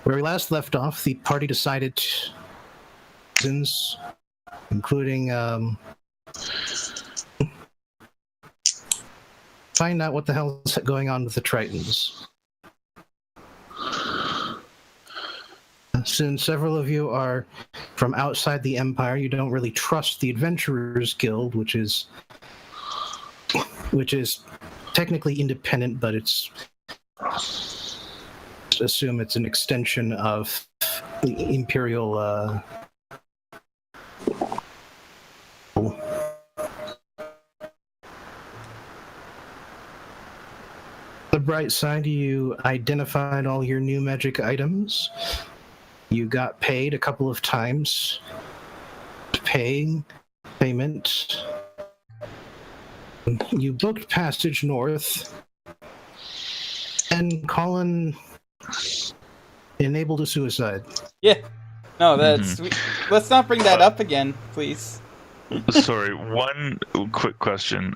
Where we last left off, the party decided, including find out what the hell is going on with the Tritons. Since several of you are from outside the Empire, you don't really trust the Adventurers Guild, which is technically independent, but it's assume it's an extension of the Imperial. The bright side, you identified all your new magic items. You got paid a couple of times. Payment. You booked passage north. And Colin enabled a suicide. Yeah. No, that's... let's not bring that up again, please. Sorry, one quick question.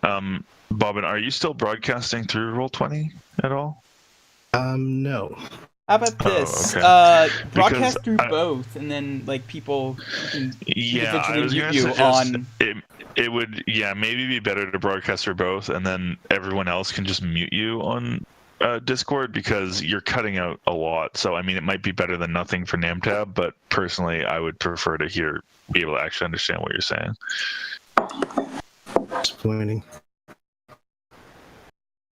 Bobbin, are you still broadcasting through Roll20 at all? No. How about this? Okay. Broadcast through both, and then like people can individually mute you on. It would maybe be better to broadcast through both, and then everyone else can just mute you on Discord, because you're cutting out a lot. So I mean, it might be better than nothing for Namtab, but personally, I would prefer to be able to actually understand what you're saying. Disappointing.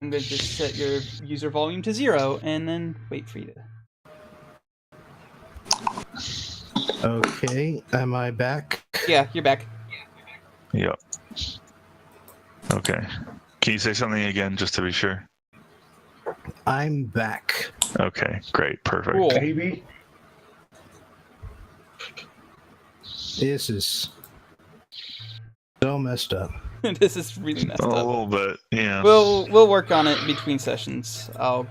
I'm going to just set your user volume to 0, and then wait for you to... Okay, am I back? Yeah, you're back. Yep. Okay. Can you say something again, just to be sure? I'm back. Okay, great, perfect. Cool. Baby. This is so messed up. This is really messed up. A little bit, yeah. We'll work on it between sessions. I'll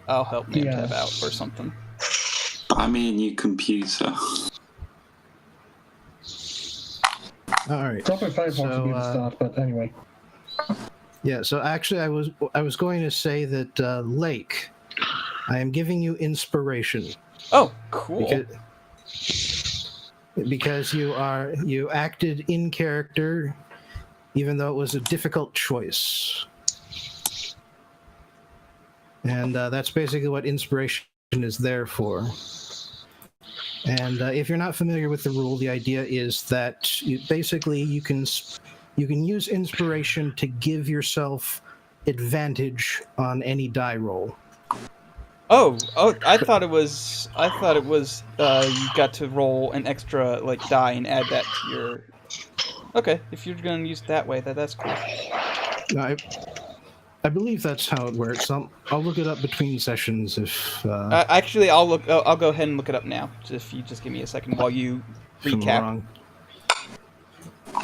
help Namtab out or something. I mean, you computer. All right. Probably Firefox would be the start, but anyway. Yeah. So actually, I was going to say that Lake, I am giving you inspiration. Oh, cool. Because you acted in character, even though it was a difficult choice. And that's basically what inspiration is there for. And if you're not familiar with the rule, the idea is that you can use inspiration to give yourself advantage on any die roll. Oh! I thought it was you got to roll an extra die and add that to your. Okay, if you're gonna use it that way, that's cool. I believe that's how it works. I'll look it up between sessions if. Actually, I'll go ahead and look it up now. If you just give me a second while you recap.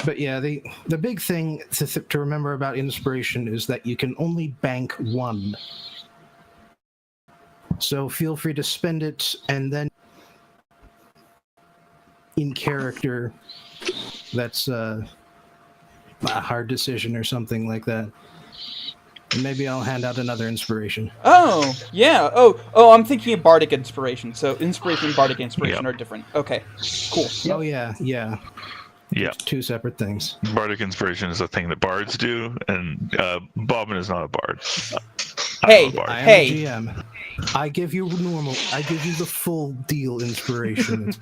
But yeah, the big thing to remember about inspiration is that you can only bank 1. So feel free to spend it, and then in character, that's a hard decision or something like that. And maybe I'll hand out another inspiration. Oh, yeah. Oh, I'm thinking of bardic inspiration. So inspiration and bardic inspiration are different. Okay, cool. Oh yeah. Yeah. Two separate things. Bardic inspiration is a thing that bards do, and Bobbin is not a bard. Hey, I am hey. a GM. I give you the full deal inspiration.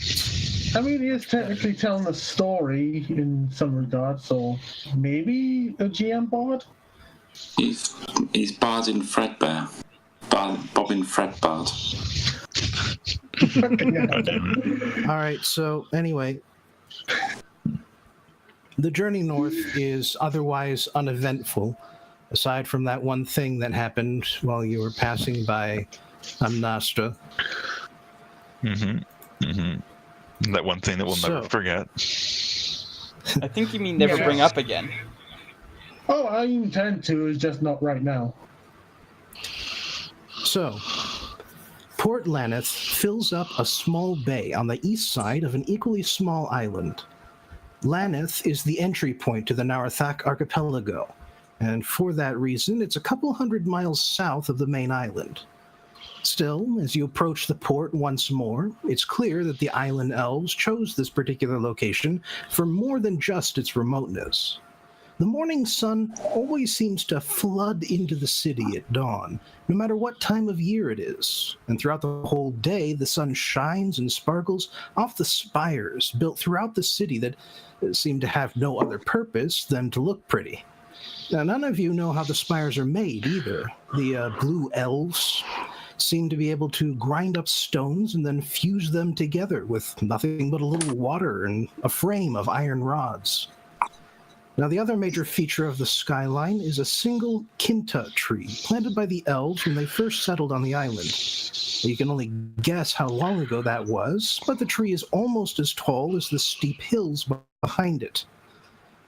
I mean, he is technically telling a story in some regard, so maybe a GM bard? He's barding Fredbear. Bobbin Fredbard. Alright, so anyway, the journey north is otherwise uneventful, aside from that one thing that happened while you were passing by Amnastra. That one thing that we'll never forget. I think you mean never bring up again. Oh, I intend to, it's just not right now. So, Port Laneth fills up a small bay on the east side of an equally small island. Laneth is the entry point to the Narathak archipelago, and for that reason, it's a couple hundred miles south of the main island. Still, as you approach the port once more, it's clear that the island elves chose this particular location for more than just its remoteness. The morning sun always seems to flood into the city at dawn, no matter what time of year it is, and throughout the whole day the sun shines and sparkles off the spires built throughout the city that seem to have no other purpose than to look pretty. Now, none of you know how the spires are made either. The blue elves seem to be able to grind up stones and then fuse them together with nothing but a little water and a frame of iron rods. Now, the other major feature of the skyline is a single kinta tree planted by the elves when they first settled on the island. You can only guess how long ago that was, but the tree is almost as tall as the steep hills behind it.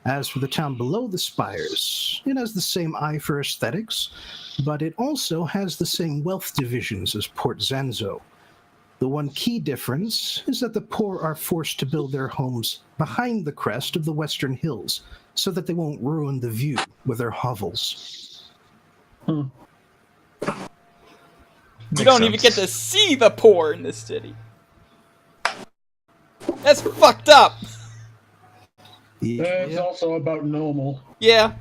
As for the town below the spires, it has the same eye for aesthetics, but it also has the same wealth divisions as Port Zanzo. The one key difference is that the poor are forced to build their homes behind the crest of the western hills, so that they won't ruin the view with their hovels. You don't even get to see the poor in this city. That's fucked up. It's also about normal. Yeah.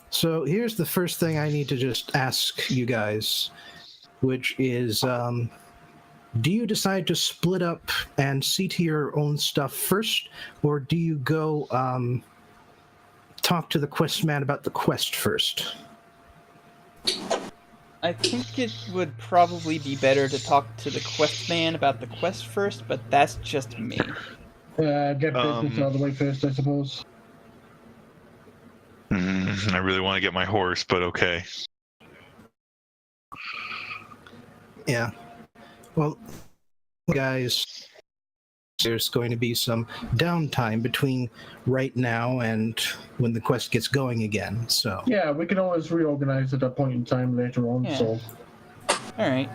So here's the first thing I need to just ask you guys, which is, do you decide to split up and see to your own stuff first, or do you go talk to the quest man about the quest first? I think it would probably be better to talk to the quest man about the quest first, but that's just me. Get business out of the way first, I suppose. I really want to get my horse, but okay. Yeah. Well, guys, there's going to be some downtime between right now and when the quest gets going again, so... Yeah, we can always reorganize at a point in time later on, Yeah. so... Alright.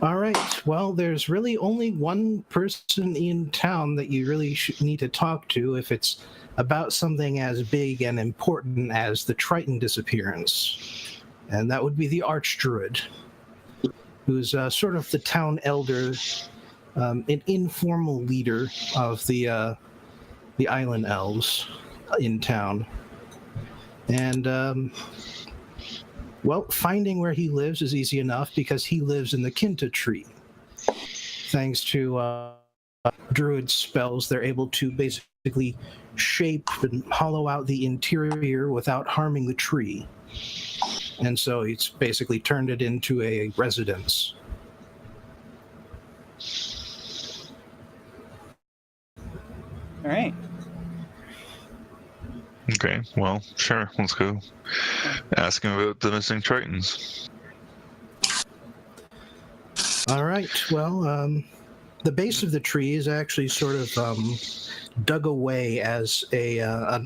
All right. Well, there's really only one person in town that you really need to talk to if it's about something as big and important as the Triton disappearance. And that would be the Archdruid, who's sort of the town elder, an informal leader of the island elves in town. And... well, finding where he lives is easy enough because he lives in the Kinta tree. Thanks to druid spells, they're able to basically shape and hollow out the interior without harming the tree. And so it's basically turned it into a residence. Alright. Okay, well, sure, let's go ask him about the missing Tritons. All right. Well, the base of the tree is actually sort of dug away as a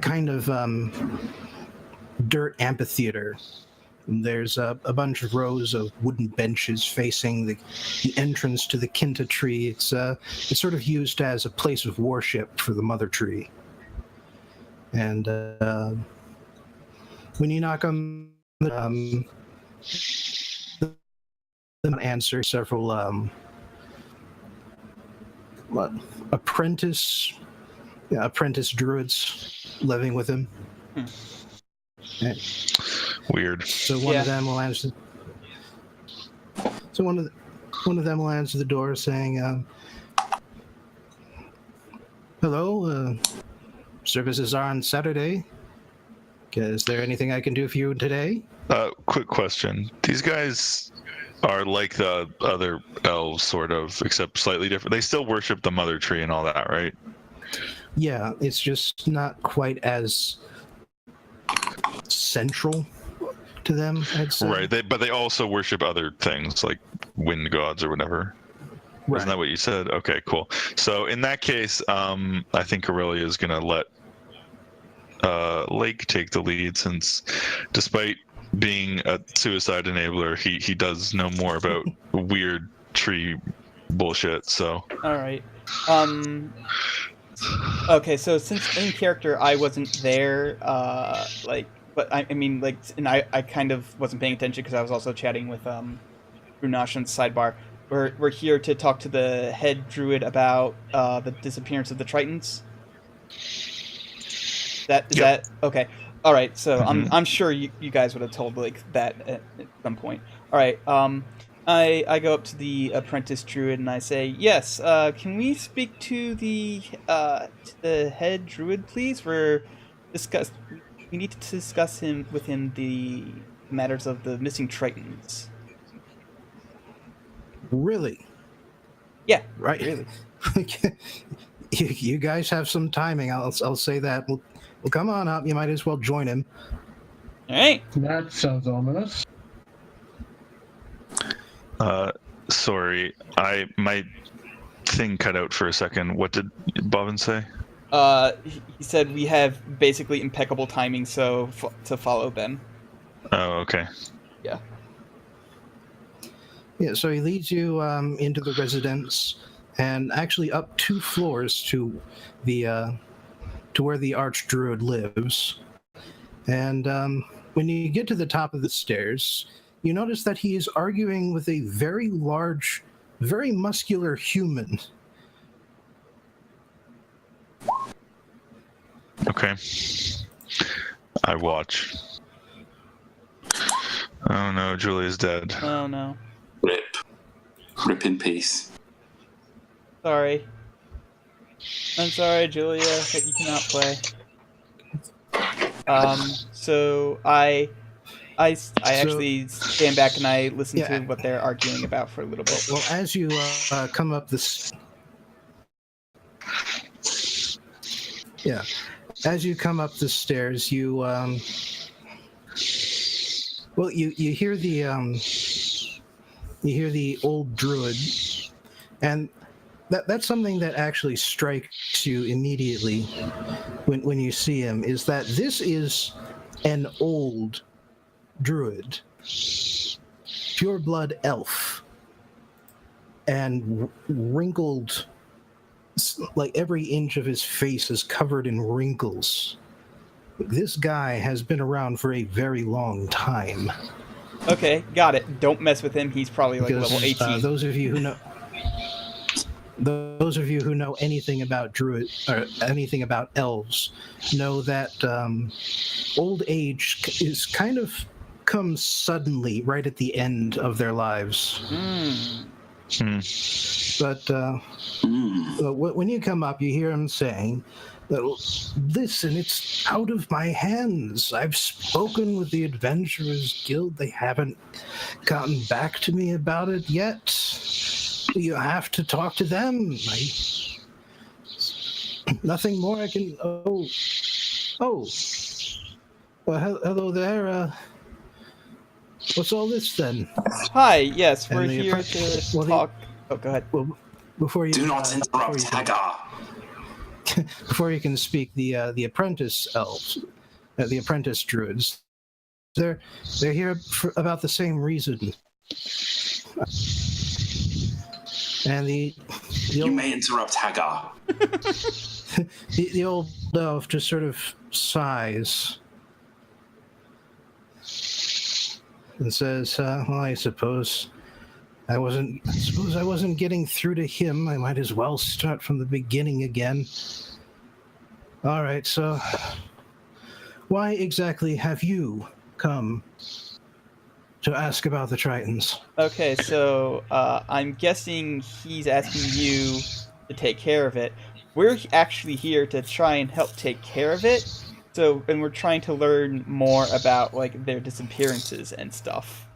kind of dirt amphitheater. There's a bunch of rows of wooden benches facing the entrance to the Kinta tree. It's sort of used as a place of worship for the mother tree. And when you knock on the answer, several apprentice druids living with him. And Weird. so one of them will answer. So one of them will answer the door, saying, "Hello, services are on Saturday. Is there anything I can do for you today?" Quick question. These guys are like the other elves, sort of, except slightly different. They still worship the mother tree and all that, right? Yeah, it's just not quite as central to them, I'd say. Right, but they also worship other things, like wind gods or whatever. Right. Isn't that what you said? Okay, cool. So in that case, I think Aurelia is going to let Lake take the lead, since despite being a suicide enabler, he does know more about weird tree bullshit. So All right. Okay, so since in character I wasn't there, but I mean, like, and I kind of wasn't paying attention because I was also chatting with Runash on the sidebar. We're here to talk to the head druid about the disappearance of the Tritons. Is Yep. that okay? All right, so Mhm. I'm sure you guys would have told like that at some point. All right, I go up to the apprentice druid and I say, yes, can we speak to the head druid, please? We need to discuss with him the matters of the missing Tritons. Really? Yeah, Right. really. You guys have some timing. I'll say that. Well, come on up. You might as well join him. All right. That sounds ominous. Sorry, my thing cut out for a second. What did Bobbin say? He said we have basically impeccable timing, so to follow them. Oh, okay. Yeah. Yeah. So he leads you into the residence, and actually up 2 floors to the to where the archdruid lives. And when you get to the top of the stairs, you notice that he is arguing with a very large, very muscular human. Okay. I watch. Oh no, Julia's dead. Oh no. Rip in peace. Sorry. I'm sorry, Julia, that you cannot play. So I actually stand back and I listen to what they're arguing about for a little bit. Well, as you come up this, as you come up the stairs, you you hear the old druid, and that's something that actually strikes you immediately when you see him, is that this is an old druid, pure blood elf, and wrinkled, like every inch of his face is covered in wrinkles. This guy has been around for a very long time. Okay, got it. Don't mess with him. He's probably like Because, level 18. those of you who know anything about druid or anything about elves know that old age is kind of comes suddenly right at the end of their lives. But when you come up, you hear him saying, "Listen, it's out of my hands. I've spoken with the Adventurers Guild. They haven't gotten back to me about it yet. You have to talk to them. Nothing more I can... Oh. Well, hello there. What's all this then?" Hi, yes, we're And the here appren- to well, the- talk. Oh, go ahead. Well, before you Do not interrupt, Hagar. before you can speak, the apprentice elves, the apprentice druids, they're here for about the same reason. And the You old, may interrupt, Hagar. the old elf just sort of sighs and says, "Well, I suppose I wasn't getting through to him. I might as well start from the beginning again. All right, so why exactly have you come to ask about the Tritons?" Okay, so I'm guessing he's asking you to take care of it. We're actually here to try and help take care of it. So, and we're trying to learn more about like their disappearances and stuff.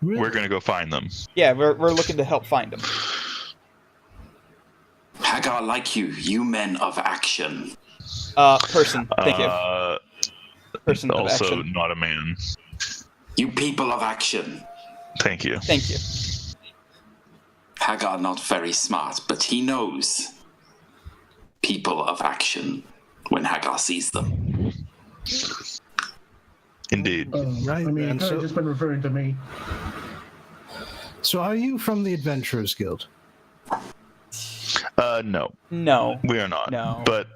Really? We're gonna go find them. Yeah, we're looking to help find them. Hagar, like you men of action. Person. Thank you. Person of Also, action. not a man. You people of action. Thank you. Thank you. Hagar not very smart, but he knows people of action when Hagar sees them. Indeed. Right, I mean, then, you could have just been referring to me. So are you from the Adventurers Guild? No, No. we are not. No. But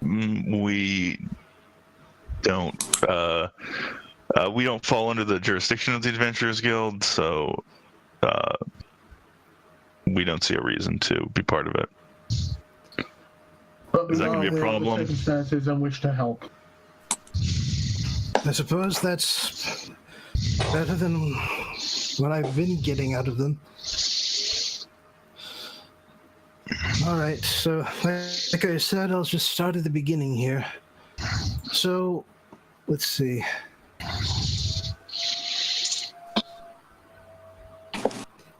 we don't. We don't fall under the jurisdiction of the Adventurers Guild, so we don't see a reason to be part of it. But Is that we gonna are be a aware of the problem? circumstances and wish to help. I suppose that's better than what I've been getting out of them. All right, so like I said, I'll just start at the beginning here. So, let's see.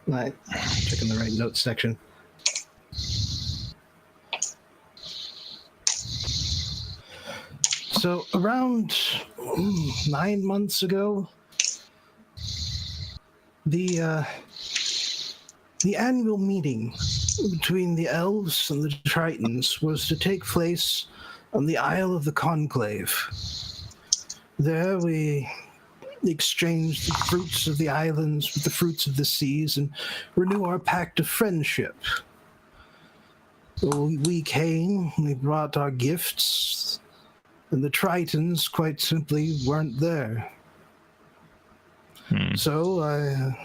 Right, checking the right notes section. So around 9 months ago, the annual meeting between the elves and the Tritons was to take place on the Isle of the Conclave. There we exchanged the fruits of the islands with the fruits of the seas and renew our pact of friendship. So we came, we brought our gifts, and the Tritons quite simply weren't there. So I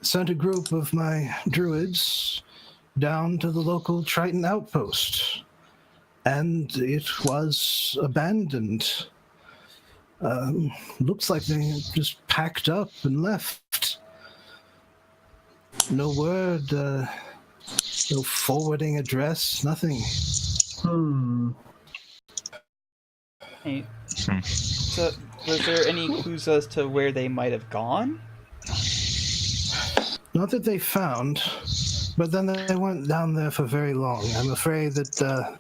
sent a group of my druids down to the local Triton outpost, and it was abandoned. Looks like they just packed up and left. No word, no forwarding address, nothing. Hey, so, was there any clues as to where they might have gone? Not that they found, but then they weren't down there for very long. I'm afraid that the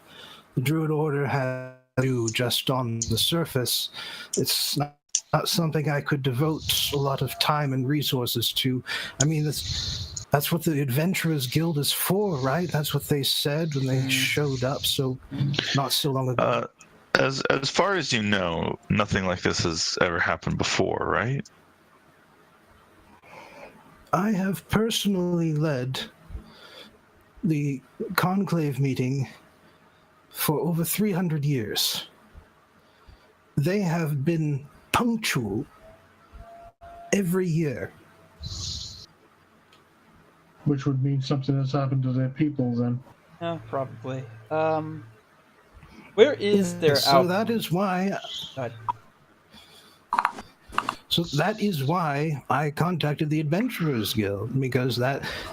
Druid Order had to do just on the surface. It's not something I could devote a lot of time and resources to. I mean, that's what the Adventurers Guild is for, right? That's what they said when they showed up, so not so long ago. As far as you know, nothing like this has ever happened before, right? I have personally led the conclave meeting for over 300 years. They have been punctual every year. Which would mean something has happened to their people then. Yeah, probably. Where is their So that is why. God. So that is why I contacted the Adventurers Guild, because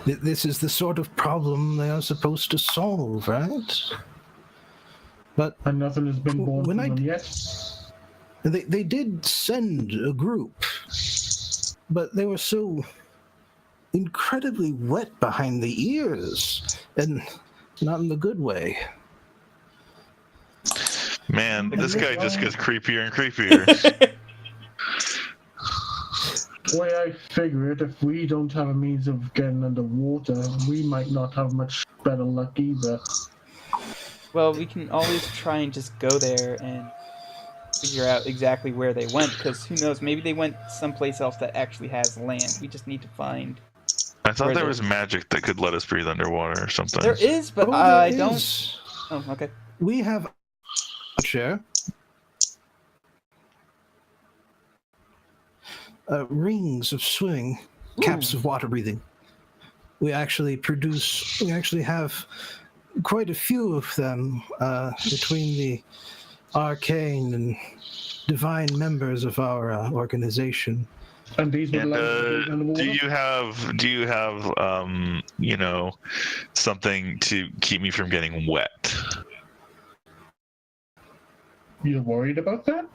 this is the sort of problem they are supposed to solve, right? But And nothing has been born when from them yet. they did send a group, but they were so incredibly wet behind the ears, and not in the good way. Man, this guy just gets creepier and creepier. The way I figure it, if we don't have a means of getting underwater, we might not have much better luck either. Well, we can always try and just go there and figure out exactly where they went, because who knows, maybe they went someplace else that actually has land. We just need to find... I thought Where there they- was magic that could let us breathe underwater or something. There is, but Oh, I there don't... is. Oh, okay. We have a share. Rings of swimming, caps of water breathing. We actually have quite a few of them between the arcane and divine members of our organization. And these would And allow us to breathe underwater. do you have something to keep me from getting wet? You're worried about that?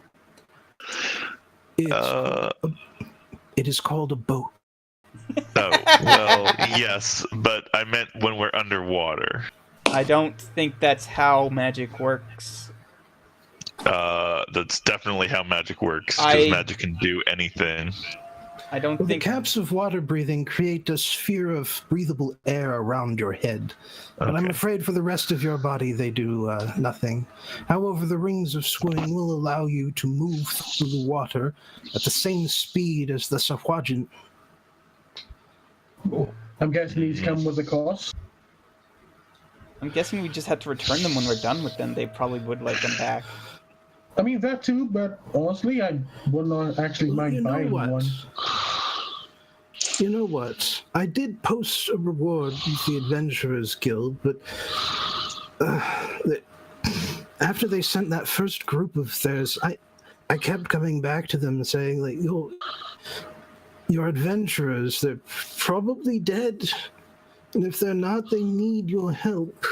It is called a boat. Oh, well, yes, but I meant when we're underwater. I don't think that's how magic works. That's definitely how magic works, because magic can do anything. I don't Well, the think. caps of water breathing create a sphere of breathable air around your head. But I'm Okay. afraid for the rest of your body, they do nothing. However, the rings of swimming will allow you to move through the water at the same speed as the Sahwajin. I'm guessing these come with a cost. I'm guessing we just have to return them when we're done with them. They probably would like them back. I mean, that too, but honestly, I would not actually Well, mind buying one. You know what? I did post a reward with the Adventurers Guild, but after they sent that first group of theirs, I kept coming back to them saying, like, your adventurers, they're probably dead. And if they're not, they need your help.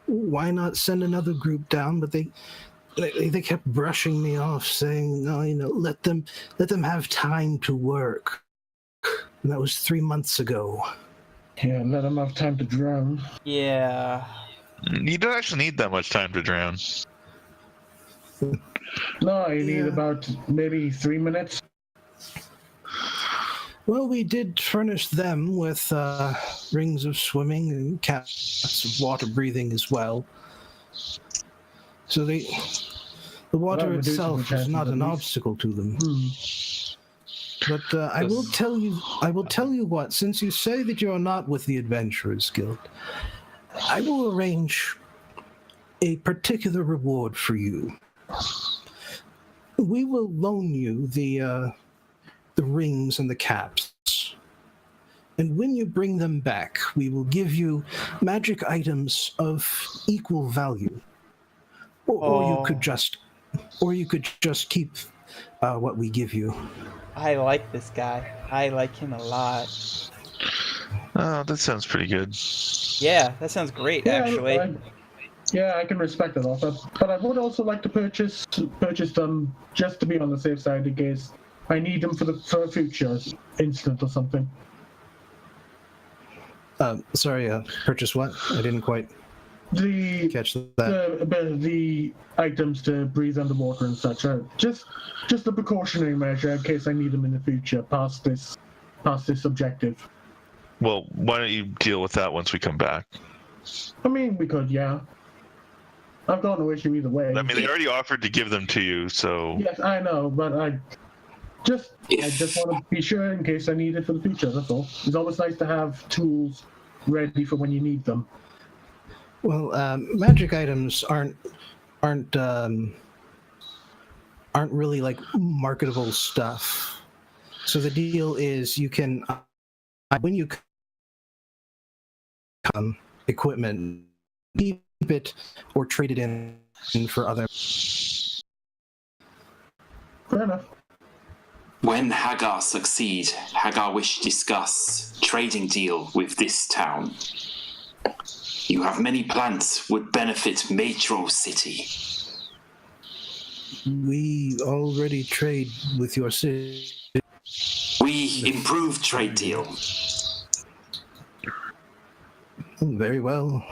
Why not send another group down? But they kept brushing me off, saying, no, let them have time to work. And that was 3 months ago. Yeah, let them have time to drown. Yeah. You don't actually need that much time to drown. No, you need Yeah. about maybe 3 minutes. Well, we did furnish them with rings of swimming and caps of water breathing as well. So the water Well, reduces itself the is chances not at an least. obstacle to them. Hmm. But I will tell you what, since you say that you're not with the Adventurers Guild, I will arrange a particular reward for you. We will loan you the rings and the caps. And when you bring them back, we will give you magic items of equal value. Or you could just keep what we give you. I like this guy. I like him a lot. Oh, that sounds pretty good. Yeah, that sounds great, actually. I can respect that offer, but I would also like to purchase them just to be on the safe side in case I need them for a future incident or something. Sorry, purchase what? I didn't quite The catch that. the items to breathe underwater and such. Just a precautionary measure in case I need them in the future past this objective. Well, why don't you deal with that once we come back? I mean, we could, yeah. I've got no issue either way. I mean, they already offered to give them to you, so... Yes, I know, but I just want to be sure in case I need it for the future, that's all. It's always nice to have tools ready for when you need them. Well, magic items aren't really like marketable stuff. So the deal is you can, when you come equipment, keep it or trade it in for other. Fair enough. When Hagar succeed, Hagar wish to discuss trading deal with this town. You have many plans would benefit Metro City. We already trade with your city. We improve trade deal. Very well.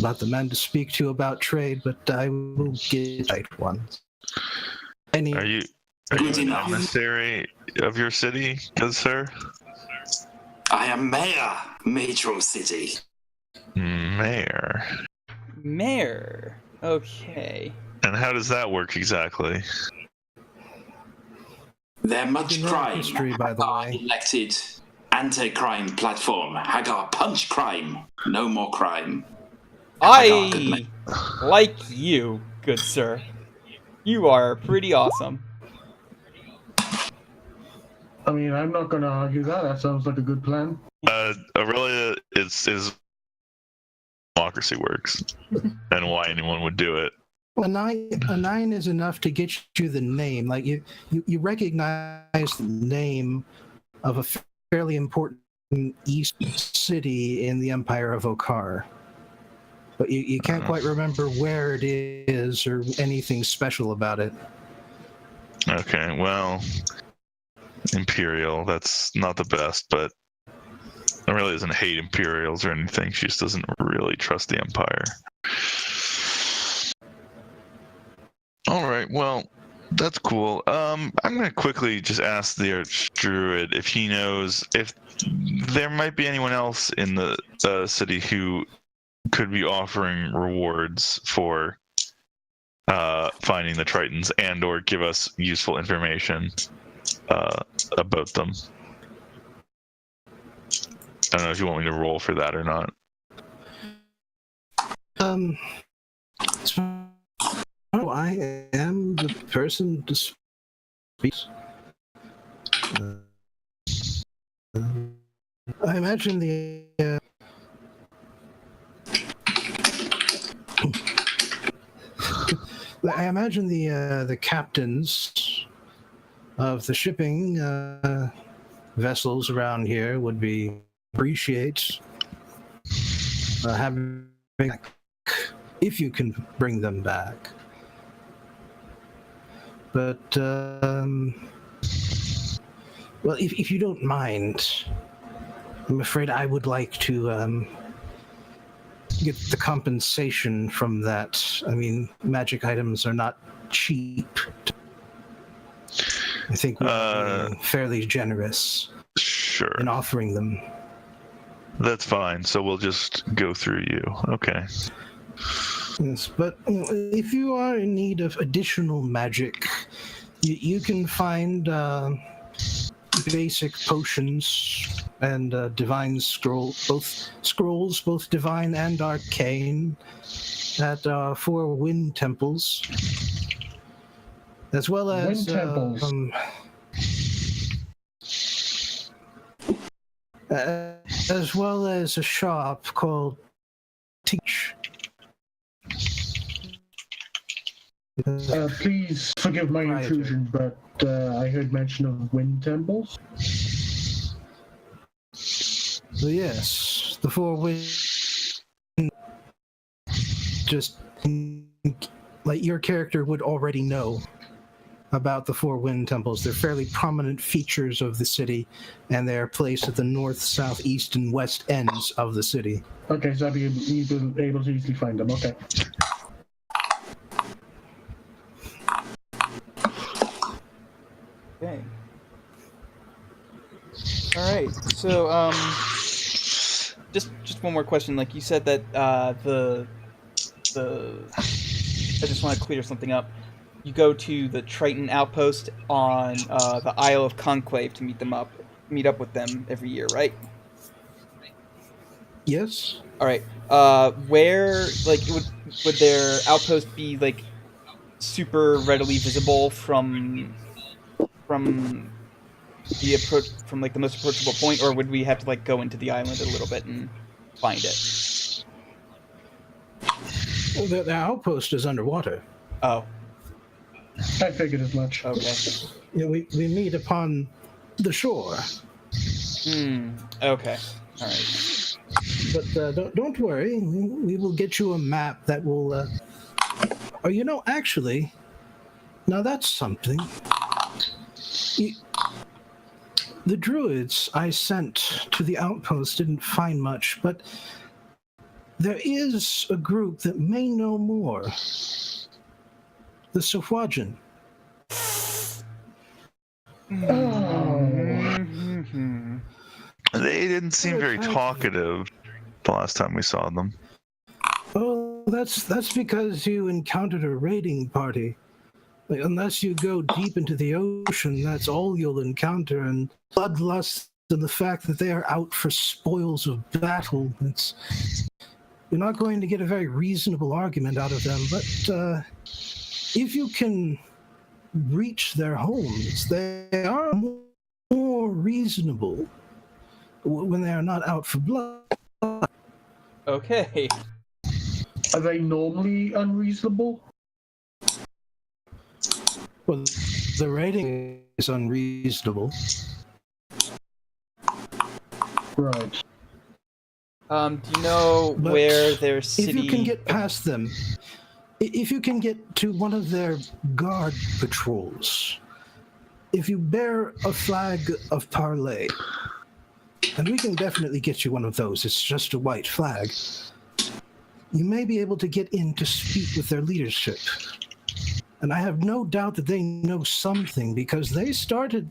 Not the man to speak to about trade, but I will get right ones. Are you Good an enough. emissary of your city, good sir? I am Mayor Metro City. Mayor. Mayor. Okay. And how does that work exactly? There much Generic crime. history, by the Hagar way. elected anti-crime platform. Hagar punch crime. No more crime. I like you, good sir. You are pretty awesome. I mean, I'm not going to argue that. That sounds like a good plan. Aurelia is democracy works, and why anyone would do it. A nine is enough to get you the name. Like you recognize the name of a fairly important east city in the Empire of Okar, but you can't quite remember where it is or anything special about it. Okay, well, Imperial, that's not the best, but Aurelia doesn't hate Imperials or anything. She just doesn't really trust the Empire. All right, well, That's cool. I'm gonna quickly just ask the Archdruid if he knows if there might be anyone else in the city who could be offering rewards for finding the Tritons and/or give us useful information about them. I don't know if you want me to roll for that or not. So I am the person to speak. I imagine the captains of the shipping vessels around here would appreciate having if you can bring them back. But well, if you don't mind, I'm afraid I would like to get the compensation from that. I mean, magic items are not cheap. I think we're fairly generous in offering them. That's fine. So we'll just go through you. Okay. Yes, but if you are in need of additional magic, you can find basic potions and divine scrolls, both divine and arcane, at 4 wind temples, as well as as well as a shop called Teach. Please forgive my intrusion, but I heard mention of wind temples. So yes, the 4 wind. Just like your character would already know about the 4 wind temples. They're fairly prominent features of the city, and they're placed at the north, south, east, and west ends of the city. Okay, so I'll be able to easily find them. Okay. Okay. All right. So, just one more question. Like you said that I just want to clear something up. You go to the Triton outpost on the Isle of Conclave to meet up with them every year, right? Yes. All right. Where would their outpost be like super readily visible from like the most approachable point, or would we have to like go into the island a little bit and find it? Well, the outpost is underwater. Oh. I figured as much. Okay. Yeah, we meet upon the shore. Okay. All right. But don't worry, we will get you a map that will. Or actually, now that's something. The druids I sent to the outpost didn't find much, but there is a group that may know more. The Sofwajan. They didn't seem very talkative the last time we saw them. Oh, that's because you encountered a raiding party. Like, unless you go deep into the ocean, that's all you'll encounter. And bloodlust and the fact that they are out for spoils of battle. You're not going to get a very reasonable argument out of them. But if you can reach their homes, they are more reasonable when they are not out for blood. Okay. Are they normally unreasonable? Well, the rating is unreasonable. Right. Do you know But where their city... If you can get past them, if you can get to one of their guard patrols, if you bear a flag of parley, and we can definitely get you one of those, it's just a white flag, you may be able to get in to speak with their leadership. And I have no doubt that they know something because they started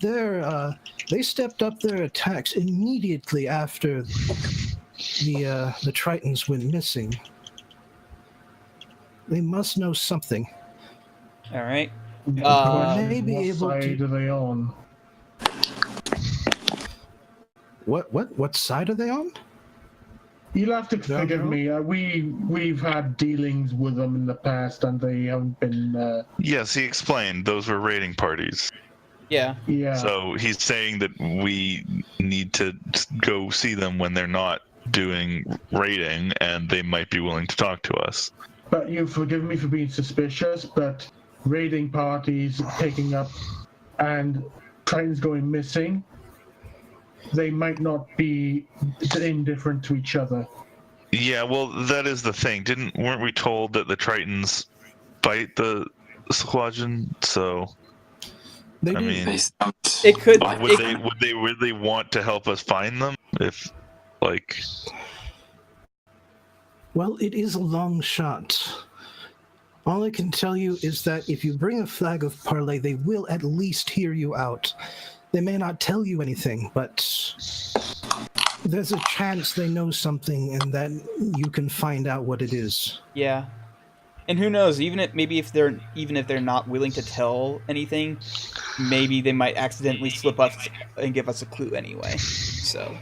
they stepped up their attacks immediately after the Tritons went missing. They must know something. All right. May be What able side to. are they on? What side are they on? You'll have to Down forgive the road? me. We've had dealings with them in the past, and they haven't been. Yes, he explained those were raiding parties. Yeah. Yeah. So he's saying that we need to go see them when they're not doing raiding, and they might be willing to talk to us. But you forgive me for being suspicious, but raiding parties taking up and Tritons going missing, they might not be indifferent to each other. Yeah, well, that is the thing. Weren't we told that the Tritons fight the Squadron? So They I do. mean, They sound It could. like would they really want to help us find them? If like, Well, it is a long shot. All I can tell you is that if you bring a flag of parley, they will at least hear you out. They may not tell you anything, but there's a chance they know something and that you can find out what it is. Yeah. And who knows? Even if they're not willing to tell anything, maybe they might accidentally slip us and give us a clue anyway. So,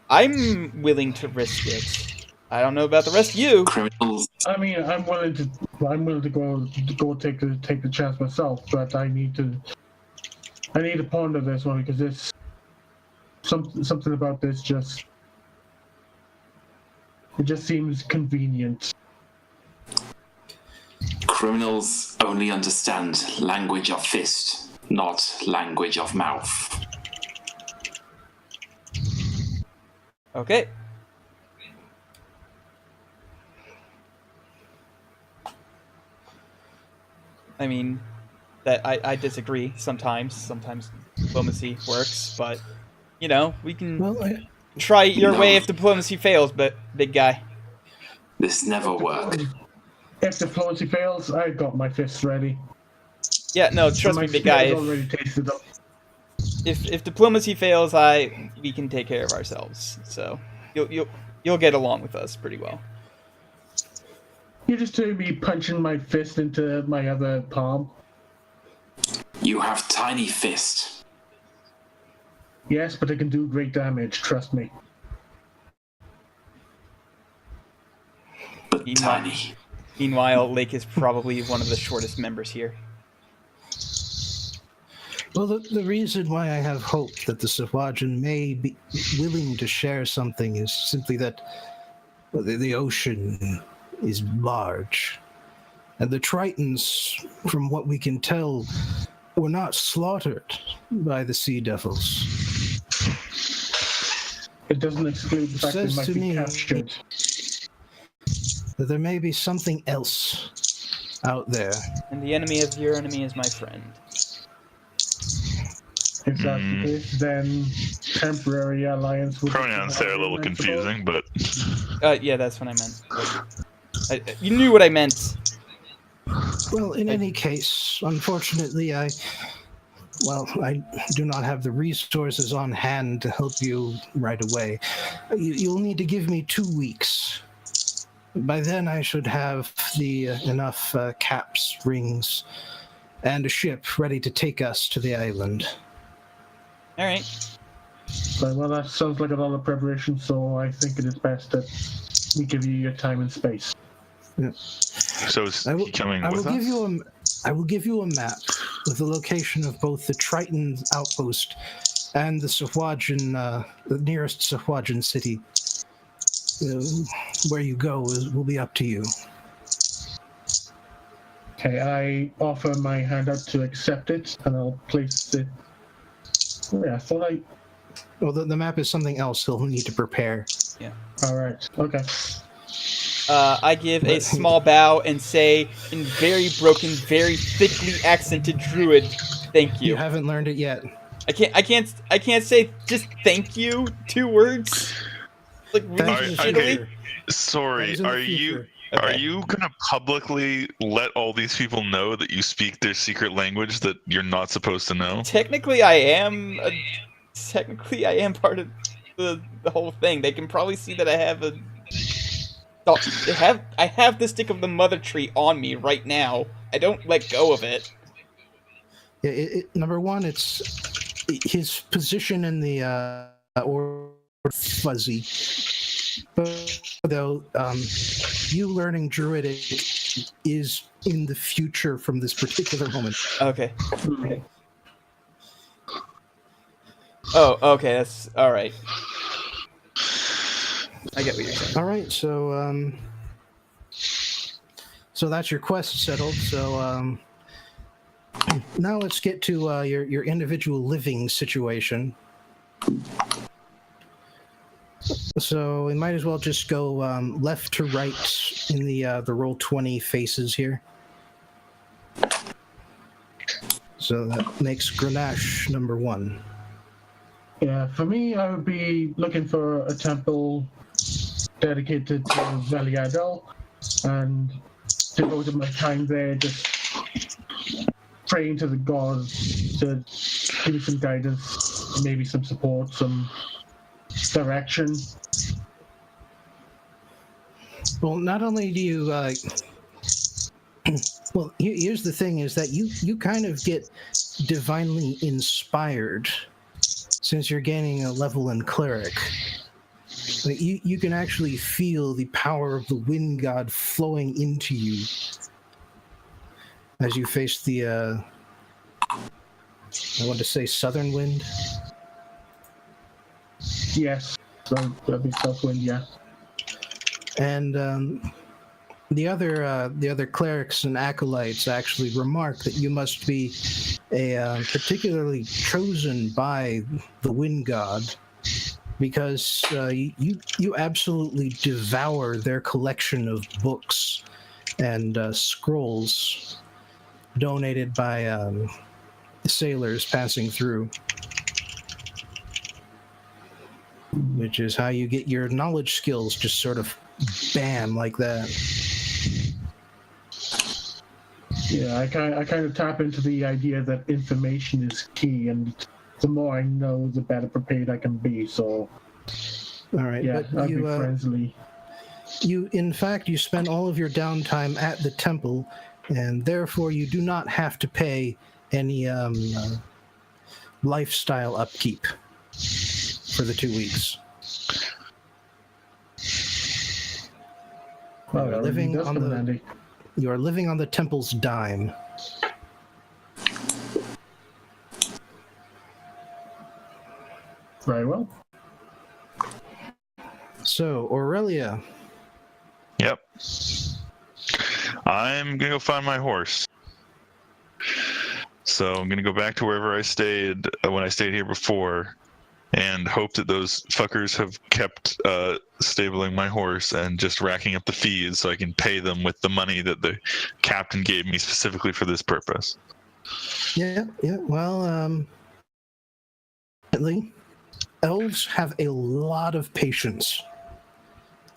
I'm willing to risk it. I don't know about the rest of you. criminals. I mean, I'm willing to go take the chance myself, but I need to ponder this one because this something about this just seems convenient. Criminals only understand language of fist, not language of mouth. Okay. I mean, that I disagree sometimes. Sometimes diplomacy works, but you know, we can Well, try your No. way if diplomacy fails, but big guy. This never worked. If diplomacy fails, I've got my fists ready. Yeah, no, trust My me, big spear guy. is If, already tasted up. if diplomacy fails, we can take care of ourselves. So you'll get along with us pretty well. You just heard me punching my fist into my other palm. You have tiny fist. Yes, but it can do great damage, trust me. But Meanwhile- tiny. Meanwhile, Lake is probably one of the shortest members here. well, the reason why I have hope that the Squadron may be willing to share something is simply that the ocean is large. And the Tritons, from what we can tell, were not slaughtered by the Sea Devils. It doesn't exclude the fact that it Says might to be me- captured. That there may be something else out there. And the enemy of your enemy is my friend. If that's the case, then temporary alliance would pronouns there are a little confusing, but Yeah, that's what I meant. You knew what I meant. Well, in any case, unfortunately, I do not have the resources on hand to help you right away. You'll need to give me 2 weeks. By then, I should have enough caps, rings, and a ship ready to take us to the island. All right. Well, that sounds like a lot of preparation, so I think it is best that we give you your time and space. so is I will, he coming I will with give us? you I will give you a map with the location of both the Triton outpost and the Squadron, the nearest Squadron city. Where you go will be up to you. Okay, I offer my hand out to accept it, and I'll place it. Yeah, I thought I. Well, the map is something else he'll need to prepare. All right. Okay. I give a small bow and say, in very broken, very thickly accented Druid, "Thank You you." haven't learned it yet. I can't say just "thank you" 2 words. Like really That is Alright, shittily. okay. Sorry, That is in the are you future. Are Okay. you gonna publicly let all these people know that you speak their secret language that you're not supposed to know? Technically, I am. Technically, I am part of the whole thing. They can probably see that I have a. I have the stick of the mother tree on me right now. I don't let go of it. Number one, it's his position in the or fuzzy. But though you learning Druidic is in the future from this particular moment. Okay. Oh, okay. That's all right. I get what you're saying. All right, so that's your quest settled. So now let's get to your individual living situation. So we might as well just go left to right in the Roll20 faces here. So that makes Grenache number 1. Yeah, for me, I would be looking for a temple dedicated to Valiadel and devoting my time there just praying to the gods to give me some guidance, maybe some support, some direction. Well, not only do you well, here's the thing: is that you kind of get divinely inspired since you're gaining a level in cleric. Like you can actually feel the power of the wind god flowing into you as you face the I want to say southern wind. Yes, so that'd be Southwind, yeah. And the other clerics and acolytes actually remark that you must be a particularly chosen by the wind god, because you absolutely devour their collection of books and scrolls donated by sailors passing through, which is how you get your knowledge skills just sort of bam like that. Yeah, I kind of tap into the idea that information is key, and the more I know, the better prepared I can be. So, All right, yeah, but I'd be friendly. in fact, you spend all of your downtime at the temple, and therefore you do not have to pay any lifestyle upkeep for the 2 weeks. Well, You're that really living does on come in the handy. you are living on the temple's dime. Very well. So, Aurelia, Yep. I'm gonna go find my horse. So I'm gonna go back to wherever I stayed when I stayed here before, and hope that those fuckers have kept stabling my horse and just racking up the fees so I can pay them with the money that the captain gave me specifically for this purpose. yeah. Well, elves have a lot of patience,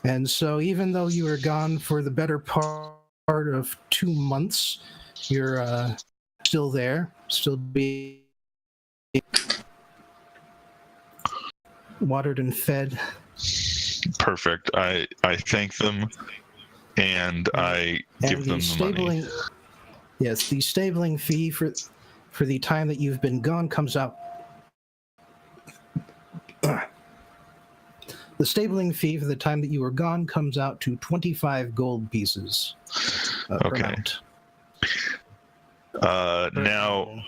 and so even though you were gone for the better part of 2 months, you're still there, still being watered and fed. Perfect. I thank them, and I give them the money. Yes, the stabling fee for the time that you've been gone comes out. The stabling fee for the time that you were gone comes out to 25 gold pieces. Per Okay. mount. Now,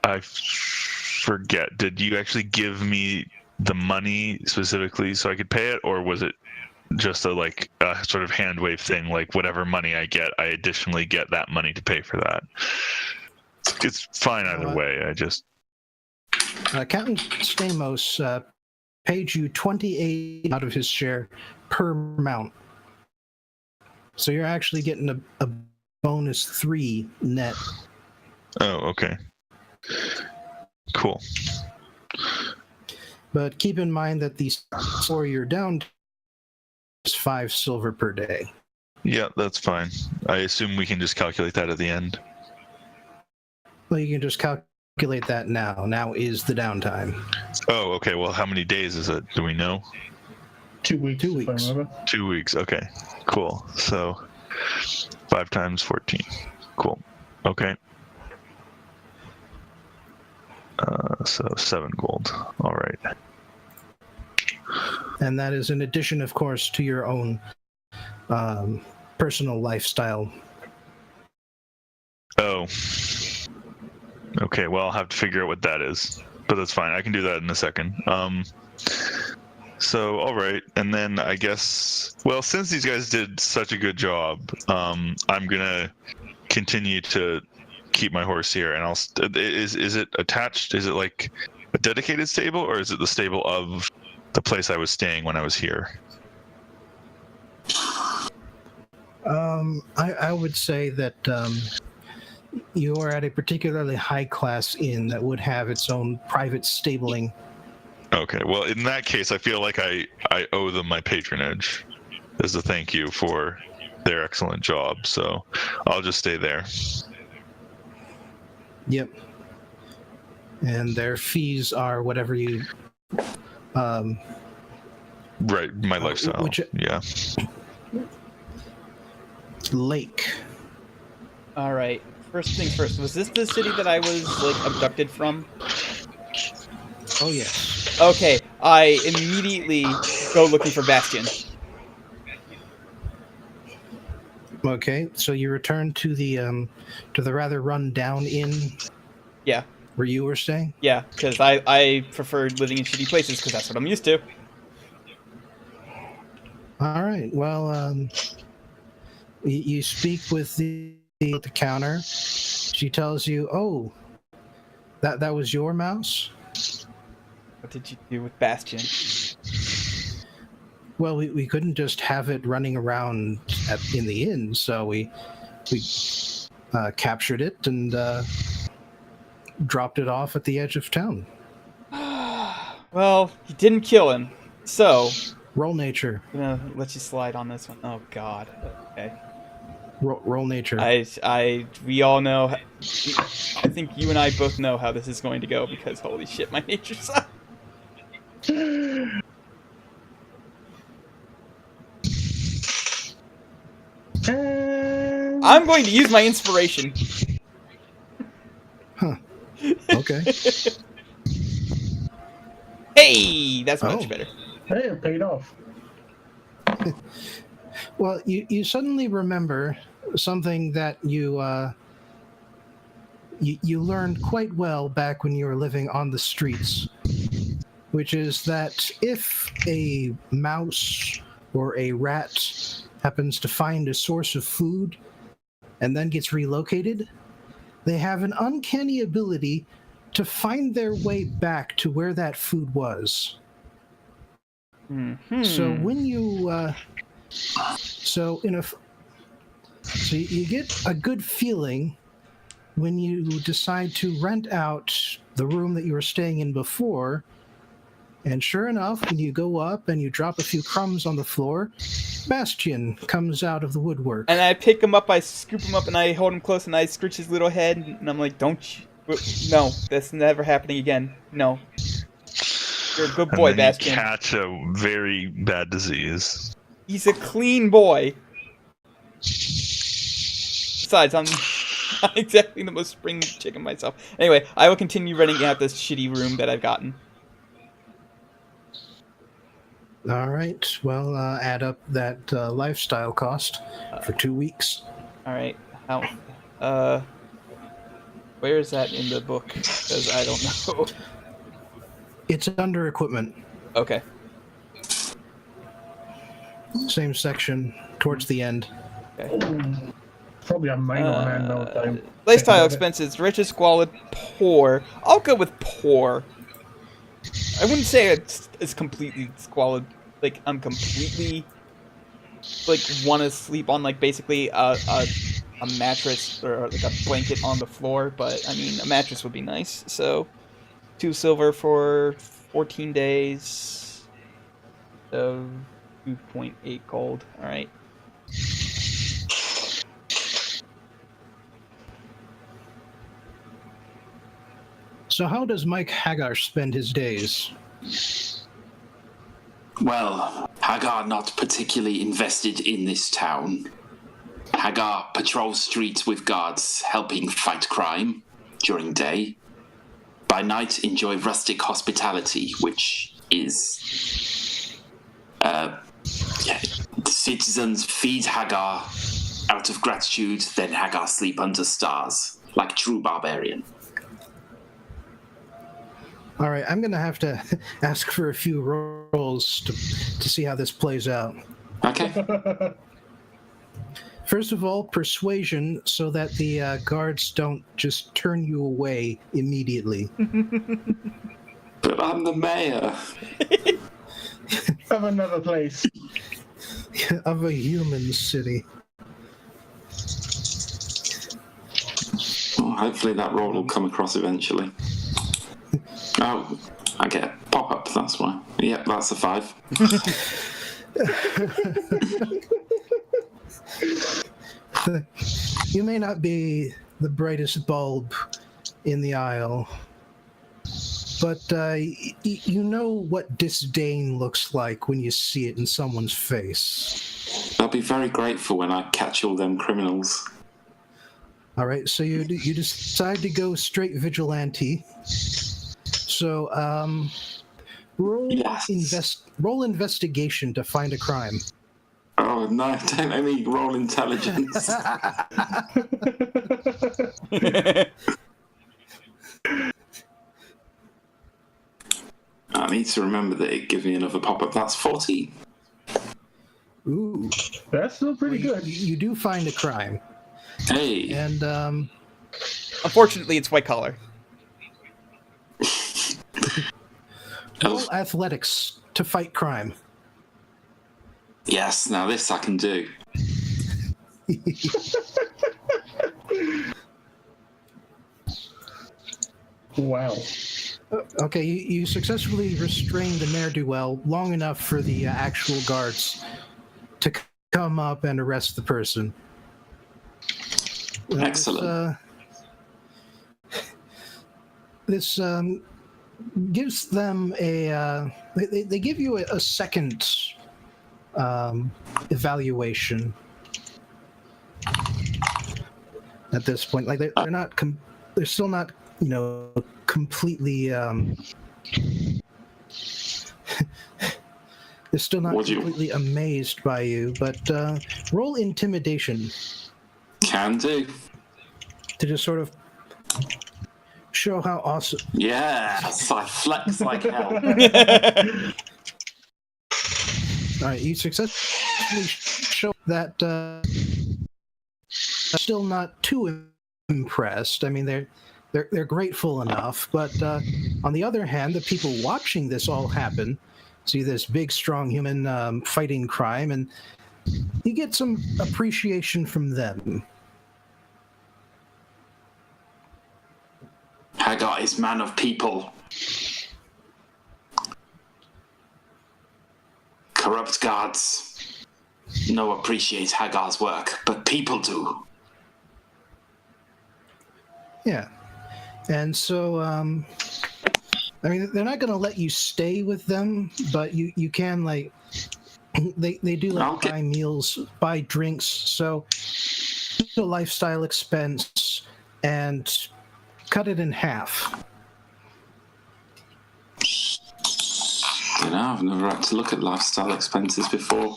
I forget. Did you actually give me the money specifically so I could pay it, or was it just a sort of hand wave thing? Like whatever money I get, I additionally get that money to pay for that. It's fine either way. I just Captain Stamos paid you 28 out of his share per mount. So you're actually getting a bonus 3 net. Oh, okay. Cool. But keep in mind that the for your down is 5 silver per day. Yeah, that's fine. I assume we can just calculate that at the end. Well, you can just calculate that now. Now is the downtime. Oh, okay. Well, how many days is it? Do we know? 2 weeks. 2 If I weeks. remember. 2 weeks. Okay, cool. So 5 times 14. Cool. Okay. So 7 gold. All right. And that is in addition, of course, to your own personal lifestyle. Oh. Okay, well, I'll have to figure out what that is. But that's fine. I can do that in a second. So, all right. And then I guess, well, since these guys did such a good job, I'm going to continue to keep my horse here. And is it attached? Is it like a dedicated stable, or is it the stable of the place I was staying when I was here? I would say that you are at a particularly high-class inn that would have its own private stabling. Okay, well, in that case, I feel like I owe them my patronage as a thank you for their excellent job, so I'll just stay there. Yep. And their fees are whatever you... Right, my lifestyle. Yeah. Lake. All right. First things first. Was this the city that I was like abducted from? Oh, yes. Okay. I immediately go looking for Bastion. Okay, so you return to the rather run-down inn Yeah. where you were staying? Yeah, because I preferred living in shitty places because that's what I'm used to. All right, well, you speak with the counter. She tells you, oh, that was your mouse? What did you do with Bastion? Well, we couldn't just have it running around in the inn, so we captured it and dropped it off at the edge of town. Well, you didn't kill him, so Roll nature. I'm gonna let you slide on this one. Oh God. Okay. Roll nature. We all know. I think you and I both know how this is going to go because holy shit, my nature sucks. I'm going to use my inspiration. Huh. Okay. Hey, that's much better. Hey, it paid off. Well, you suddenly remember something that you learned quite well back when you were living on the streets, which is that if a mouse or a rat happens to find a source of food and then gets relocated, they have an uncanny ability to find their way back to where that food was. Mm-hmm. So when you so you get a good feeling when you decide to rent out the room that you were staying in before, and sure enough, when you go up and you drop a few crumbs on the floor, Bastion comes out of the woodwork. And I pick him up, I scoop him up, and I hold him close, and I scratch his little head, and I'm like, "Don't you? No, that's never happening again. No, you're a good boy, and then Bastion. You catch a very bad disease. He's a clean boy. Besides, I'm not exactly the most spring chicken myself. Anyway, I will continue renting out this shitty room that I've gotten. All right. Well, add up that lifestyle cost for 2 weeks. All right. How? Where is that in the book? Because I don't know. It's under equipment. Okay. Same section towards the end. Okay. Probably a minor on hand though. Time. Lifestyle expenses: rich, squalid, poor. I'll go with poor. I wouldn't say it's completely squalid. Like I'm completely like want to sleep on like basically a mattress or like a blanket on the floor. But I mean a mattress would be nice. So 2 silver for 14 days. So 2.8 gold. All right. So how does Mike Hagar spend his days? Well, Hagar not particularly invested in this town. Hagar patrols streets with guards helping fight crime during day. By night, enjoy rustic hospitality, which is... citizens feed Hagar out of gratitude, then Hagar sleep under stars, like true barbarian. All right, I'm going to have to ask for a few rolls to see how this plays out. Okay. First of all, persuasion, so that the guards don't just turn you away immediately. But I'm the mayor. Of another place. Of a human city. Well, hopefully that roll will come across eventually. Oh, I get a pop-up, that's why. Yep, that's a 5. You may not be the brightest bulb in the aisle, but you know what disdain looks like when you see it in someone's face. I'll be very grateful when I catch all them criminals. All right, so you decide to go straight vigilante. So, roll Yes. roll investigation to find a crime. Oh no, don't make me roll intelligence. I need to remember that it gives me another pop-up. That's 14. Ooh, That's still pretty good. you do find a crime, Hey. and Unfortunately, it's white collar. roll athletics to fight crime. Yes, now this I can do. Wow. Okay, you successfully restrained the ne'er-do-well long enough for the actual guards to come up and arrest the person. Excellent. This gives them a... They give you a second evaluation at this point. Like they're not... they're still not, completely... they're still not completely amazed by you, but roll intimidation. Can do. To just sort of show how awesome... Yes, I flex like hell. All right, you successfully show that still not too impressed. I mean, they're grateful enough, but on the other hand, the people watching this all happen see this big, strong human fighting crime, and you get some appreciation from them. Hagar is man of people. Corrupt guards no appreciate Hagar's work, but people do. Yeah. And so, I mean, they're not going to let you stay with them, but you can, like, they do, like, buy meals, buy drinks, so a lifestyle expense, and cut it in half. I've never had to look at lifestyle expenses before.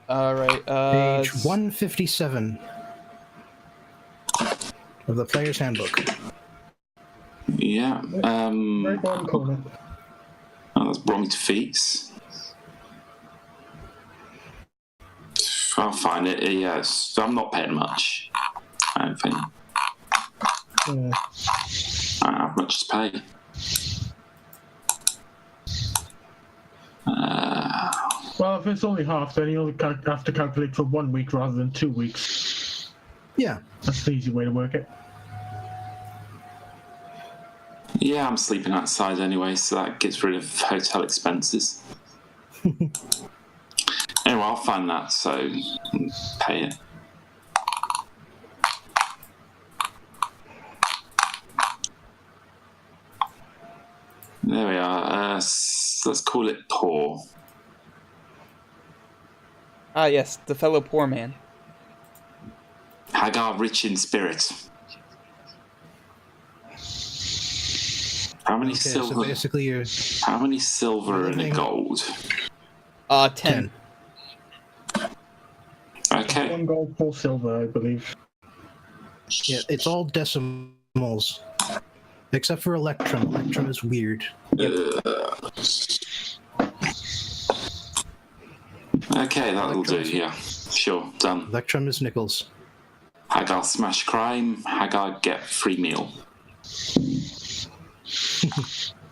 All right. Page 157 of the Player's Handbook. Yeah. Right bottom corner. Oh, that's brought me to feats. I'll find it. Yes, I'm not paying much. I don't think. Yeah. I don't have much to pay. Well, if it's only half, then you only have to calculate for 1 week rather than 2 weeks. Yeah. That's the easy way to work it. Yeah, I'm sleeping outside anyway, so that gets rid of hotel expenses. Anyway, I'll find that, so pay it. There we are. Let's call it poor. Ah, yes, the fellow poor man. Hagar rich in spirit. How many Okay, silver? so basically you're How many silver and a living- gold? 10. Okay. 1 gold, 4 silver, I believe. Yeah, it's all decimals. Except for Electrum. Electrum is weird. Okay, that'll do. Yeah, sure, done. Electrum is nickels. Hagar smash crime. Hagar get free meal.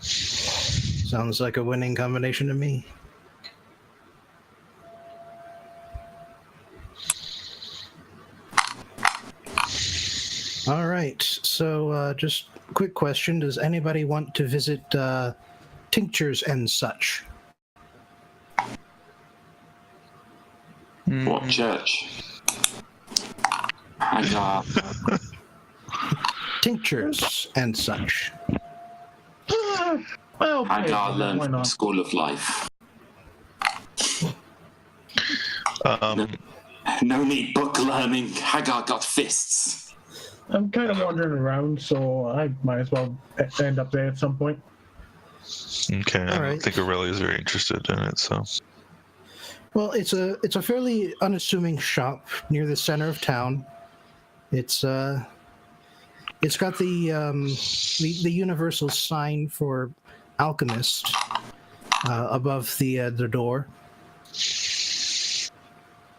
Sounds like a winning combination to me. All right, so just quick question. Does anybody want to visit tinctures and such? What church? Hagar. Tinctures and such. Well, Hagar why learned from not? School of Life. Um, No need book learning. Hagar got fists. I'm kind of wandering around, so I might as well end up there at some point. okay, I All don't right. think Aurelia is very interested in it, so. Well, it's a fairly unassuming shop near the center of town. It's got the universal sign for alchemist above the door.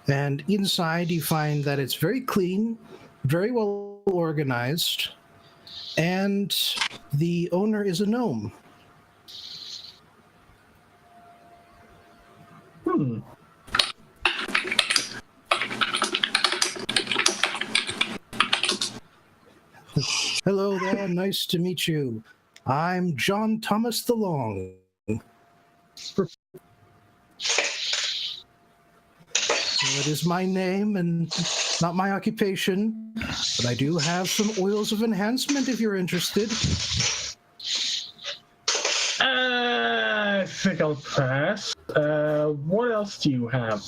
And inside you find that it's very clean, very well organized, and the owner is a gnome. Hmm. Hello there, nice to meet you. I'm John Thomas the Long. That is my name and not my occupation, but I do have some oils of enhancement if you're interested. I think I'll pass. What else do you have?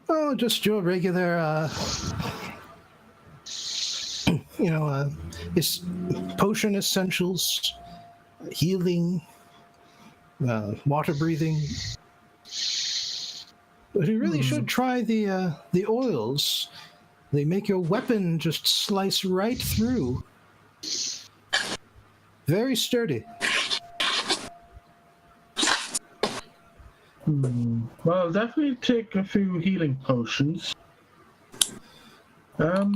Oh, just your regular, it's potion essentials, healing, water breathing. But you really should try the oils. They make your weapon just slice right through. Very sturdy. Well, I'll definitely take a few healing potions. But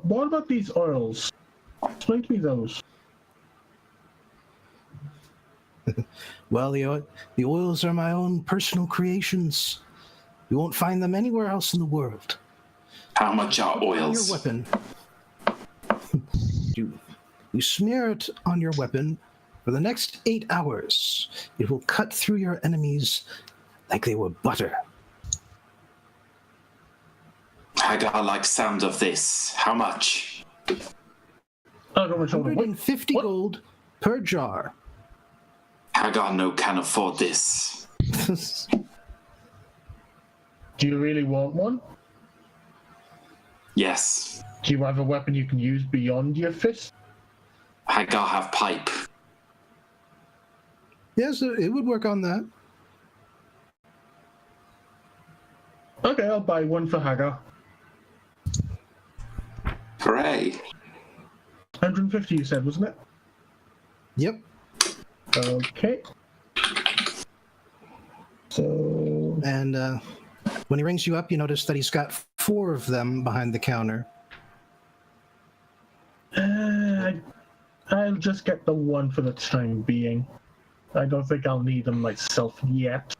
what about these oils? Explain to me those. Well, the oils are my own personal creations. You won't find them anywhere else in the world. How much are On your oils? weapon. You smear it on your weapon for the next 8 hours. It will cut through your enemies like they were butter. Hagar likes sound of this. How much? I'll go with 150 What? gold per jar. Hagar no can afford this. Do you really want one? Yes. Do you have a weapon you can use beyond your fist? Hagar have pipe. Yes, it would work on that. Okay, I'll buy one for Hagar. Hooray. 150 you said, wasn't it? Yep. Okay. So... And when he rings you up, you notice that he's got 4 of them behind the counter. I'll just get the one for the time being. I don't think I'll need them myself yet.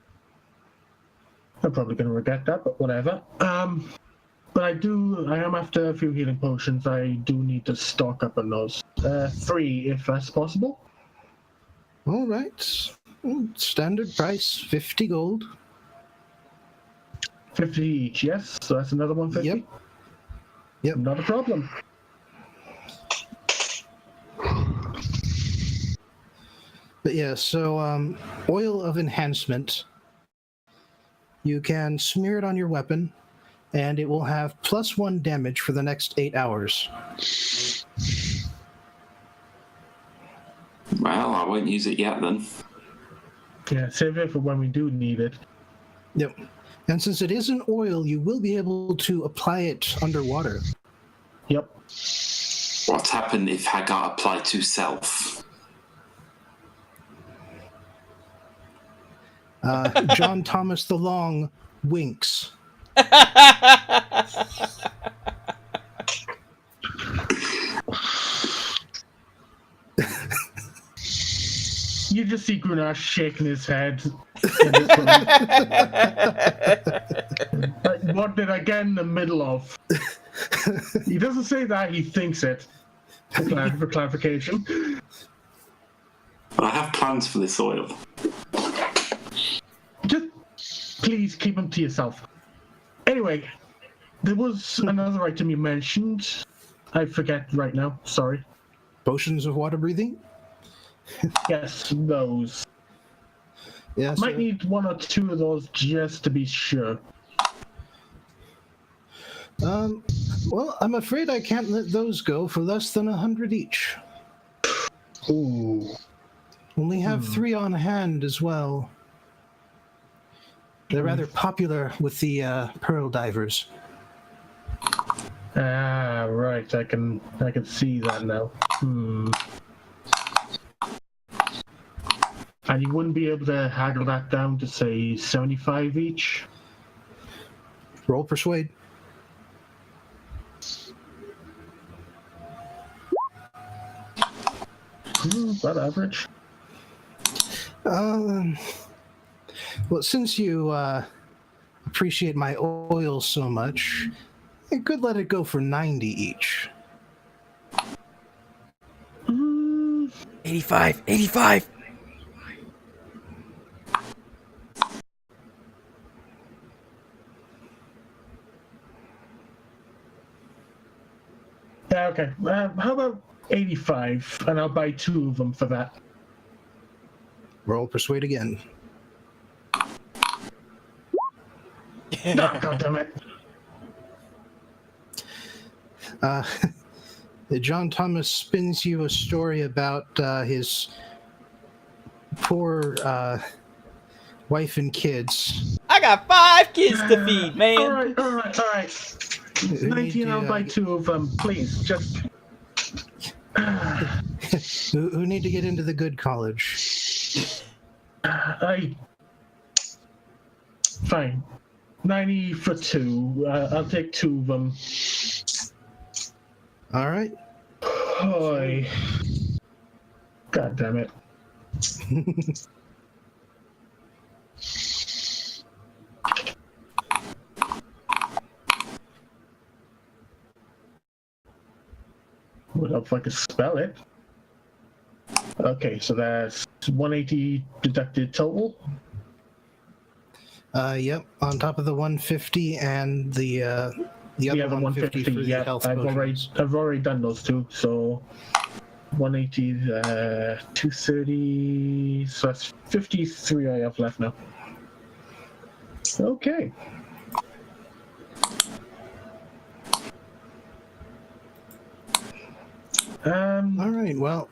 I'm probably going to regret that, but whatever. But I am after a few healing potions. I do need to stock up on those. 3, if that's possible. All right. Standard price, 50 gold. 50 each, yes? So that's another 150? Yep. Not a problem. But yeah, so oil of enhancement. You can smear it on your weapon, and it will have +1 damage for the next 8 hours. Well, I won't use it yet then. Yeah, save it for when we do need it. Yep. And since it is an oil, you will be able to apply it underwater. Yep. What happened if Hagar applied to self? John Thomas the Long winks. You just see Grunash shaking his head. Like, what did I get in the middle of? He doesn't say that, he thinks it. For clarification. But I have plans for this oil. Just please keep them to yourself. Anyway, there was another item you mentioned. I forget right now, sorry. Potions of water breathing? Yes, those. Yes. Might need 1 or 2 of those just to be sure. Well, I'm afraid I can't let those go for less than 100 each. Ooh. Only have 3 on hand as well. They're rather popular with the pearl divers. Ah, right. I can see that now. And you wouldn't be able to haggle that down to say 75 each? Roll persuade. About average. Well, since you appreciate my oil so much, I could let it go for 90 each. 85, 85. Yeah, okay. How about 85? And I'll buy 2 of them for that. Roll persuade again. No, God damn it. John Thomas spins you a story about his poor wife and kids. I got 5 kids to feed, man. All right. 19, I'll buy 2 of them, please. Just... who need to get into the good college. Fine. 90 for 2. I'll take 2 of them. All right. Hoy. God damn it. Would help if I could spell it. Okay, so that's 180 deducted total. Yep, on top of the 150 and the other 150 for the yeah, health I've potions. already done those 2, so 180, 230, so that's 53 I have left now. Okay. All right, well,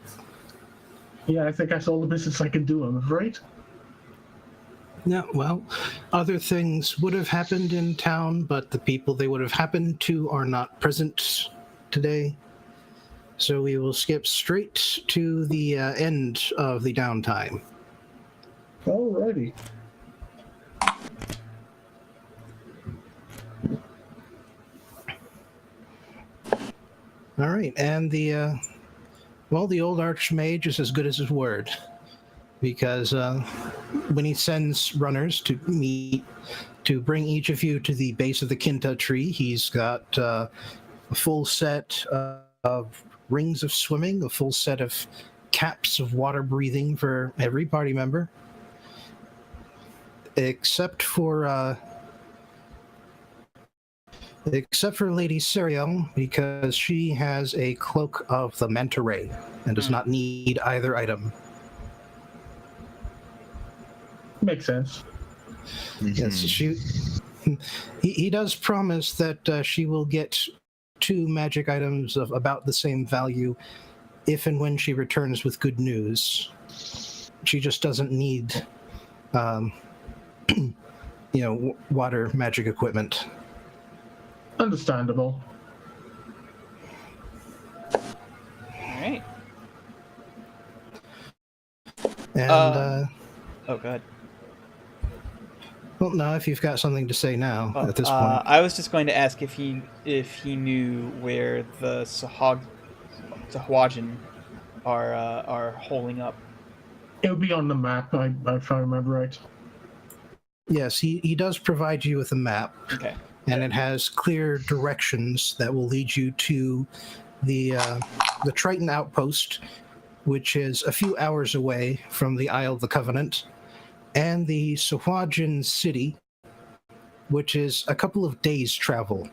yeah, I think that's all the business I can do, I'm afraid. yeah, well, other things would have happened in town, but the people they would have happened to are not present today. So we will skip straight to the end of the downtime. Alrighty. All right, and the old Archmage is as good as his word, because when he sends runners to bring each of you to the base of the Kinta tree, he's got a full set of rings of swimming, a full set of caps of water breathing for every party member, except for Lady Serial, because she has a cloak of the manta ray and does not need either item. Makes sense. Yes, he does promise that she will get 2 magic items of about the same value if and when she returns with good news. She just doesn't need, water magic equipment. Understandable. All right. And, Oh, God. well, no, if you've got something to say now at this point. I was just going to ask if he knew where the Sahwajin are holding up. It'll be on the map, if I remember right. Yes, he does provide you with a map. Okay. And it has clear directions that will lead you to the Triton outpost, which is a few hours away from the Isle of the Covenant, and the Sahwajin city, which is a couple of days' travel.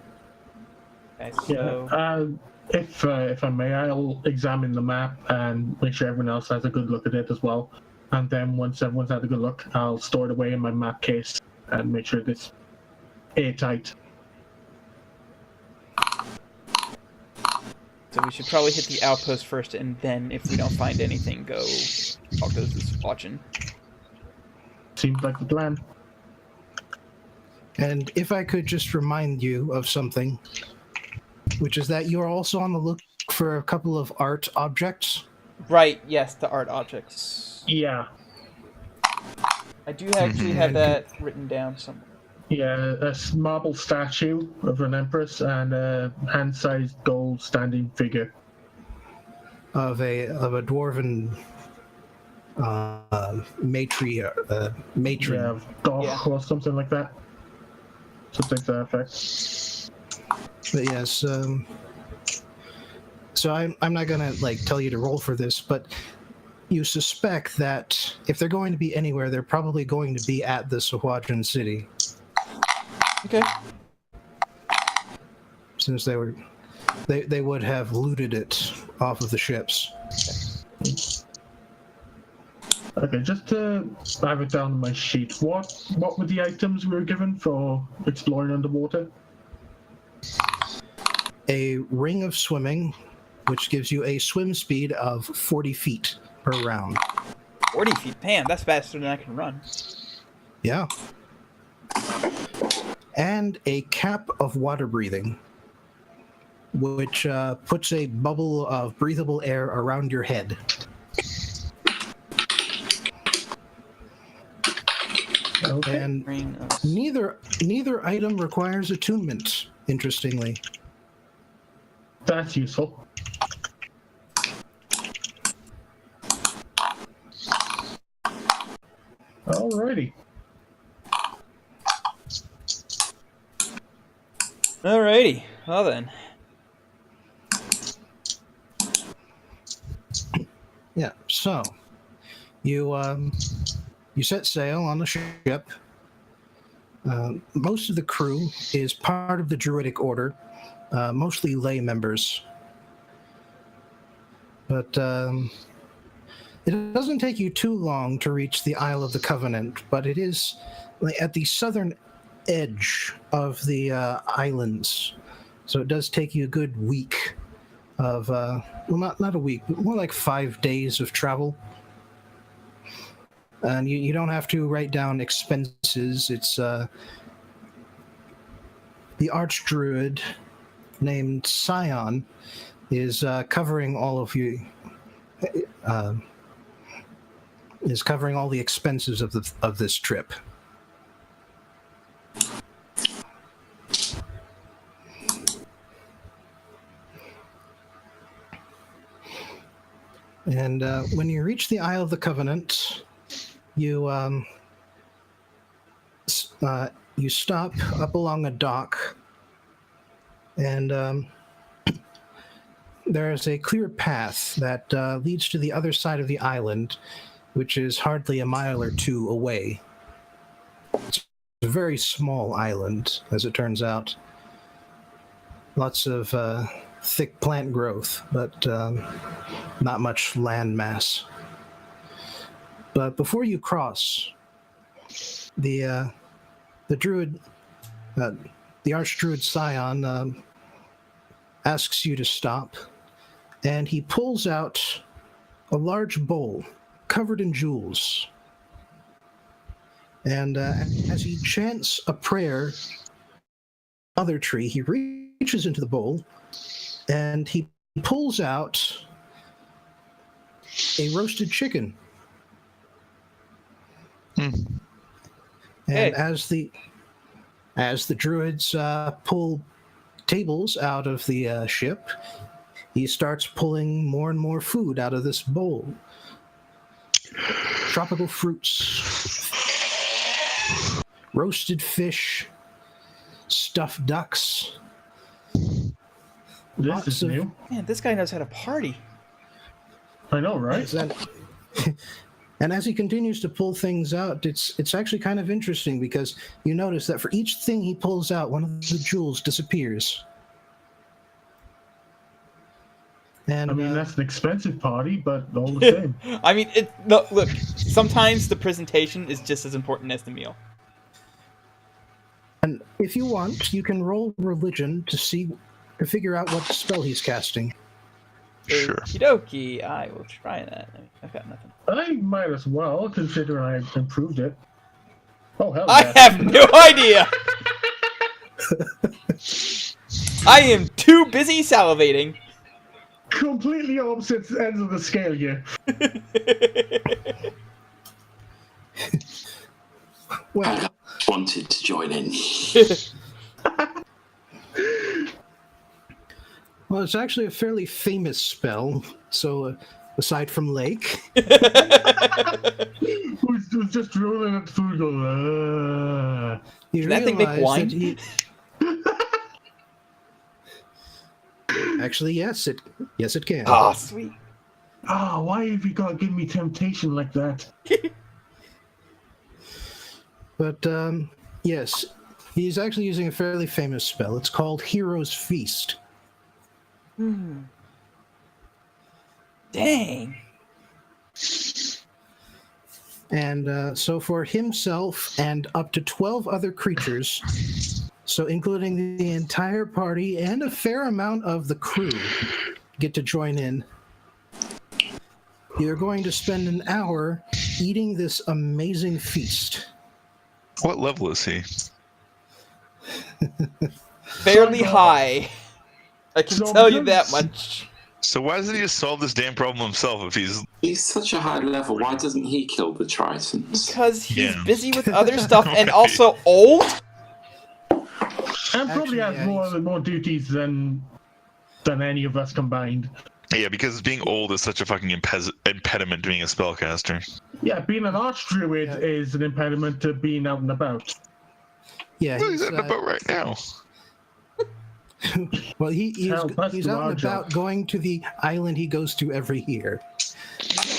Okay, so Yeah. If I may, I'll examine the map and make sure everyone else has a good look at it as well. And then once everyone's had a good look, I'll store it away in my map case and make sure it's airtight. So we should probably hit the outpost first, and then if we don't find anything, go talk to this watching. Seems like the plan. And if I could just remind you of something, which is that you're also on the look for a couple of art objects. Right, yes, the art objects. Yeah. I do actually have that written down somewhere. Yeah, a marble statue of an empress and a hand-sized gold standing figure. Of a dwarven matron. Yeah, Goth Yeah. or something like that. Something to that effect. But yes, so I'm not gonna tell you to roll for this, but you suspect that if they're going to be anywhere, they're probably going to be at the Sahwajin city, Okay. since they would have looted it off of the ships. Okay, just to have it down on my sheet, what were the items we were given for exploring underwater? A ring of swimming, which gives you a swim speed of 40 feet per round. 40 feet. Damn, that's faster than I can run. Yeah. And a cap of water breathing, which puts a bubble of breathable air around your head. Okay. And Ring of... neither item requires attunement, interestingly. That's useful. Alrighty. Alrighty. Well then. Yeah, so you set sail on the ship. Most of the crew is part of the Druidic Order, mostly lay members. But it doesn't take you too long to reach the Isle of the Covenant, but it is at the southern edge of the islands. So it does take you a good week of, not a week, but more like 5 days of travel. And you don't have to write down expenses. It's the Archdruid named Scion is covering all of you. Is covering all the expenses of this trip. And when you reach the Isle of the Covenant, you stop up along a dock, and there's a clear path that leads to the other side of the island, which is hardly a mile or two away. It's a very small island, as it turns out. Lots of thick plant growth, but not much land mass. But before you cross, the druid, the archdruid Scion, asks you to stop, and he pulls out a large bowl covered in jewels. And as he chants a prayer, Mother Tree, he reaches into the bowl, and he pulls out a roasted chicken. And Hey. as the druids pull tables out of the ship, he starts pulling more and more food out of this bowl. Tropical fruits, roasted fish, stuffed ducks. This Lots is of- new. Man, this guy knows how to party. I know, right? And as he continues to pull things out, it's actually kind of interesting because you notice that for each thing he pulls out, one of the jewels disappears. And I mean, that's an expensive party, but all the same. I mean, look, sometimes the presentation is just as important as the meal. and if you want, you can roll religion to figure out what spell he's casting. Sure. Okie dokie, I will try that. I mean, I've got nothing. I might as well, considering I improved it. Oh, hell I yeah. have no idea! I am too busy salivating. Completely opposite ends of the scale here. Well, Hagar wanted to join in. well, it's actually a fairly famous spell. So, aside from Lake, Who's just drooling at the food going, you Can that thing make realize wine? that Actually, yes, it can. Ah, sweet. why have you got to give me temptation like that? But yes, he's actually using a fairly famous spell. It's called Hero's Feast. Dang. And so for himself and up to 12 other creatures, so including the entire party and a fair amount of the crew, get to join in. You're going to spend an hour eating this amazing feast. What level is he? Fairly high. I can So tell you because- that much. So why doesn't he just solve this damn problem himself if he's... He's such a high level. Why doesn't he kill the Tritons? Because he's Yeah. busy with other stuff and also old? And Actually, probably has yeah, more duties than any of us combined. Yeah, because being old is such a fucking impediment to being a spellcaster. Yeah, being an archdruid is an impediment to being out and about. Yeah, What is he's, that about right now? well, he's Hell, that's he's the out and large about job. going to the island he goes to every year.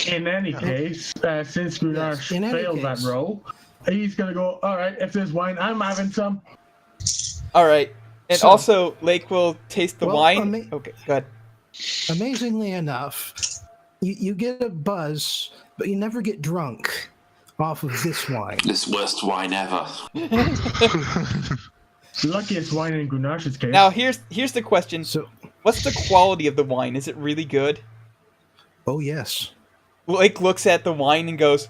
In any case, since Gunash in any failed that case. role, he's gonna go, alright, if there's wine, I'm having some. Alright. And So- also, Lake will taste the Well, wine. Okay, go ahead. Amazingly enough, you get a buzz, but you never get drunk off of this wine. This worst wine ever. Luckiest wine in Gunash's case. Now, here's the question. So, What's the quality of the wine? Is it really good? oh yes. Lake looks at the wine and goes,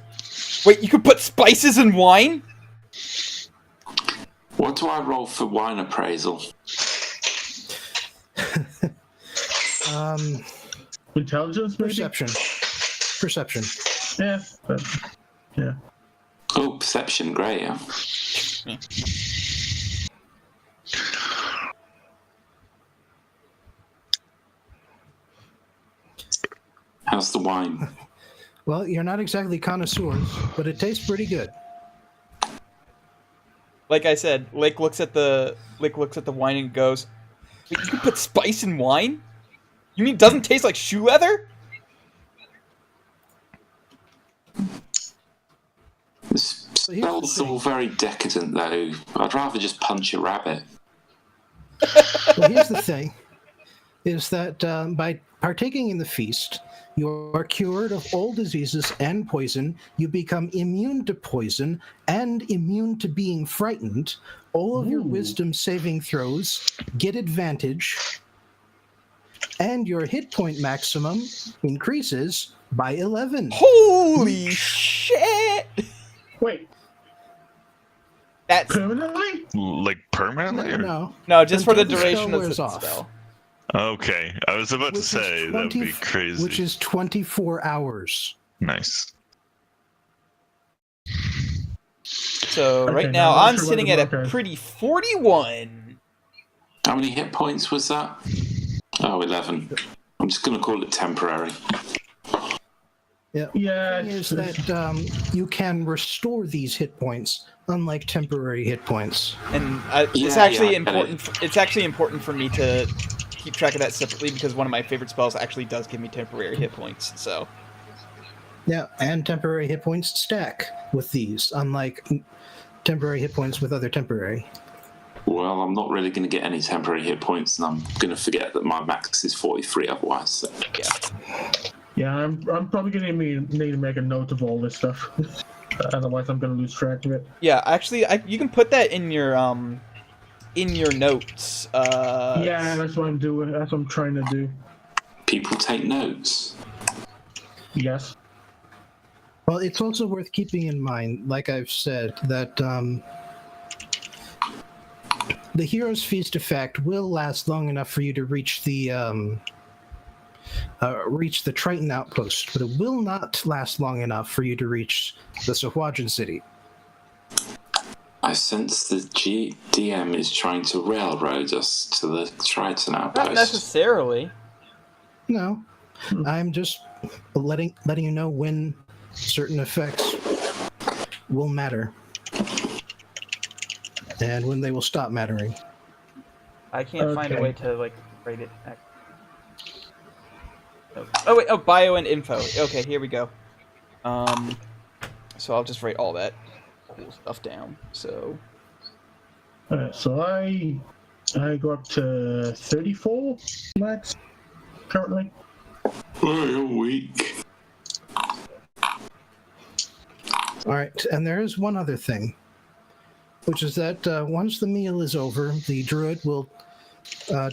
wait, you could put spices in wine? What do I roll for wine appraisal? Intelligence, maybe? Perception. Yeah, but, yeah. Oh, perception, great. Yeah. How's the wine? Well, you're not exactly connoisseurs, but it tastes pretty good. Like I said, Lake looks at the wine and goes, wait, you could put spice in wine? You mean it doesn't taste like shoe leather? This here's the smells all thing. very decadent, though. I'd rather just punch a rabbit. Well, here's the thing, is that by partaking in the feast, You are cured of all diseases and poison. You become immune to poison and immune to being frightened. All of your Ooh. wisdom saving throws get advantage, and your hit point maximum increases by 11. Holy shit! Wait, That's permanently? Like permanently? Or? No. no, just for the Until the spell duration of the wears off. spell. Okay, I was about to Which is say that would 20 be crazy. Which is 24 hours. Nice. So Okay, right now now I'm I'm not sure sitting what at the a mark is. pretty 41. How many hit points was that? Oh, 11. I'm just going to call it temporary. Yeah. Yeah. The thing is that you can restore these hit points, unlike temporary hit points. And it's Yeah, actually I get important. It's actually important for me to keep track of that separately because one of my favorite spells actually does give me temporary hit points. So Yeah, and temporary hit points stack with these, unlike temporary hit points with other temporary. Well, I'm not really going to get any temporary hit points, and I'm going to forget that my max is 43 otherwise. So. yeah. Yeah, I'm probably gonna need to make a note of all this stuff. Otherwise, I'm gonna lose track of it. Yeah, actually, you can put that in your notes. Yeah, that's what I'm doing. That's what I'm trying to do. People take notes. Yes. Well, it's also worth keeping in mind, like I've said, that the Hero's Feast effect will last long enough for you to reach the Triton outpost, but it will not last long enough for you to reach the Sahuagin city. I sense the DM is trying to railroad us to the Triton Not outpost. necessarily. No, I'm just letting you know when certain effects will matter and when they will stop mattering. I can't find a Okay. way to like write it. Oh wait, bio and info. Okay, here we go. So I'll just write all that cool stuff down. So So I go up to 34 max currently. Oh, you're weak. All right, and there is one other thing, which is that once the meal is over, the druid will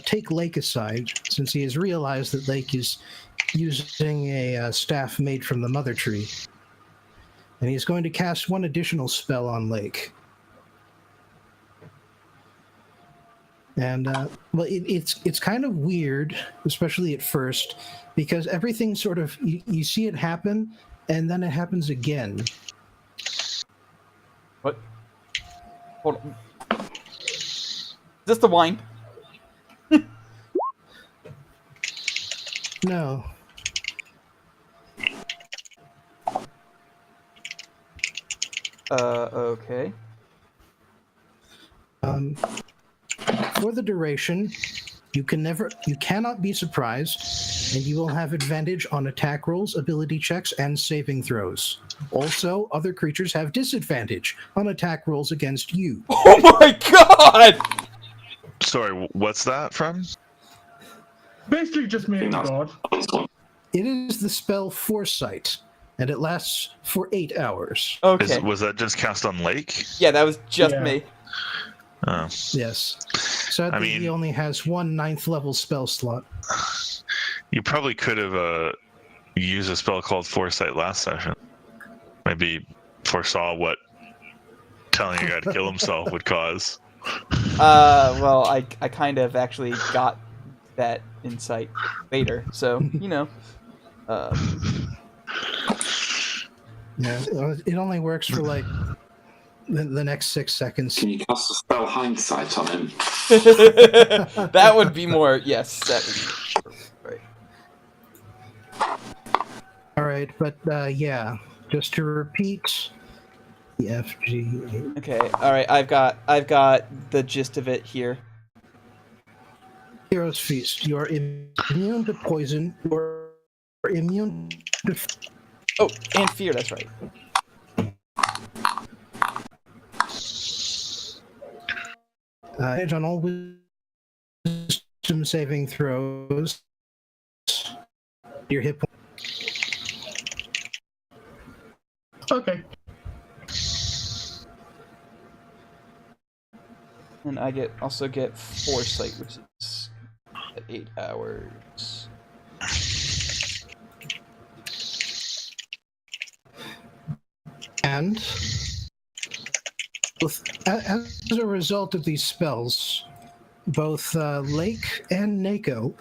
take Lake aside, since he has realized that Lake is using a staff made from the mother tree. And he's going to cast one additional spell on Lake. And, well, it's kind of weird, especially at first, because everything sort of, you see it happen, and then it happens again. what? Hold on. Is this the wine? No. Okay. For the duration, you cannot be surprised, and you will have advantage on attack rolls, ability checks, and saving throws. Also, other creatures have disadvantage on attack rolls against you. Oh my god! Sorry, what's that from? Basically, just me and God. It is the spell Foresight, and it lasts for 8 hours. Okay. Was that just cast on Lake? Yeah, that was just Yeah. me. Oh. Yes. Sadly, he only has one 9th level spell slot. You probably could have used a spell called Foresight last session. Maybe foresaw what telling a guy to kill himself would cause. Well, I kind of actually got that insight later, so you know. Yeah, it only works for like the next 6 seconds. Can you cast a spell hindsight on him? That would be more. Yes, that would be right. All right, but yeah, just to repeat, the FG. Okay. All right. I've got the gist of it here. Hero's Feast. You are immune to poison. You are immune to. Oh, and fear. That's right. Advantage on all wisdom saving throws. Your hit point. Okay. And I also get foresight, which is at 8 hours. And as a result of these spells, both Lake and Nako,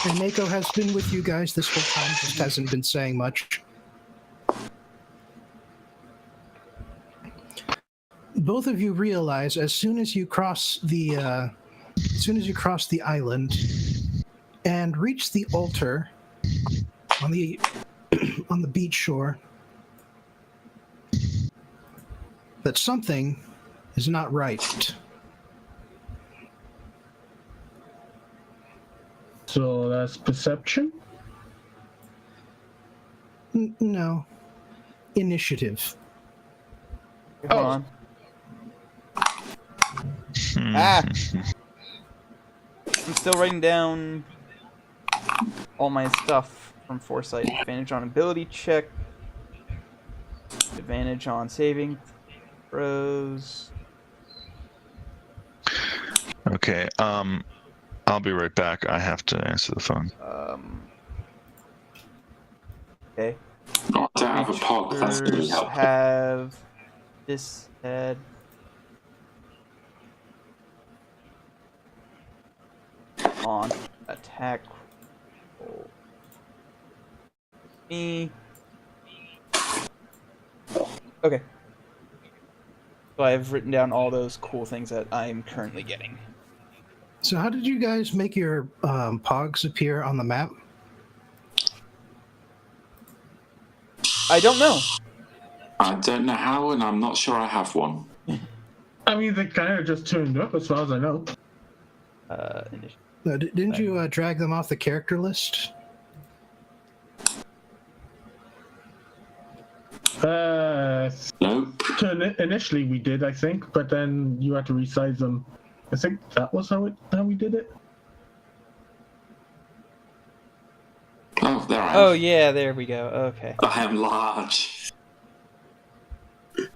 and Nako has been with you guys this whole time, just hasn't been saying much. Both of you realize as soon as you cross the island and reach the altar on the on the beach shore, that something is not right. So that's perception? No. Initiative. Hold on. Ah! I'm still writing down all my stuff from foresight. Advantage on ability check. Advantage on saving throws. Okay. I'll be right back. I have to answer the phone. Okay. Oh, I don't have a pog. That's really Creatures helpful. have this head. On attack roll. Me. Okay. So I've written down all those cool things that I'm currently getting. So how did you guys make your pogs appear on the map? I don't know. I don't know how, and I'm not sure I have one. I mean, they kind of just turned up as far as I know. Initiative. No, didn't you drag them off the character list? Nope. Initially we did, I think, but then you had to resize them. I think that was how we did it. Oh, there I am. Oh yeah, there we go. Okay. I am large. I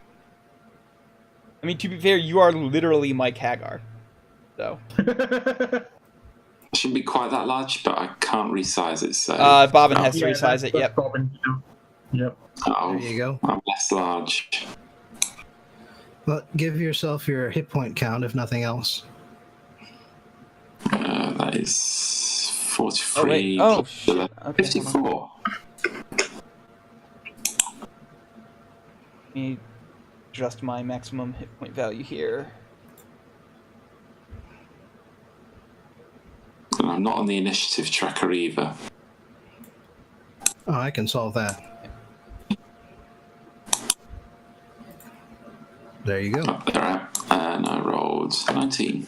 mean, to be fair, you are literally Mike Hagar. So. I shouldn't be quite that large, but I can't resize it, so... Bobbin has to resize it, yep. Bobbin, yep. Oh, There you go. I'm less large. Well, give yourself your hit point count, if nothing else. That is 43. Oh, plus shit. Okay, 54. Let me adjust my maximum hit point value here. And I'm not on the initiative tracker either. Oh, I can solve that. There you go. Oh, there I am. And I rolled 19.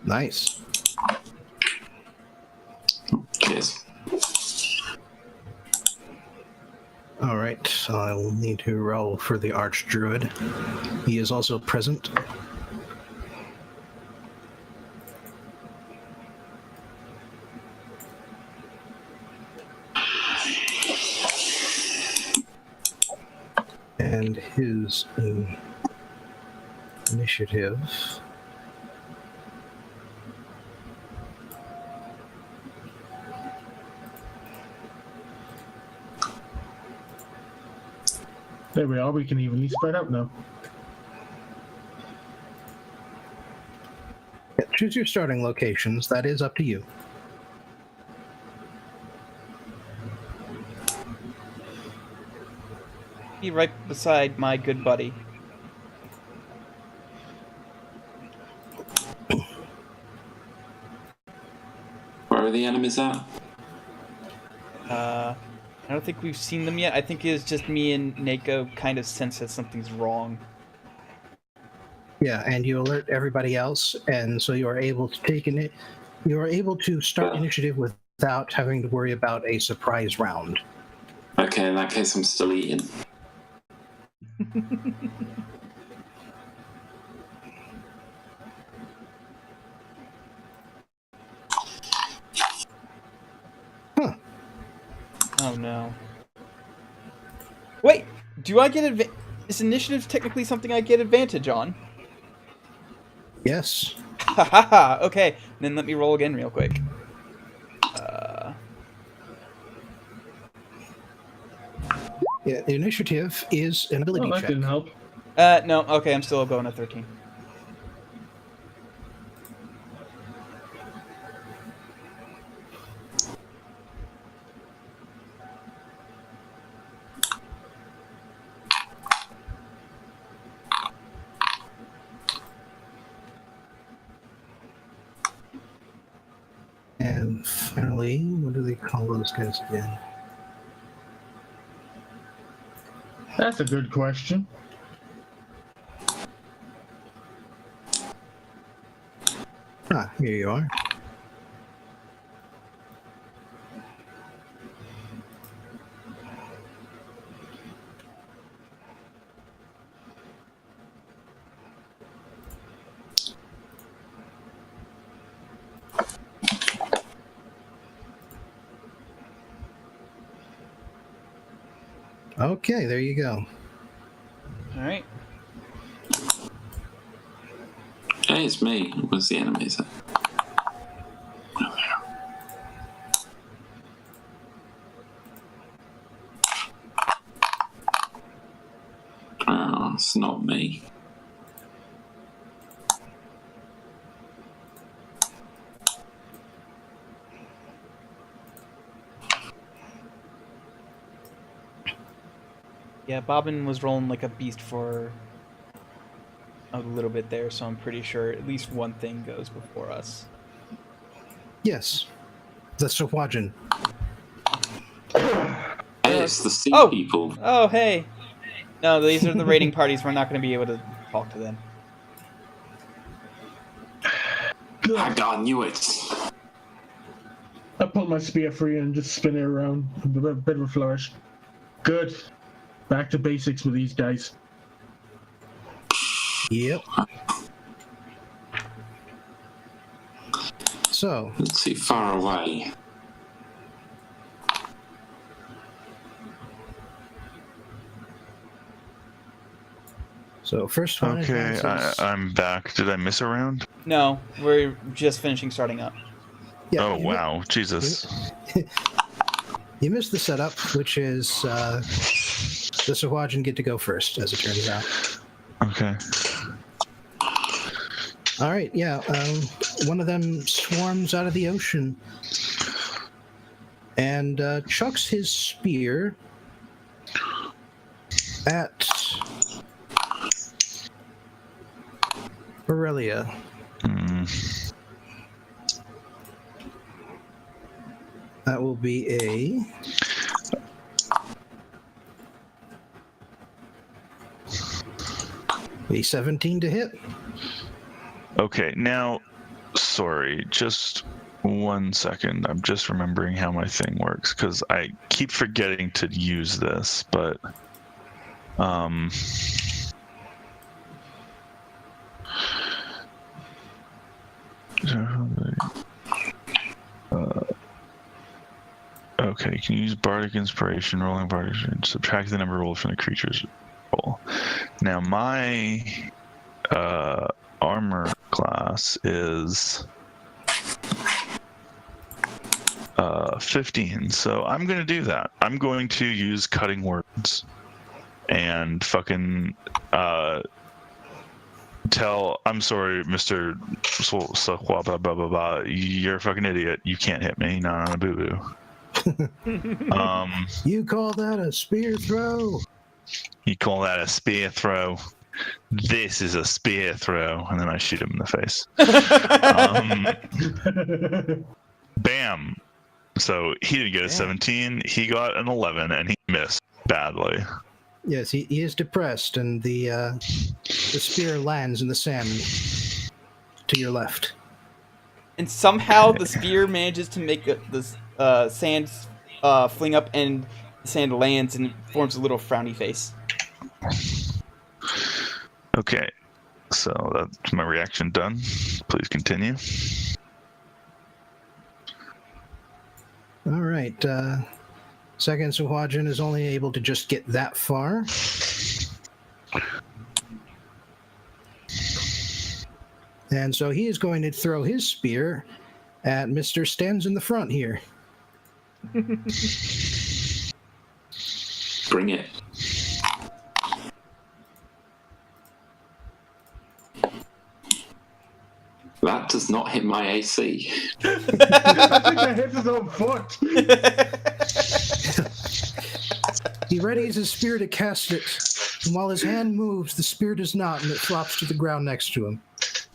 Nice. Cheers. All right, so I will need to roll for the Archdruid. He is also present. And his initiative. There we are. We can evenly spread out now. Yeah, choose your starting locations. That is up to you. Be right beside my good buddy. Where are the enemies at? I don't think we've seen them yet. I think it's just me and Nako kind of sense that something's wrong. Yeah, and you alert everybody else, and so you are able to take in it. You are able to start initiative without having to worry about a surprise round. Okay, in that case, I'm still eating. Oh no. Wait, do I get is initiative technically something I get advantage on? Yes. Ha ha ha. Okay, then let me roll again real quick. Yeah, initiative is an ability Oh, that check. didn't help. No. Okay, I'm still going at 13. And finally, what do they call those guys again? That's a good question. Ah, here you are. Okay, there you go. All right. Hey, it's me. Where's the enemies? Oh, it's not me. Yeah, Bobbin was rolling like a beast for a little bit there, so I'm pretty sure at least one thing goes before us. Yes, the Sahuagin. Hey, it's the sea Oh! people. Oh, hey. No, these are the raiding parties. We're not going to be able to talk to them. Hagar knew it. I pull my spear free and just spin it around. A bit of a flourish. Good. Back to basics with these guys. Yep. So, Let's see, far away. first one Okay, advances. I'm back. Did I miss a round? No, we're just finishing starting up. Yeah, Oh, you wow. Jesus. You missed the setup, which is the Sahuagin get to go first, as it turns out. Okay. All right, yeah. One of them swarms out of the ocean and chucks his spear at Aurelia. That will be a 17 to hit. Okay, now, sorry, just 1 second. I'm just remembering how my thing works, because I keep forgetting to use this, but... okay, you can use Bardic Inspiration, rolling Bardic, subtract the number rolled from the creature's roll. Now, my armor class is 15, so I'm going to do that. I'm going to use Cutting Words and fucking tell, I'm sorry, Mr. Blah, blah, blah, blah, you're a fucking idiot. You can't hit me. Not on a boo-boo. You call that a spear throw? You call that a spear throw? This is a spear throw. And then I shoot him in the face. Bam. So he didn't get a 17. He got an 11, and he missed badly. Yes, he is depressed, and the spear lands in the sand to your left. And somehow the spear manages to make the sand fling up, and the sand lands and forms a little frowny face. Okay, so that's my reaction done. Please continue. All right. Second Sahuagin is only able to just get that far. And so he is going to throw his spear at Mr. Stands in the front here. Bring it. That does not hit my AC. I think I hit his own foot. He readies his spear to cast it, and while his hand moves, the spear does not, and it flops to the ground next to him.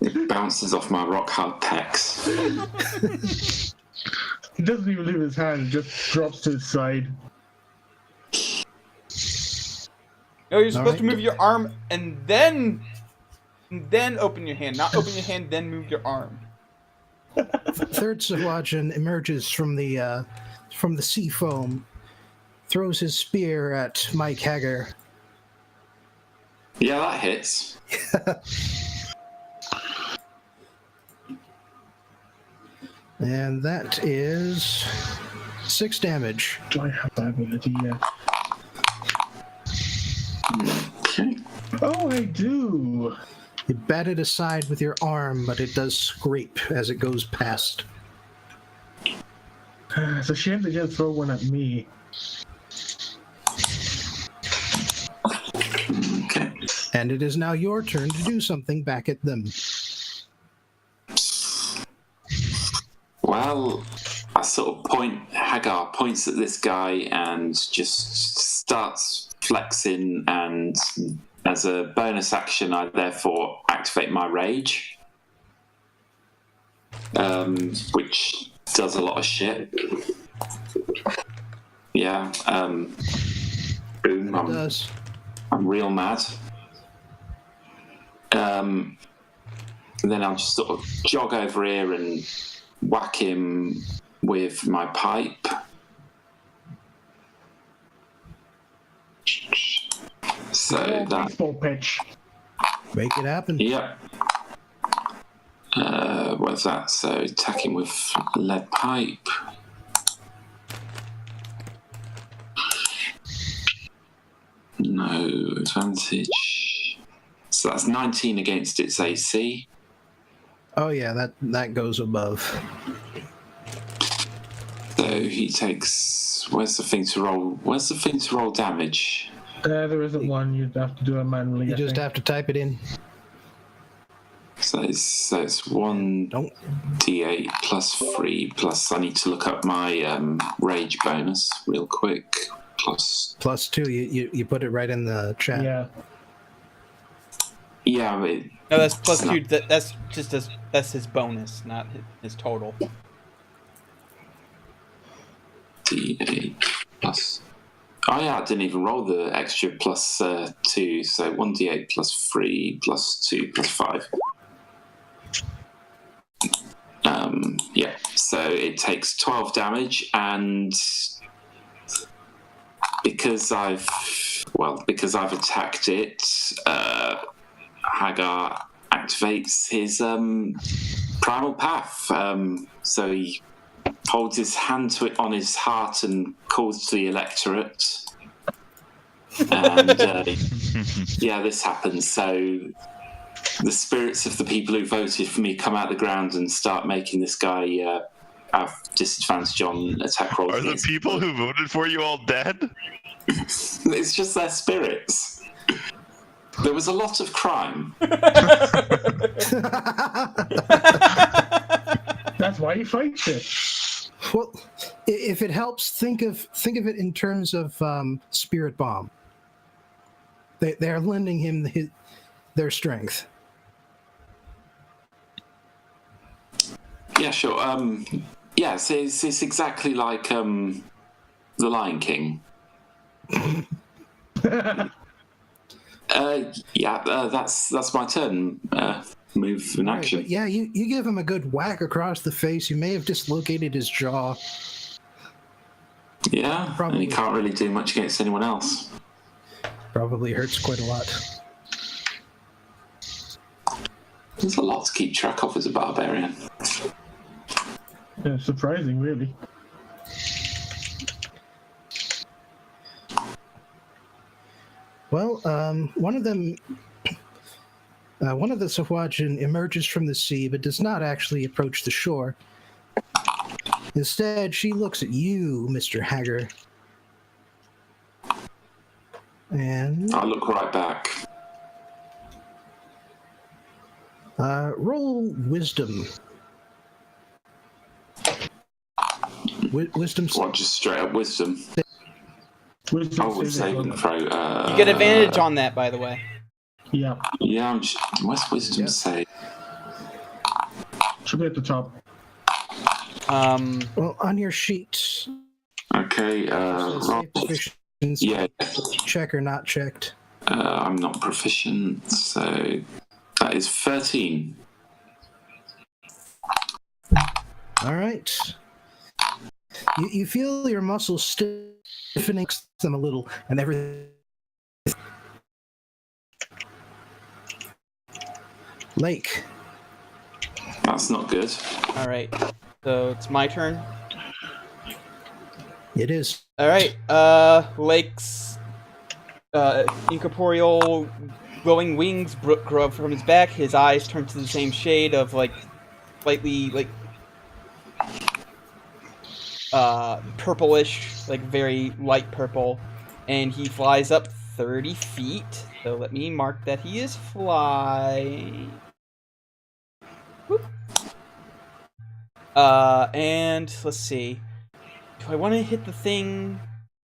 It bounces off my rock hard pecs. He doesn't even leave his hand, it just drops to his side. No, you're supposed to right. move your arm and then open your hand. Not open your hand, then move your arm. Third Sahuagin emerges from the sea foam, throws his spear at Mike Hagar. Yeah, that hits. And that is 6 damage. Do I have that ability yet? Okay. Oh, I do! You bat it aside with your arm, but it does scrape as it goes past. It's a shame they didn't throw one at me. Okay. And it is now your turn to do something back at them. Well, I sort of Hagar points at this guy and just starts flexing, and as a bonus action, I therefore activate my rage, which does a lot of shit. Yeah, boom, It does. I'm real mad. And then I'll just sort of jog over here and whack him with my pipe. So that, Baseball pitch. Make it happen. yep. What's that? So attacking with lead pipe. No advantage. So that's 19 against its AC. Oh yeah, that goes above. So he takes. Where's the thing to roll? Where's the thing to roll damage? There isn't one, you'd have to do it manually. You I just think. have to type it in. So it's 1d8 plus 3 plus. I need to look up my rage bonus real quick. Plus. +2. You put it right in the chat. Yeah. Yeah, No, that's plus It's not- 2. That's just that's his bonus, not his total. d8 plus. Oh yeah, I didn't even roll the extra plus 2. So 1d8 plus 3 plus 2 plus 5. Yeah, so it takes 12 damage, and because I've attacked it, Hagar activates his primal path. So he holds his hand to it on his heart and calls to the electorate. And yeah, this happens. So the spirits of the people who voted for me come out the ground and start making this guy have disadvantage on attack rolls. Are the against- people who voted for you all dead? It's just their spirits. There was a lot of crime. That's why he fights it. Well, if it helps, think of it in terms of Spirit Bomb. They are lending him their strength. Yeah, sure. Yeah, so it's exactly like The Lion King. That's my turn. Move in Right, action. but yeah, you give him a good whack across the face. You may have dislocated his jaw. Yeah, and Probably. he can't really do much against anyone else. Probably hurts quite a lot. There's a lot to keep track of as a barbarian. Yeah, surprising, really. Well, one of them, one of the Sahuagin emerges from the sea, but does not actually approach the shore. Instead, she looks at you, Mr. Hagar. And I'll look right back. roll wisdom. Wisdom. What, just straight up wisdom? Wisdom Oh, with saving throw. You get advantage on that, by the way. Yeah, Yeah, what's wisdom Yeah. say? should be at the top. Well, on your sheet, Okay, it says roll. save proficiency Yeah, check or not checked. I'm not proficient, so that is 13. All right. You feel your muscles stiffening them a little, and everything. Lake. That's not good. All right. So it's my turn. It is. All right. Lake's incorporeal glowing wings grow up from his back. His eyes turn to the same shade of like slightly like purplish, like very light purple, and he flies up 30 feet. So let me mark that he is flying. Whoop. And let's see. Do I want to hit the thing,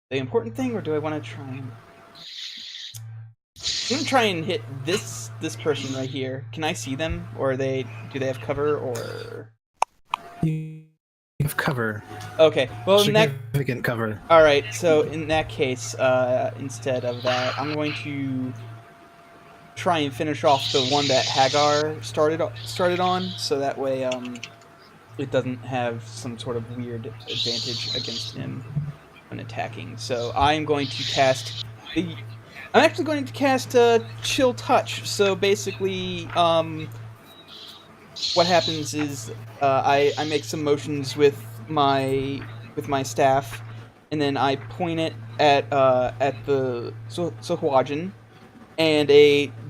the important thing, or do I want to try and... I'm gonna try and hit this person right here. Can I see them, or do they have cover, or... You have cover. Okay, well in that... Significant cover. Alright, so in that case, instead of that, I'm going to try and finish off the one that Hagar started on, so that way, it doesn't have some sort of weird advantage against him when attacking. So I'm going to cast... I'm actually going to cast Chill Touch. So basically, what happens is I make some motions with my staff, and then I point it at the Sahuagin, and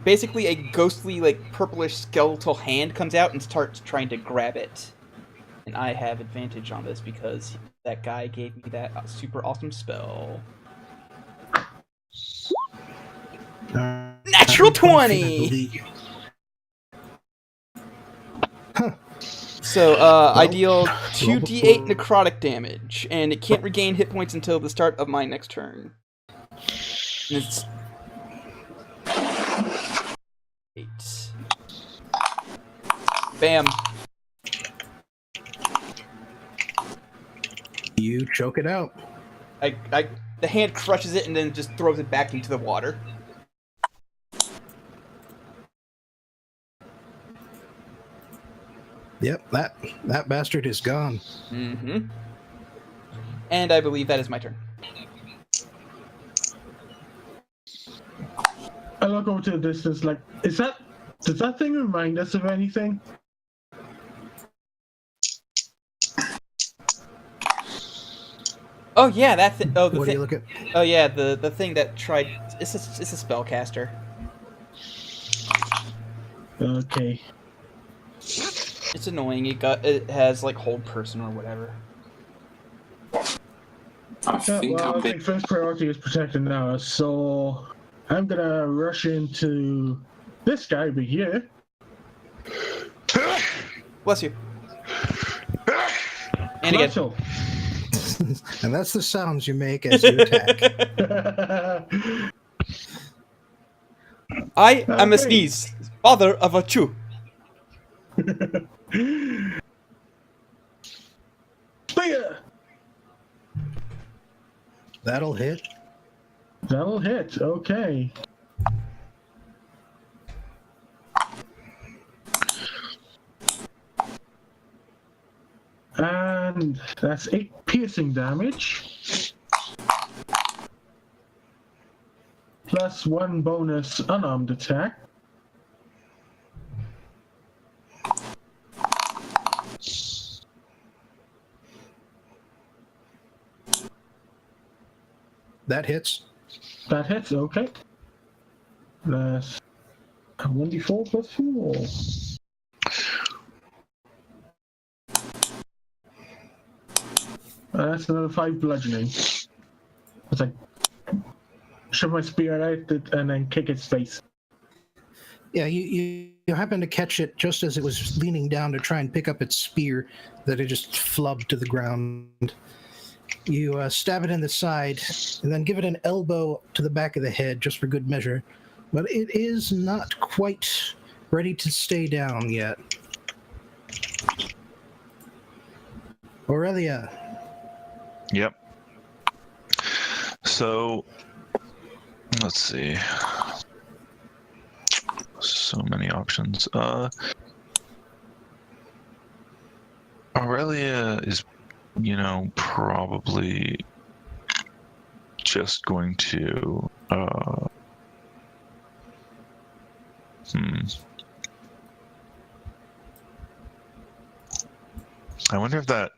basically a ghostly, like, purplish skeletal hand comes out and starts trying to grab it. And I have advantage on this because that guy gave me that super awesome spell. Natural 20! Huh. So, I deal 2d8 necrotic damage, and it can't regain hit points until the start of my next turn. And it's... 8. Bam. You choke it out. The hand crushes it and then just throws it back into the water. Yep, that bastard is gone. Mm-hmm. And I believe that is my turn. I look over to the distance, like, does that thing remind us of anything? Oh yeah, that thing. Oh, the What do thing. you look at? Oh yeah, the thing that tried. It's a spellcaster. Okay. It's annoying. It has like hold person or whatever. I think Well, I'm I think first priority is protecting us, so I'm gonna rush into this guy over here. Bless you. And again. Russell. And that's the sounds you make as you attack. I am a Okay. sneeze, father of a chew. Spear! That'll hit. That'll hit, okay. And that's 8 piercing damage. Plus 1 bonus unarmed attack. That hits. That hits, okay. Plus 1d4 plus 4. That's another 5 bludgeoning. As I shove my spear at it and then kick its face. Yeah, you happen to catch it just as it was leaning down to try and pick up its spear that it just flubbed to the ground. You stab it in the side and then give it an elbow to the back of the head just for good measure. But it is not quite ready to stay down yet. Aurelia. Yep. So, let's see. So many options. Aurelia is, probably just going to, I wonder if that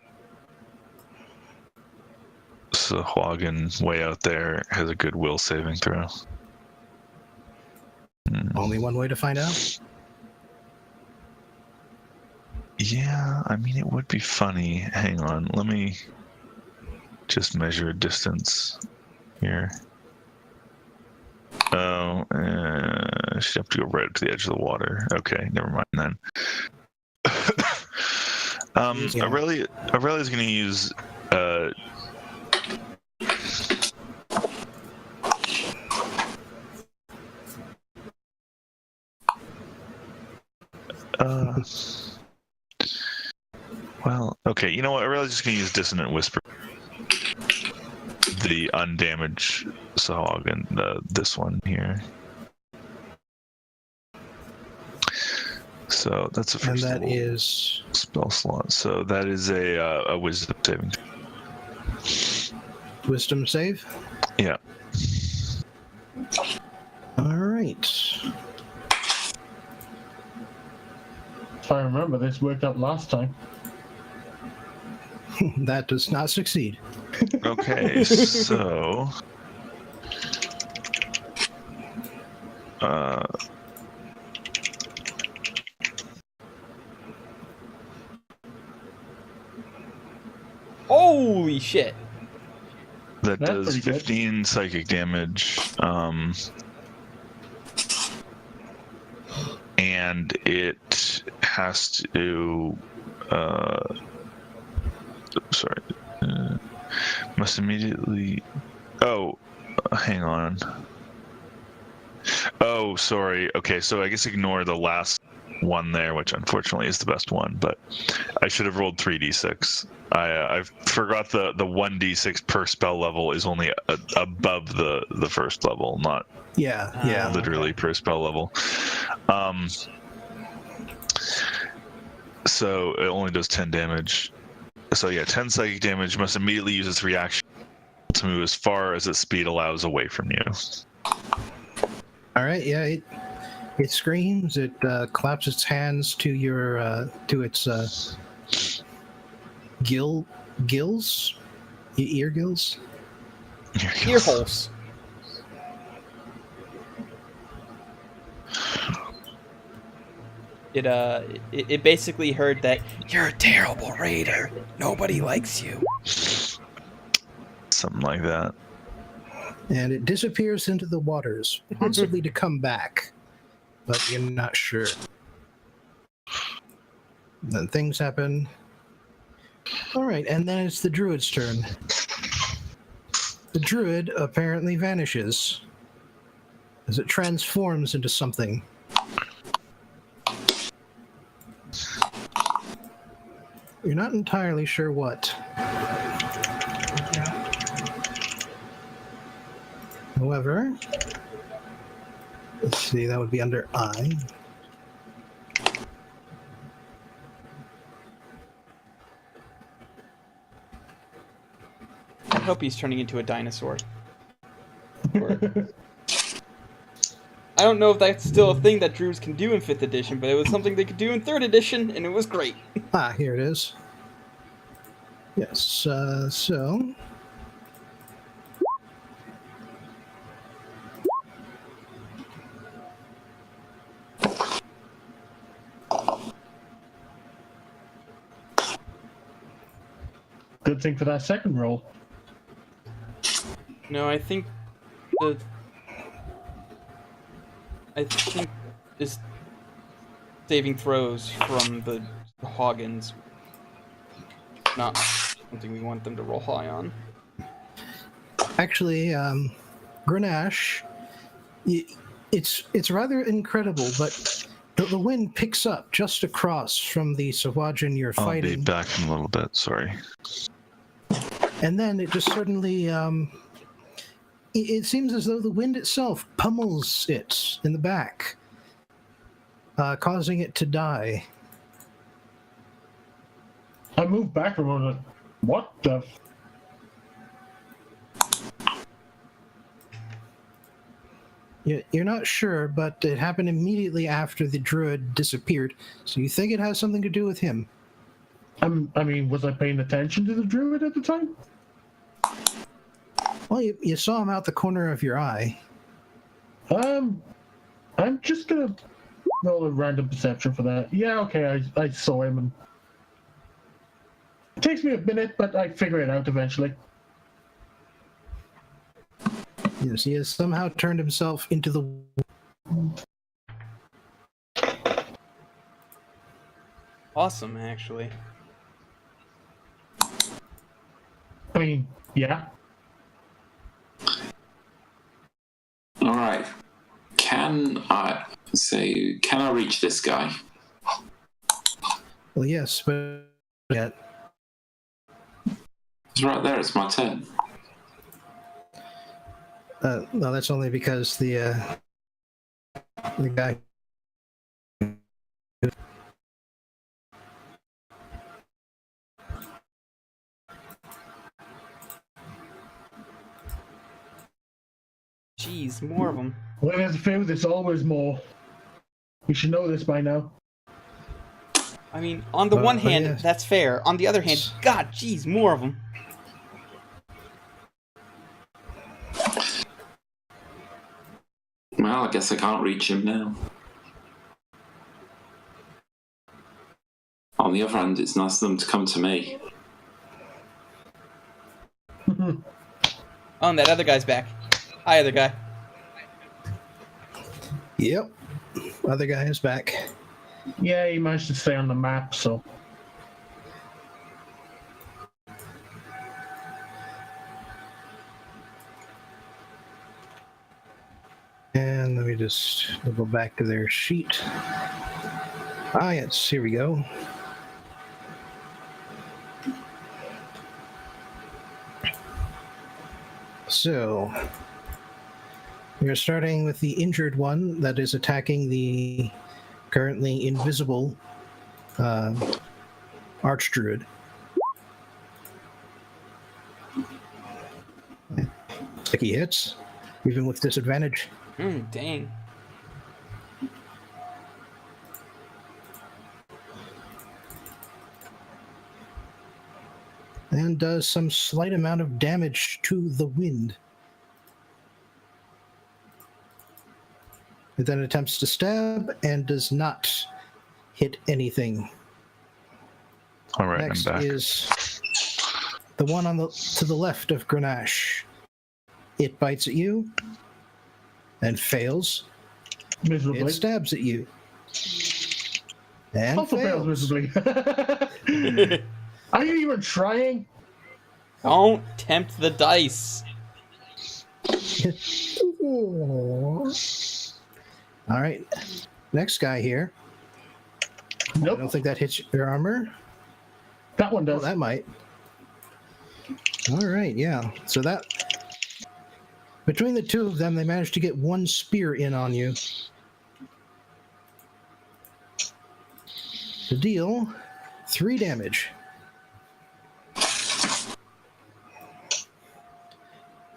Sahuagin way out there has a good will saving throw. Only one way to find out. Yeah, I mean, it would be funny. Hang on, let me just measure a distance here. Oh, I should have to go right up to the edge of the water. Okay, never mind then. Yeah. Aurelia's going to use well, okay, you know what? Aurelia's just going to use Dissonant Whisper. The undamaged Sahuagin, this one here. So that's the first. And that is spell slot. So that is a wisdom saving. wisdom save. Yeah. All right. If I remember, this worked out last time. That does not succeed. Okay, so Holy shit! that That's does pretty good. 15 psychic damage. And it has to must immediately hang on. Oh, sorry. Okay, so I guess ignore the last one there, which unfortunately is the best one, but I should have rolled 3d6. I forgot the 1d6 per spell level is only above the first level, not Yeah. literally per spell level. So it only does 10 damage. So yeah, 10 psychic damage, must immediately use its reaction to move as far as its speed allows away from you. All right. Yeah. It screams. It claps its hands to your to its gills, ear gills. Ear holes. It basically heard that you're a terrible raider. Nobody likes you. Something like that. And it disappears into the waters, possibly to come back, but you're not sure. Then things happen. All right, and then it's the druid's turn. The druid apparently vanishes as it transforms into something. You're not entirely sure what. However, let's see, that would be under I. I hope he's turning into a dinosaur. Or- I don't know if that's still a thing that druids can do in 5th edition, but it was something they could do in 3rd edition, and it was great. Ah, here it is. Yes, so... good thing for that second roll. No, I think this saving throws from the Hoggins not something we want them to roll high on. Actually, Grenache, it's rather incredible, but the wind picks up just across from the Sahuagin you're I'll be fighting, back in a little bit. Sorry. and then it just suddenly, it seems as though the wind itself pummels it in the back, causing it to die. I moved back a moment. What the? You're not sure, but it happened immediately after the druid disappeared, so you think it has something to do with him. I mean, was I paying attention to the druid at the time? Well, you saw him out the corner of your eye. I'm just gonna roll a random perception for that. Yeah, okay, I saw him, and it takes me a minute, but I figure it out eventually. Yes, he has somehow turned himself into the... Awesome, actually. I mean, yeah. All right. Can I reach this guy? Well, yes, but... Yet. It's right there. It's my turn. No, that's only because the guy... Jeez, more of them. When there's a few, there's always more. You should know this by now. I mean, on the one hand, yes. that's fair. On the other hand, God, jeez, more of them. Well, I guess I can't reach him now. On the other hand, it's nice of them to come to me. Oh, and that other guy's back. Hi, other guy. Yep. Other guy is back. Yeah, he managed to stay on the map, so. And let me just go back to their sheet. Ah, yes, here we go. So, we're starting with the injured one that is attacking the currently invisible Archdruid. Looks like he hits, even with disadvantage. Dang. And does some slight amount of damage to the wind. It then attempts to stab and does not hit anything. All right, Next I'm back. is the one on to the left of Grenache. It bites at you and fails. Miserably. It stabs at you and Also fails fails. miserably. Are you even trying? Don't tempt the dice. All right, next guy here. I Nope. don't think that hits your armor. That one Oh, does. that might. All right, yeah. So that between the two of them, they managed to get one spear in on you. To deal 3 damage.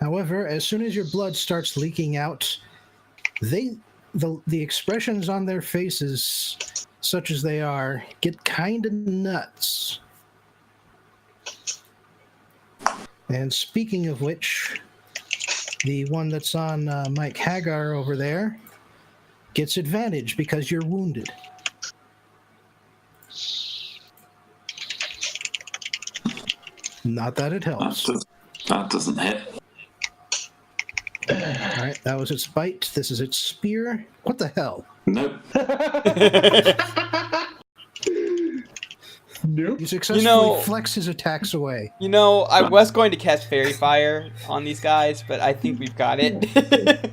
However, as soon as your blood starts leaking out, the expressions on their faces, such as they are, get kind of nuts. And speaking of which, the one that's on Mike Hagar over there gets advantage because you're wounded. Not that it helps. That doesn't hit. All right, that was its bite. This is its spear. What the hell? Nope. Nope. You successfully flex his attacks away. I was going to cast Fairy Fire on these guys, but I think we've got it.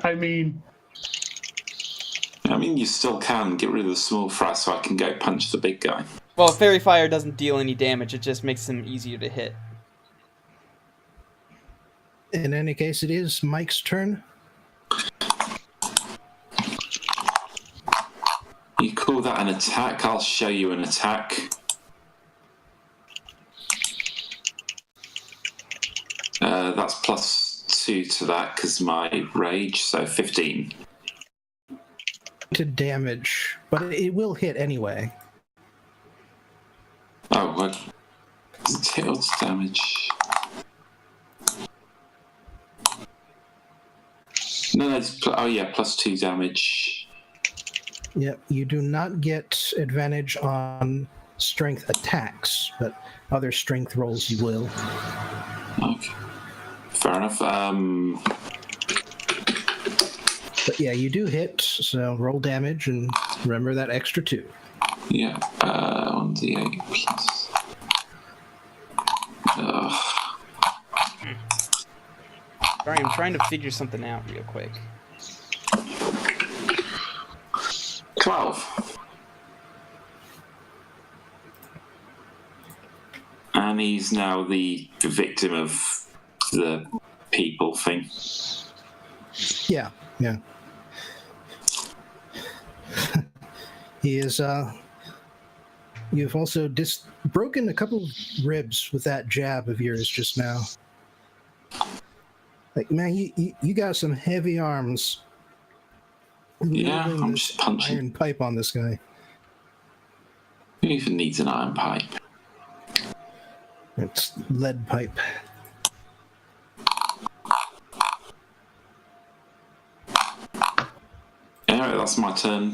I mean, you still can get rid of the small fry so I can go punch the big guy. Well, Fairy Fire doesn't deal any damage. It just makes them easier to hit. In any case, it is Mike's turn. You call that an attack? I'll show you an attack. That's +2 to that because my rage, so 15. To damage, but it will hit anyway. Oh, what? Does it hit or does damage? No, it's +2 damage. Yep, you do not get advantage on strength attacks, but other strength rolls you will. Okay. Fair enough. But yeah, you do hit, so roll damage and remember that extra 2. Yeah, 1d8 plus. Sorry, I'm trying to figure something out real quick. 12. And he's now the victim of the people thing. Yeah. He is, you've also broken a couple of ribs with that jab of yours just now. Like, man, you got some heavy arms. Yeah, Wielding I'm this just punching. iron pipe on this guy. Who even needs an iron pipe? It's lead pipe. Anyway, that's my turn.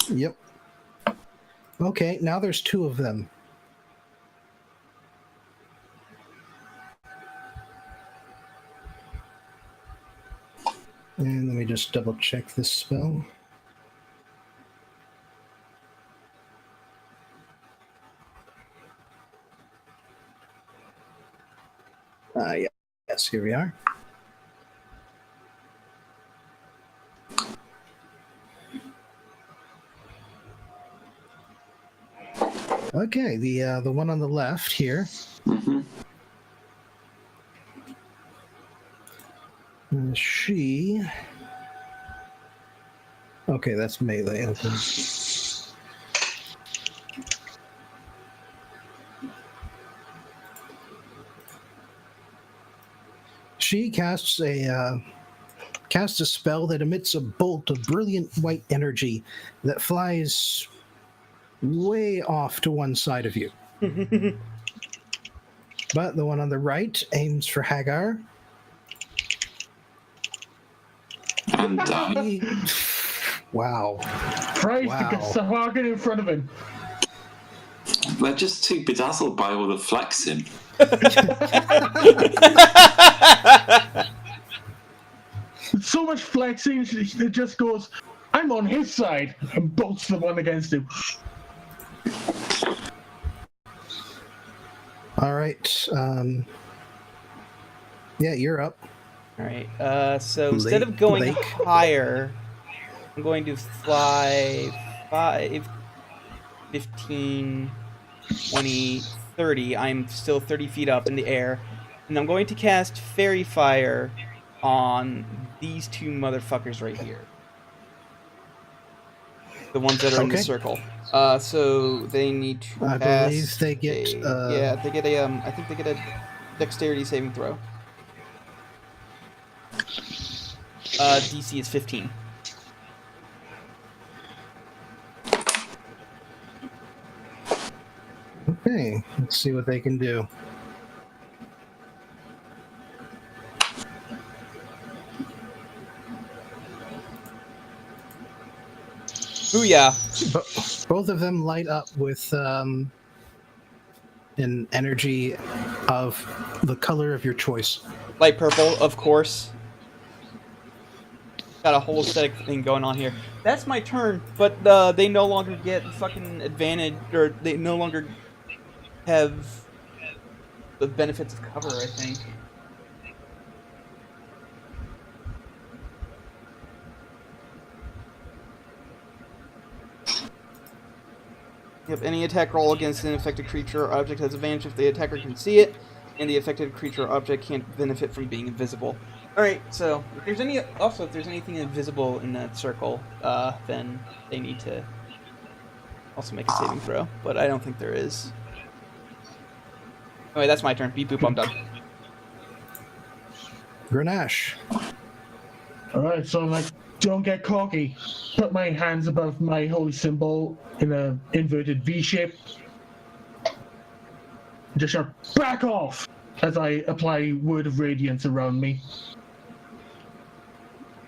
Yep. Okay, now there's 2 of them. And let me just double check this spell. Yes, here we are. Okay, the one on the left here. Mm-hmm. She. Okay, that's melee. Okay. She casts a spell that emits a bolt of brilliant white energy that flies way off to one side of you. But the one on the right aims for Hagar. And Wow. Christ, Wow. the target in front of him. they're just too bedazzled by all the flexing. So much flexing, it just goes, I'm on his side, and bolts the one against him. All right. Yeah, you're up. All right. So instead of going Blake. higher, I'm going to fly 5, 15, 20, 30. I'm still 30 feet up in the air. And I'm going to cast Fairy Fire on these 2 motherfuckers right here. The ones that are in the Okay. circle. So they need to I pass believe they get, they get a I think they get a dexterity saving throw. DC is 15. Okay, let's see what they can do. Booyah! Both of them light up with an energy of the color of your choice. Light purple, of course. Got a whole aesthetic thing going on here. That's my turn, but they no longer get fucking advantage, or they no longer have the benefits of cover, I think. Yep, any attack roll against an affected creature or object has advantage if the attacker can see it, and the affected creature or object can't benefit from being invisible. Alright, so if there's anything invisible in that circle, then they need to also make a saving throw, but I don't think there is. Anyway, that's my turn. Beep boop, I'm done. Grenache. Alright, so I'm like, don't get cocky. Put my hands above my holy symbol in a inverted V shape. Just shout, back off! As I apply Word of Radiance around me.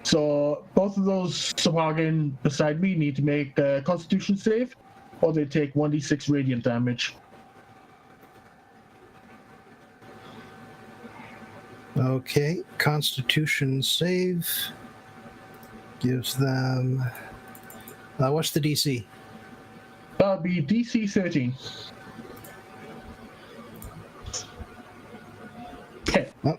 So both of those Sahuagin beside me need to make a Constitution save, or they take 1d6 radiant damage. Okay, Constitution save gives them. What's the DC? That'll be DC 13. Okay. Oh.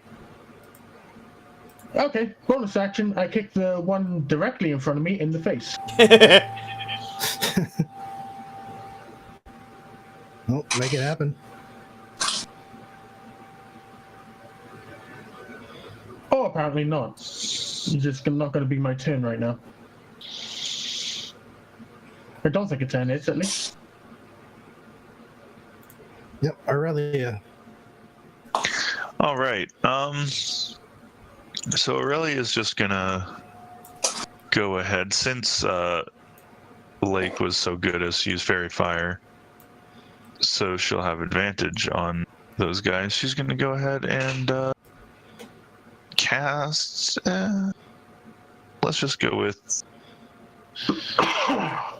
Okay, bonus action. I kick the one directly in front of me in the face. Oh, make it happen. Oh, apparently not. It's just not going to be my turn right now. I don't think a 10 hits, at least. Yep, Aurelia. All right. So Aurelia is just gonna go ahead since Lake was so good as to use Fairy Fire, so she'll have advantage on those guys. She's gonna go ahead and cast. Let's just go with,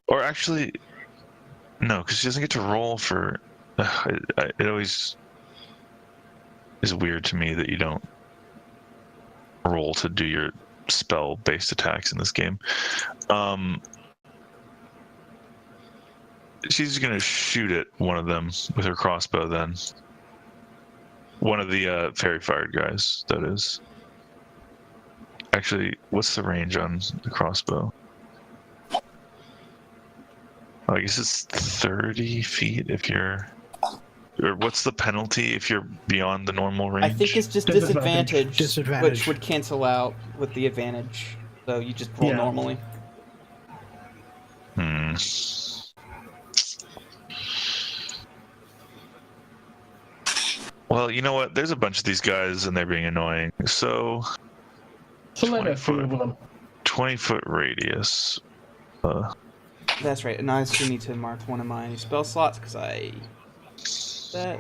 or actually, no, because she doesn't get to roll for. It always is weird to me that you don't roll to do your spell-based attacks in this game. She's gonna shoot at one of them with her crossbow then. One of the fairy fired guys, that is. Actually, what's the range on the crossbow? I guess it's 30 feet if you're... Or what's the penalty if you're beyond the normal range? I think it's just disadvantage, Disadvantage. which would cancel out with the advantage. So you just roll normally. Well, you know what? There's a bunch of these guys and they're being annoying. So let us over them. 20-foot radius. That's right, and I still need to mark one of my spell slots because I... that.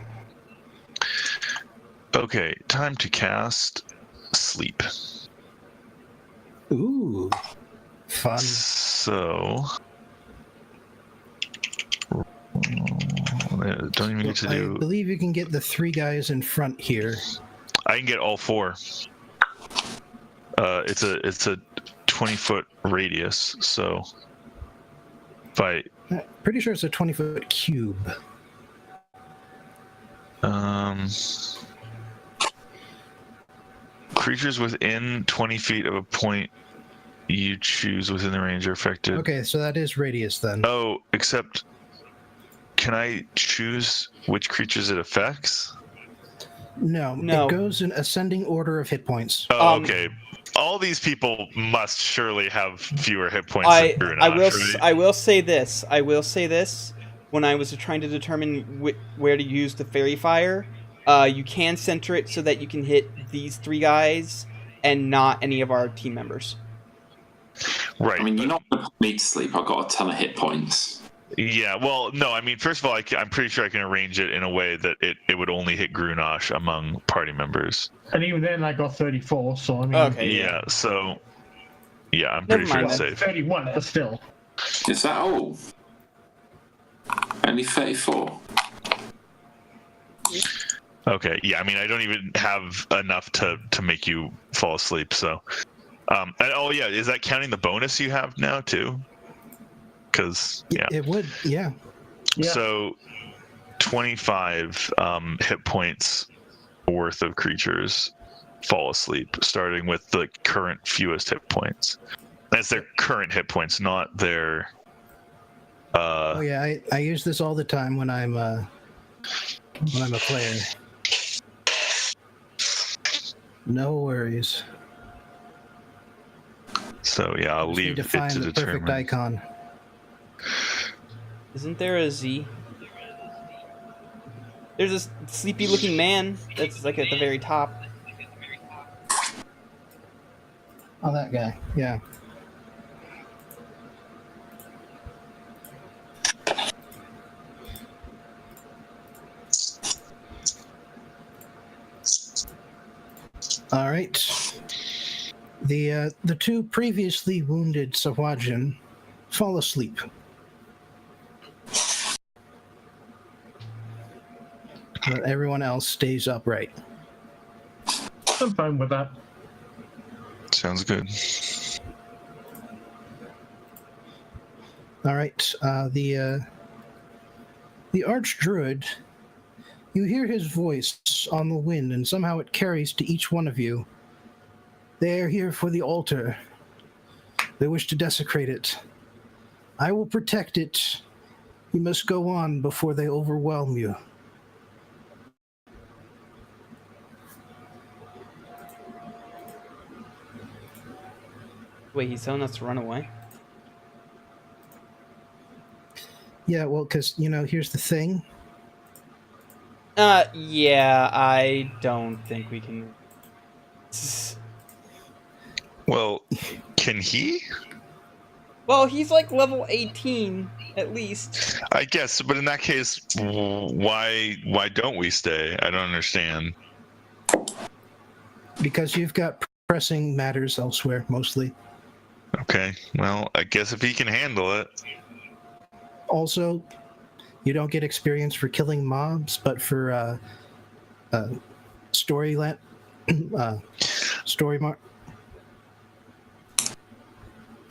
Okay, time to cast Sleep. Ooh, fun. So... don't even get to do... I believe you can get the 3 guys in front here. I can get all 4. It's a 20-foot radius, so if I Pretty sure it's a 20-foot cube. Creatures within 20 feet of a point you choose within the range are affected. Okay, so that is radius then. Oh, except can I choose which creatures it affects? No, it goes in ascending order of hit points. Oh, okay. All these people must surely have fewer hit points than Grenache, I will say this. When I was trying to determine where to use the fairy fire, you can center it so that you can hit these 3 guys and not any of our team members. Right. I mean, you're not going to put me to sleep. I've got a ton of hit points. Yeah, well, no, I mean, first of all, I'm pretty sure I can arrange it in a way that it would only hit Grenache among party members. And even then, I got 34, so I mean... Okay. Yeah, so... Yeah, I'm pretty sure it's safe. 31, but still. Is that all? Only 34? Okay, yeah. I mean, I don't even have enough to make you fall asleep. So, and, oh yeah, is that counting the bonus you have now too? Because yeah, It would, yeah. Yeah. so 25 hit points worth of creatures fall asleep, starting with the current fewest hit points. That's their current hit points, not their. Oh yeah, I use this all the time when I'm a player. No worries. So yeah, I'll Just need leave to it find to the perfect determine. icon. Isn't there a Z? There's a sleepy-looking man that's like at the very top. Oh, that guy. Yeah. All right. The two previously wounded Sawajin fall asleep. But everyone else stays upright. I'm fine with that. Sounds good. All right. The Archdruid, you hear his voice on the wind, and somehow it carries to each one of you. They are here for the altar. They wish to desecrate it. I will protect it. You must go on before they overwhelm you. Wait, he's telling us to run away? Yeah, well, because, here's the thing. Yeah, I don't think we can. Well, can he? Well, he's like level 18 at least. I guess, but in that case, why don't we stay? I don't understand. Because you've got pressing matters elsewhere, mostly. Okay, well, I guess if he can handle it. Also, you don't get experience for killing mobs, but for story mark.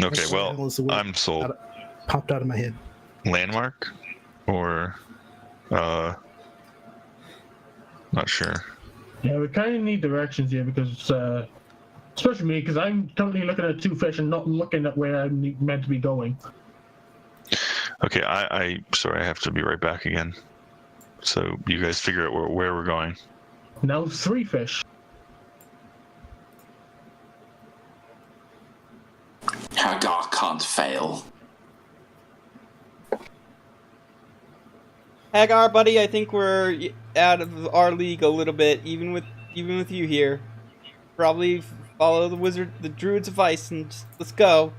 Okay, What the hell well, is the word? I'm sold. Popped out of my head. Landmark? Or, not sure. Yeah, we kind of need directions here because, especially me, because I'm currently looking at two fish and not looking at where I'm meant to be going. Okay, sorry, I have to be right back again. So you guys figure out where we're going. Now three fish. Hagar can't fail. Hagar, buddy, I think we're out of our league a little bit, even with you here. Probably follow the druid's advice and just, let's go.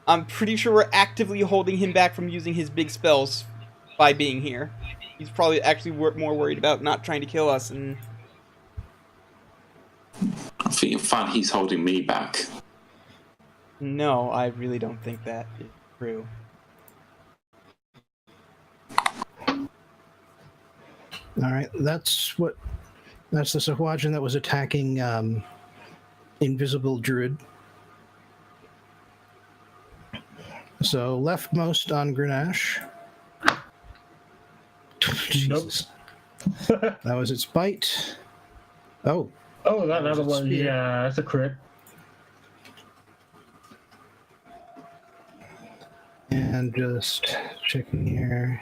I'm pretty sure we're actively holding him back from using his big spells by being here. He's probably actually more worried about not trying to kill us. And I think you'll find he's holding me back. no, I really don't think that is true. All right, that's the Sahwajin that was attacking Invisible Druid. So leftmost on Grenache. Jesus. That was its bite. Oh. Oh, that other its one. spear. Yeah, that's a crit. And just checking here.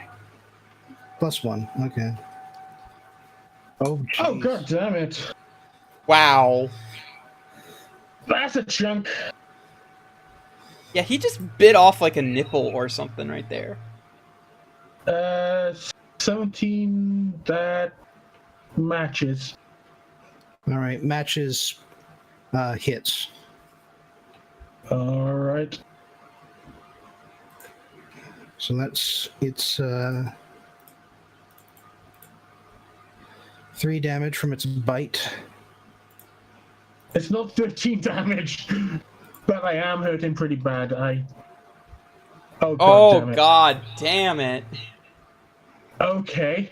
+1. Okay. Oh, geez. Oh, god damn it. Wow. That's a chunk. Yeah, he just bit off like a nipple or something right there. 17, that matches. All right, matches hits. All right. So it's 3 damage from its bite. It's not 13 damage, but I am hurting pretty bad. Oh, god damn it. Okay.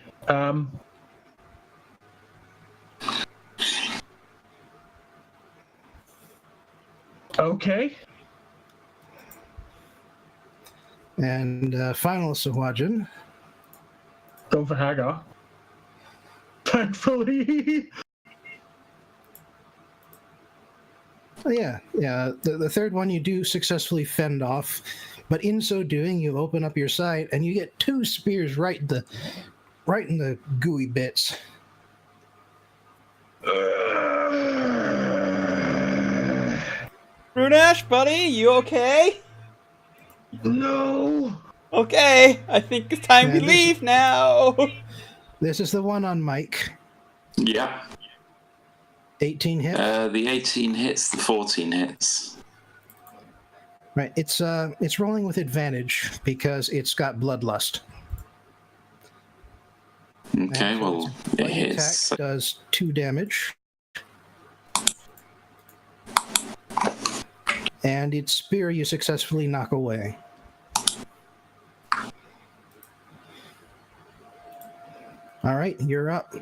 Okay. And final Sahuagin. Go for Hagar. Thankfully. Oh, yeah. The third one you do successfully fend off, but in so doing, you open up your sight and you get 2 spears right in the gooey bits. Runash, buddy, you okay? No. Okay, I think it's time we Man, leave now. This is the one on Mike. Yeah. 18 hit. The 18 hits, the 14 hits. Right. It's rolling with advantage because it's got bloodlust. Okay, And well, it Bite hits. attack does 2 damage. And its spear you successfully knock away. All right, you're up.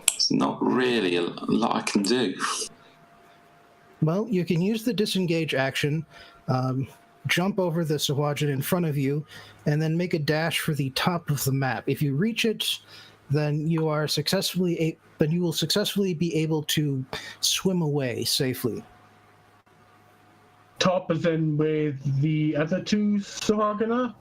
It's not really a lot I can do. Well, you can use the disengage action, jump over the Sahuagin in front of you, and then make a dash for the top of the map. If you reach it, then you will successfully be able to swim away safely. Top is in with the other 2 Sahagana.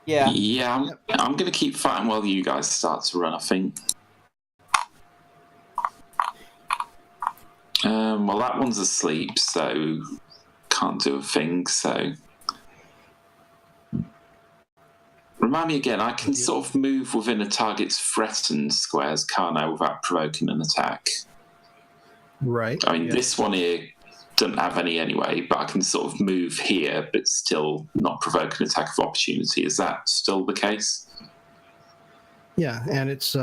Yeah. Yeah, I'm going to keep fighting while you guys start to run, I think. Well, that one's asleep, so can't do a thing, so... Remind me again, I can sort of move within a target's threatened squares, can't I, without provoking an attack? Right. I mean, this one here doesn't have any anyway, but I can sort of move here, but still not provoke an attack of opportunity. Is that still the case? Yeah, and it's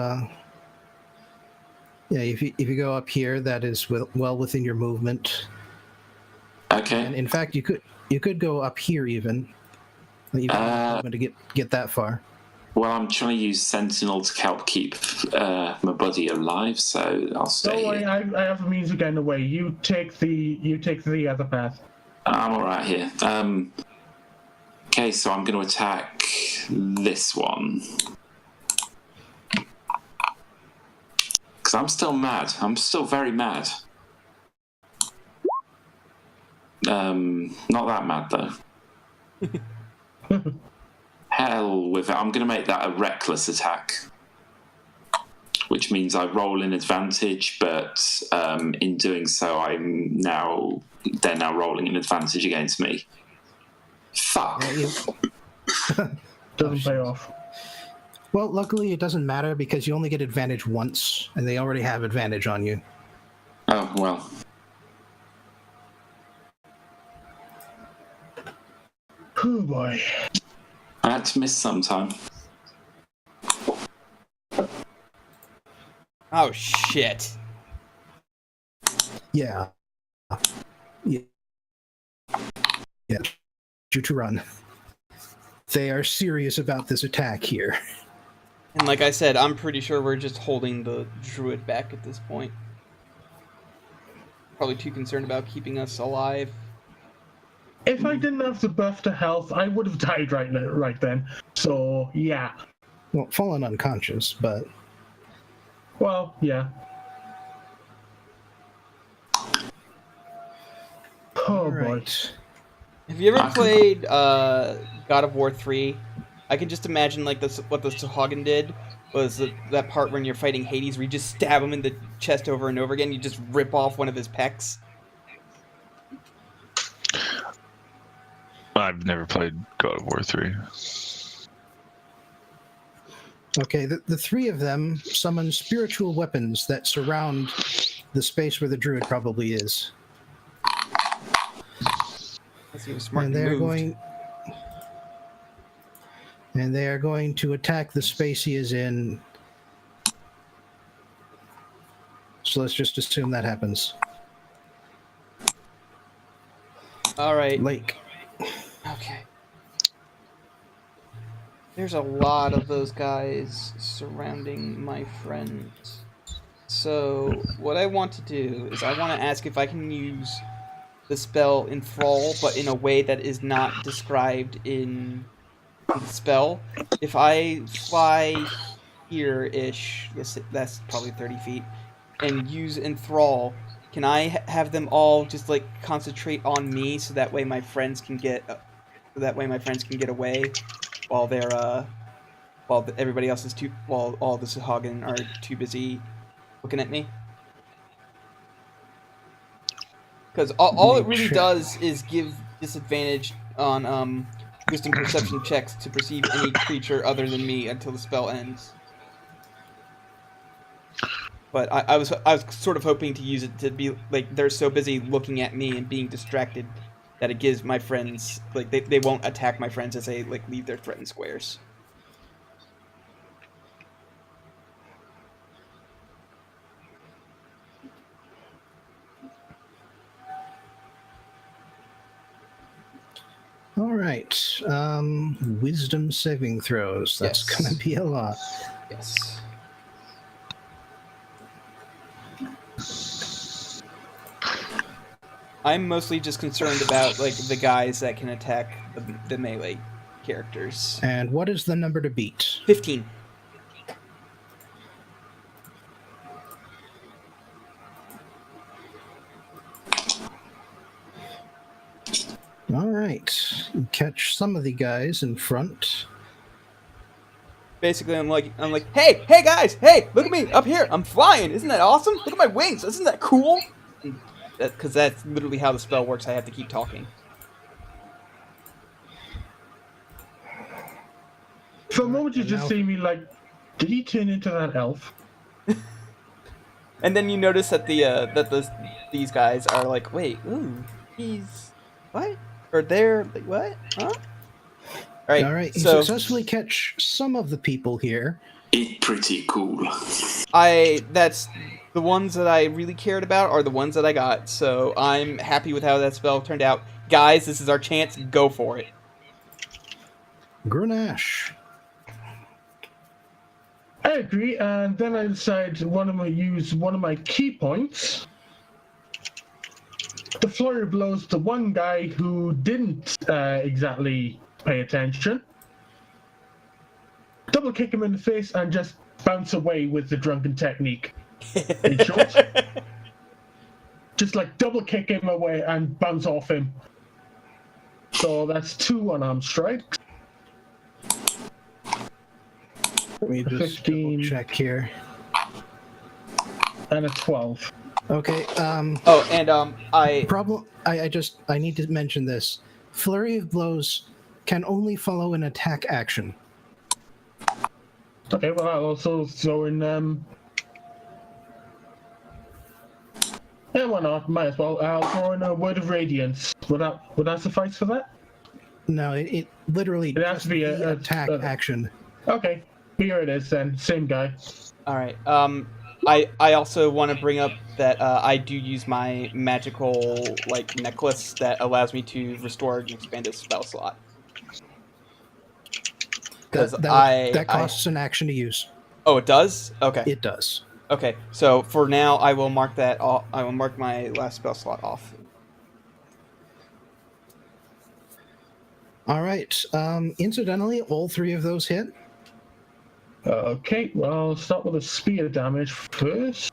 if you go up here, that is well within your movement. Okay. And in fact, you could go up here even. You don't have to get that far. Well, I'm trying to use Sentinel to help keep my buddy alive, so I'll stay Don't worry, here. I have a means of getting away. You take the other path. I'm all right here. Okay, so I'm going to attack this one. Because I'm still mad. I'm still very mad. Not that mad, though. Hell with it. I'm going to make that a reckless attack. Which means I roll in advantage, but in doing so, they're now rolling an advantage against me. Fuck. Doesn't pay off. Well, luckily it doesn't matter because you only get advantage once, and they already have advantage on you. Oh, well. Oh boy. I had to miss sometime. Oh shit. Yeah. Yeah. You to run. They are serious about this attack here. And like I said, I'm pretty sure we're just holding the druid back at this point. Probably too concerned about keeping us alive. If I didn't have the buff to health, I would have died right then. So, yeah. Well, fallen unconscious, but... Well, yeah. Oh, boy. Have you ever played God of War 3? I can just imagine like what the Sahuagin did was that part when you're fighting Hades where you just stab him in the chest over and over again. You just rip off one of his pecs. I've never played God of War 3. Okay, the 3 of them summon spiritual weapons that surround the space where the druid probably is. And they are going to attack the space he is in. So let's just assume that happens. All right. Lake. Okay. There's a lot of those guys surrounding my friend. So what I want to do is I want to ask if I can use the spell Enthrall, but in a way that is not described in the spell. If I fly here-ish, that's probably 30 feet, and use Enthrall, can I have them all just like concentrate on me so that way my friends can get away while everybody else is while all the Sahagin are too busy looking at me? Because all it really does is give disadvantage on wisdom perception checks to perceive any creature other than me until the spell ends. But I was sort of hoping to use it to be like they're so busy looking at me and being distracted that it gives my friends like they won't attack my friends as they like leave their threatened squares. All right. Wisdom saving throws. That's Yes. going to be a lot. Yes. I'm mostly just concerned about like the guys that can attack the melee characters. And what is the number to beat? 15. All right. You catch some of the guys in front. Basically, I'm like, hey guys, hey, look at me up here, I'm flying. Isn't that awesome? Look at my wings. Isn't that cool? Because that's literally how the spell works. I have to keep talking. For a moment, you And just now- see me like, did he turn into that elf? And then you notice that these guys are like, wait, ooh, he's what? Or they're like, what? Huh? All All right. You so successfully catch some of the people here. It's pretty cool. that's the ones that I really cared about are the ones that I got. So I'm happy with how that spell turned out. Guys, this is our chance. Go for it. Grenache. I agree, and then I decide to use one of my key points. The flurry of blows to one guy who didn't exactly pay attention. Double kick him in the face and just bounce away with the drunken technique. In short, just like double kick him away and bounce off him. So that's 2 unarmed strikes. Let me just 15. check here. And a 12. Okay. Oh, and I need to mention this. Flurry of blows can only follow an attack action. Okay, well, I'll also throw in, yeah, why not? Might as well. I'll throw in a Word of Radiance. Would that suffice for that? No, it literally It has to be the a attack action. Okay, here it is then. Same guy. all right. I also want to bring up that I do use my magical like necklace that allows me to restore an expanded spell slot. Because That costs an action to use. Oh, it does? Okay. It does. Okay. So for now, I will mark that off. I will mark my last spell slot off. All right. Incidentally, all 3 of those hit. Okay, well, I'll start with the spear damage first.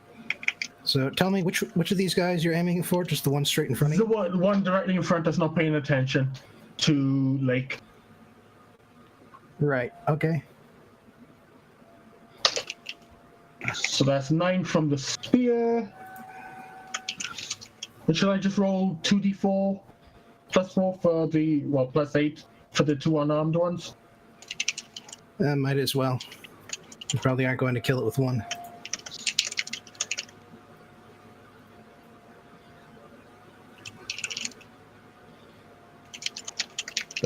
So tell me which of these guys you're aiming for? Just the one straight in front of The you? one directly in front that's not paying attention to Lake. Right. Okay. So that's 9 from the spear. And should I just roll 2d4 plus 4 for the, well, plus 8 for the 2 unarmed ones? Might as well. You probably aren't going to kill it with 1.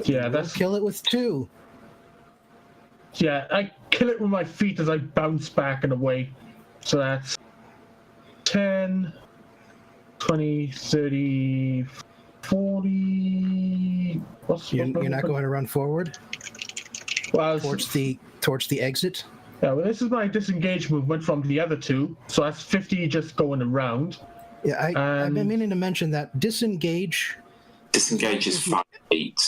Yeah, We'll that's kill it with 2. Yeah, I kill it with my feet as I bounce back and away. So that's 10, 20, 30, 40... You're not going to run forward? Well, towards the exit. yeah, well, this is my disengage movement from the other two, so that's 50 just going around. Yeah, I've been meaning to mention that disengage Disengage is 5 feet.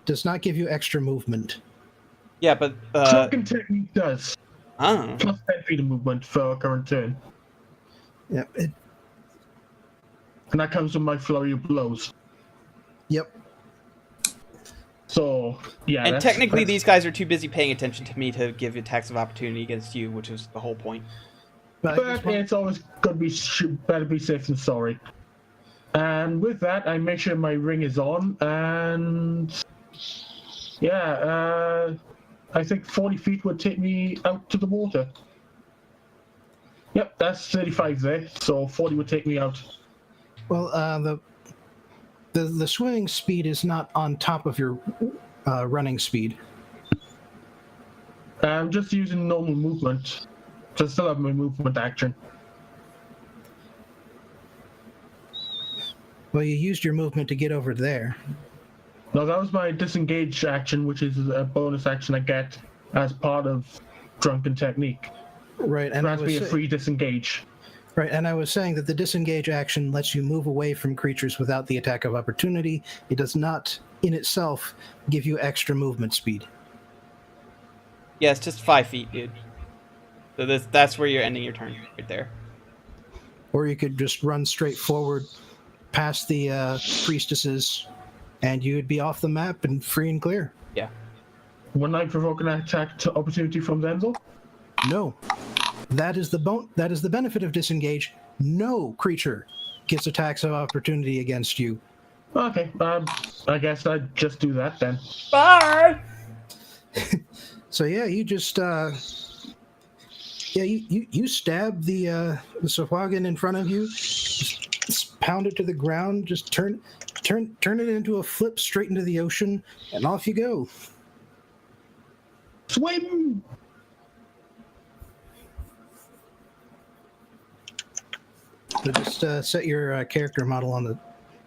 does not give you extra movement. Yeah, but Drunken technique does. oh. Plus 10 feet of movement for a current turn. Yeah. And that comes with my flurry of blows. Yep. So, yeah. And technically, these guys are too busy paying attention to me to give attacks of opportunity against you, which is the whole point. But it's always good to be better be safe than sorry. And with that, I make sure my ring is on, and yeah, I think 40 feet would take me out to the water. Yep, that's 35 there, so 40 would take me out. Well, the swimming speed is not on top of your running speed. I'm just using normal movement. So I still have my movement action. Well, you used your movement to get over there. No, that was my disengage action, which is a bonus action I get as part of Drunken Technique. Right, and Grants me a free disengage. Right, and I was saying that the disengage action lets you move away from creatures without the attack of opportunity. It does not, in itself, give you extra movement speed. Yeah, it's just 5 feet, dude. So that's where you're ending your turn, right there. Or you could just run straight forward past the priestesses, and you would be off the map and free and clear. Yeah. Wouldn't I provoke an attack to opportunity from them, though? No. That is the benefit of disengage. No creature gets attacks of opportunity against you. Okay, I guess I'd just do that then. Bye! So yeah, you just you stab the Sahuagin in front of you, just pound it to the ground, just turn it into a flip straight into the ocean, and off you go. Swim! So just set your character model on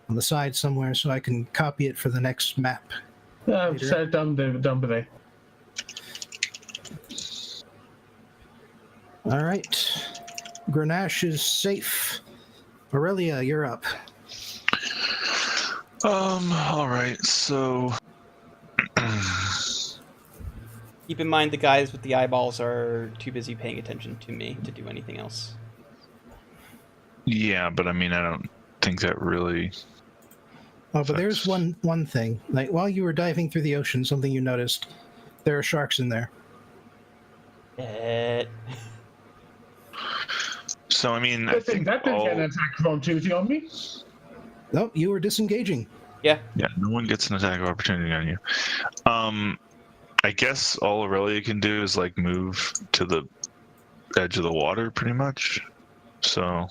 the side somewhere so I can copy it for the next map. I've set it down there. All right. Grenache is safe. Aurelia, you're up. All right, so Keep in mind the guys with the eyeballs are too busy paying attention to me to do anything else. yeah, but I mean, I don't think that really. Oh, but there's one thing. Like while you were diving through the ocean, something you noticed. There are sharks in there. So I mean, I think that didn't get an attack of opportunity on me. Nope, you were disengaging. Yeah. Yeah, no one gets an attack of opportunity on you. I guess all Aurelia can do is like move to the edge of the water, pretty much. So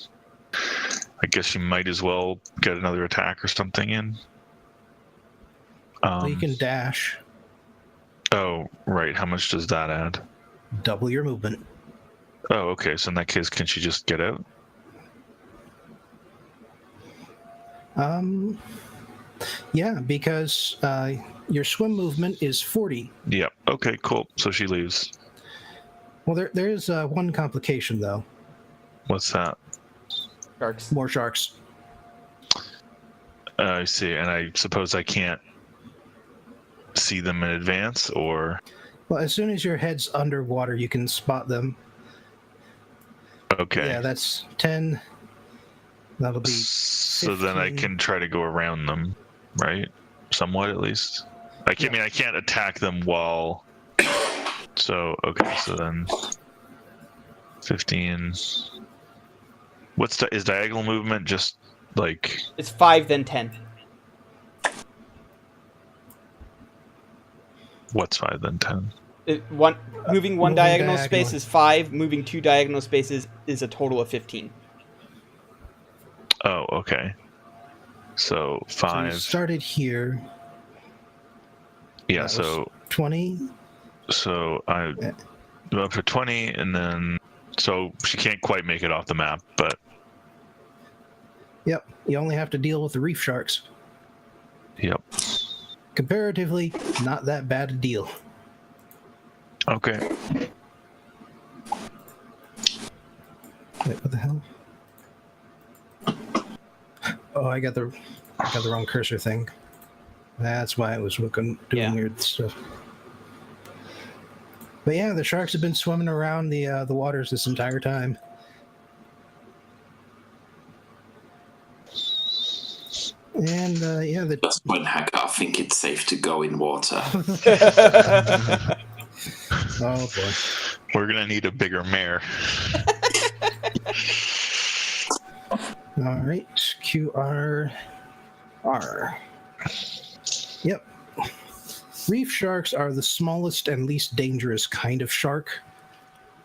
I guess you might as well get another attack or something in. Well, you can dash. Oh, right. How much does that add? Double your movement. Oh, okay. So in that case, can she just get out? Yeah, because your swim movement is 40. Yep. Okay, cool. So she leaves. Well, there is one complication, though. What's that? Sharks. More sharks. I see. And I suppose I can't see them in advance, or? Well, as soon as your head's underwater, you can spot them. Okay. Yeah, that's 10. That'll be 15. So then I can try to go around them, right? Somewhat, at least. I mean, I can't attack them while. So okay, so then 15. Is diagonal movement just like? It's 5, then 10. What's 5 then 10? Moving one diagonal space is 5. Moving 2 diagonal spaces is a total of 15. Oh, okay. So 5. So you started here. Yeah. So 20. So I go up to 20, and then so she can't quite make it off the map, but. Yep. You only have to deal with the reef sharks. Yep. Comparatively, not that bad a deal. Okay. Wait, what the hell? Oh, I got the wrong cursor thing. That's why it was doing weird stuff. But yeah, the sharks have been swimming around the waters this entire time. And yeah, Just when Hagar think it's safe to go in water. Oh boy. We're gonna need a bigger mare. All right, QRR. Yep. Reef sharks are the smallest and least dangerous kind of shark.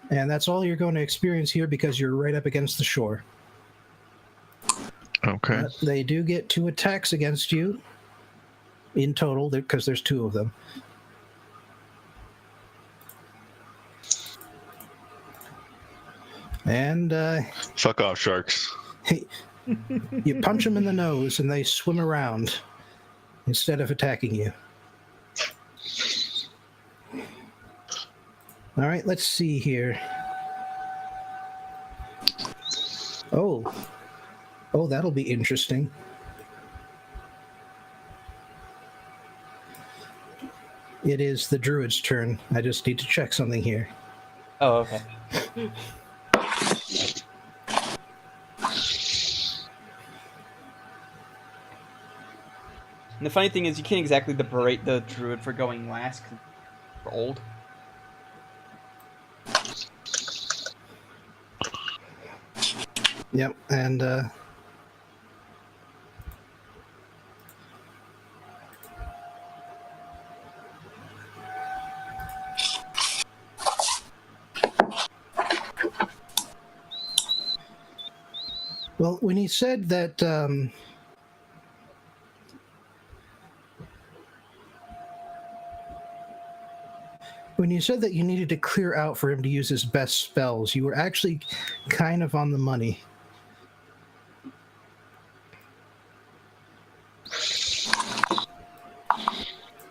And that's all you're going to experience here because you're right up against the shore. Okay. But they do get 2 attacks against you in total because there's 2 of them. And Fuck off, sharks. you punch them in the nose and they swim around instead of attacking you. All right, let's see here. Oh, that'll be interesting. It is the druid's turn. I just need to check something here. Oh, okay. And the funny thing is, you can't exactly berate the druid for going last, 'cause we're old. Yep, and well, when he said that when you said that you needed to clear out for him to use his best spells, you were actually kind of on the money.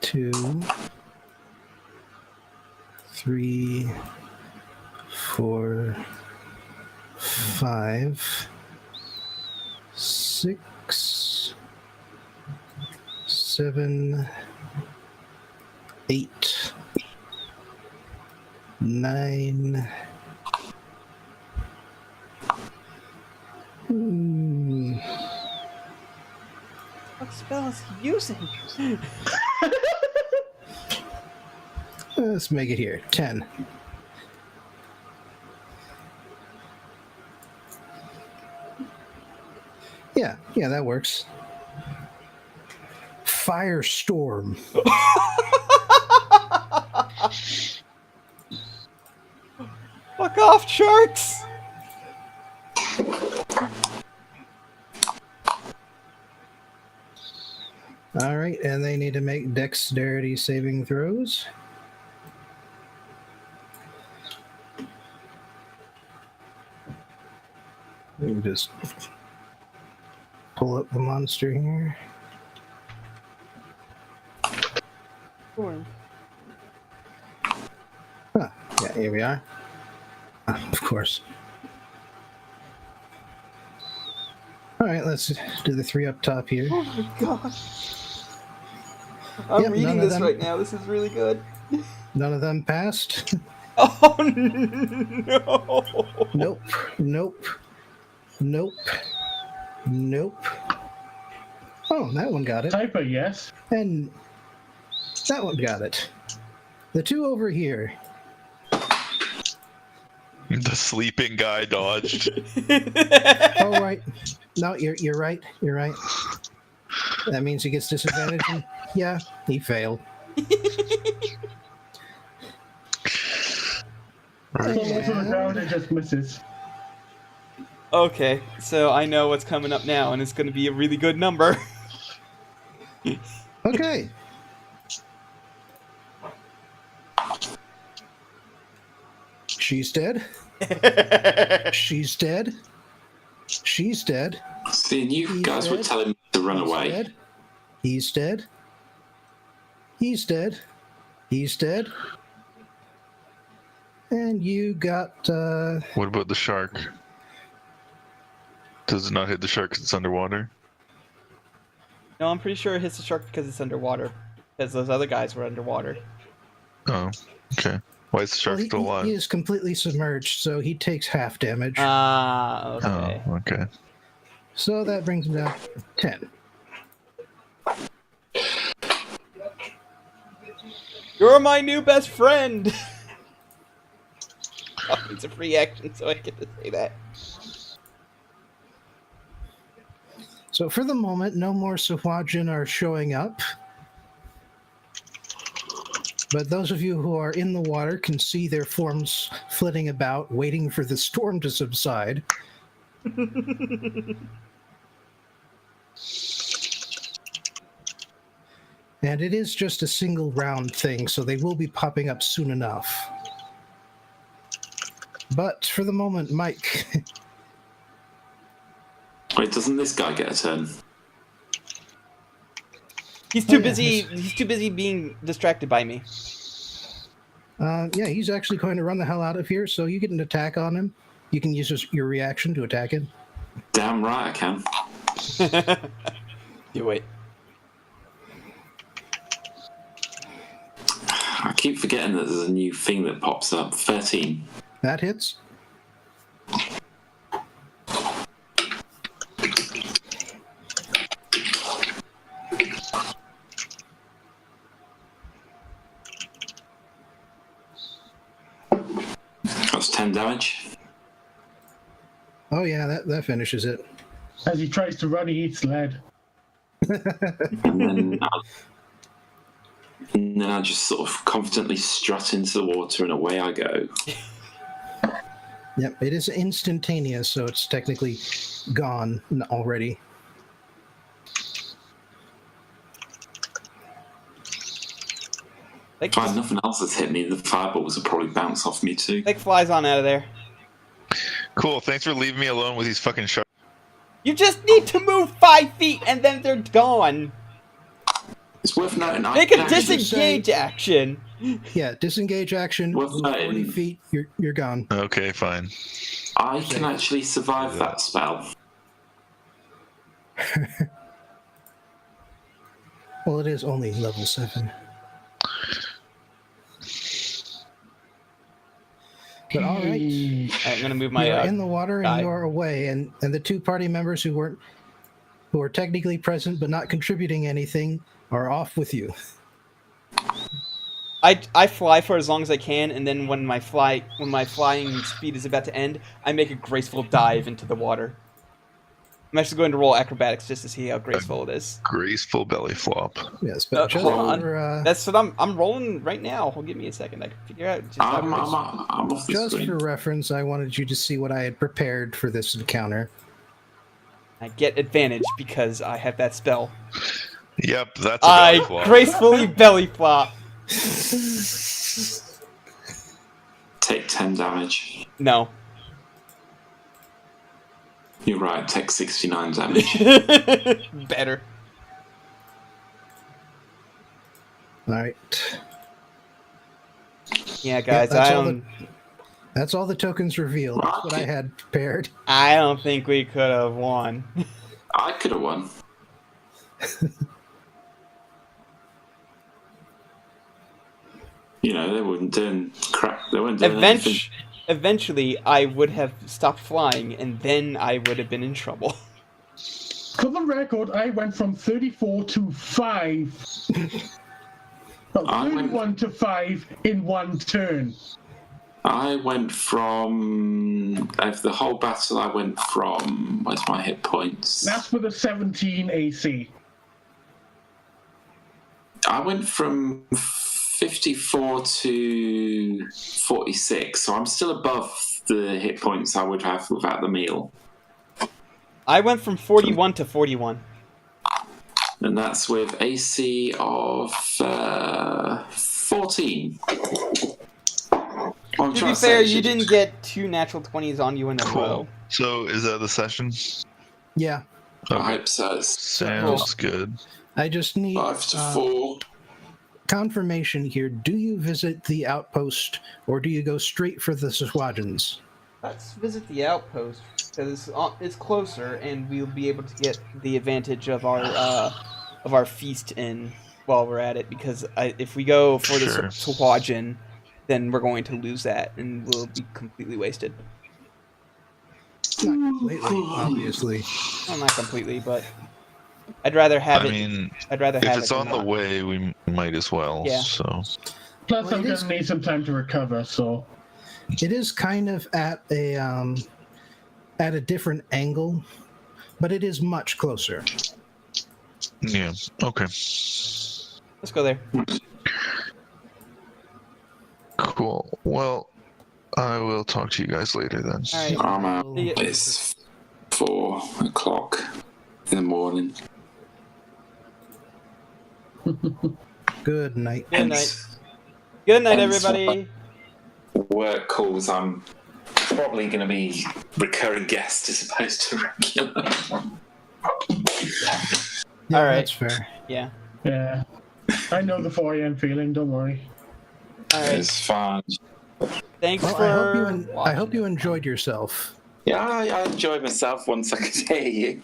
Two, 3, 4, 5, 6, 7, 8, 9. What spell is he using? Let's make it here. 10. Yeah, that works. Firestorm. Fuck off, sharks! All right, and they need to make dexterity saving throws. Let me just pull up the monster here. Storm. Huh, yeah, here we are. Of course. All right, let's do the 3 up top here. Oh my god. I'm Yep, reading none of this them- right now. This is really good. None of them passed. Oh no! Nope. Oh, that one got it. Typer, yes. And that one got it. The 2 over here. The sleeping guy dodged. Oh, right. No, you're right. You're right. That means he gets disadvantage. Yeah, he failed. Falls on the ground and just misses. Okay, so I know what's coming up now, and it's going to be a really good number. Okay. She's dead. She's dead. She's dead. See, you He's guys were dead. telling me to run He's away. dead. He's dead. He's dead. He's dead. And you got... What about the shark? Does it not hit the shark because it's underwater? No, I'm pretty sure it hits the shark because it's underwater. Because those other guys were underwater. Oh, okay. Why is the shark still alive? He is completely submerged, so he takes half damage. Ah, okay. Oh, okay. So that brings him down to 10. You're my new best friend! Oh, it's a free action, so I get to say that. So for the moment, no more Sahwajin are showing up. But those of you who are in the water can see their forms flitting about, waiting for the storm to subside. And it is just a single round thing, so they will be popping up soon enough. But for the moment, Mike. Wait, doesn't this guy get a turn? He's too yeah, busy. He's too busy being distracted by me. Yeah, he's actually going to run the hell out of here, so you get an attack on him. You can use your reaction to attack him. Damn right I can. You wait. I keep forgetting that there's a new thing that pops up. 13. That hits. That's 10 damage. Oh yeah, that finishes it. As he tries to run, he eats lead. And then I just sort of confidently strut into the water and away I go. Yep, it is instantaneous, so it's technically gone already. Like, If nothing else has hit me, the fireballs will probably bounce off me too. like flies on out of there. Cool, thanks for leaving me alone with these fucking sharks. You just need to move 5 feet and then they're gone. It's worth noting. Make a disengage action. Yeah, disengage action. Worth 40 noting. feet, you're gone. Okay, fine. I can actually survive that spell. Well, it is only level 7. But all right, I'm gonna move my. you're in the water and die. you're away, and the two party members who are technically present but not contributing anything are off with you. I fly for as long as I can, and then when my flying speed is about to end, I make a graceful dive into the water. I'm actually going to roll acrobatics just to see how graceful it is. Graceful belly flop. Yes, but just Hold on. for, That's what I'm rolling right now. Hold, give me a second. I can figure out. Just how I'm graceful- off the just screen. for reference, I wanted you to see what I had prepared for this encounter. I get advantage because I have that spell. Yep, that's a belly I flop. gracefully belly flop. Take 10 damage. No. You're right, take 69 damage. Better. All right. Yeah, guys, that's I all don't. That's all the tokens revealed. That's what I had prepared. I don't think we could have won. I could have won. You know, they weren't doing crap. They weren't doing anything. Eventually, I would have stopped flying, and then I would have been in trouble. For the record, I went from 34 to 5. No, I went- 31 to 5 in one turn. I went from... Over the whole battle, I went from... Where's my hit points? That's with a 17 AC. I went from 54 to 46, so I'm still above the hit points I would have without the meal. I went from 41 to 41. And that's with AC of 14. To be fair, you didn't get 2 natural 20s on you in a row. Cool. So, is that the session? Yeah, I hope so. Sounds good. I just need 5 to 4. confirmation here. Do you visit the outpost, or do you go straight for the Swajans? Let's visit the outpost because it's closer, and we'll be able to get the advantage of our feast in while we're at it. Because if we go for the Sure. Sahuagin, then we're going to lose that, and we'll be completely wasted. Not completely, obviously. Well, not completely, but I'd rather have I it. mean, I'd rather if have it's it on than the not. way, we might as well. Yeah. So Plus, Well, I'm it going is- to need some time to recover, so... It is kind of at a different angle, but it is much closer. yeah, okay, Let's go there. cool. Well, I will talk to you guys later then. All right. I'm out. See ya. It's 4 o'clock in the morning. Good night. Good And night. Good night, and everybody. work calls, I'm probably going to be recurring guest as opposed to regular. Yeah, All right. that's fair. Yeah. Yeah. I know the 4 a.m. feeling, don't worry. All right. It's fine. Thanks Well, for. I hope you watching. enjoyed yourself. Yeah, I enjoyed myself once I could hear you.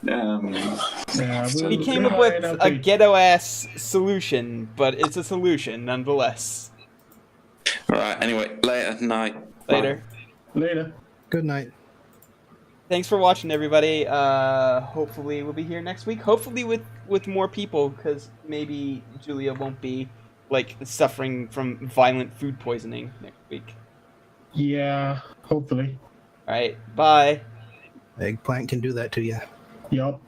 Yeah, We we'll came up rely with on a update. ghetto ass solution, but it's a solution nonetheless. Right, anyway, later, night. Later. Later. Good night. Thanks for watching, everybody. Hopefully we'll be here next week. Hopefully with more people, because maybe Julia won't be like suffering from violent food poisoning next week. Yeah, hopefully. All right. Bye. Eggplant can do that to you. Yup.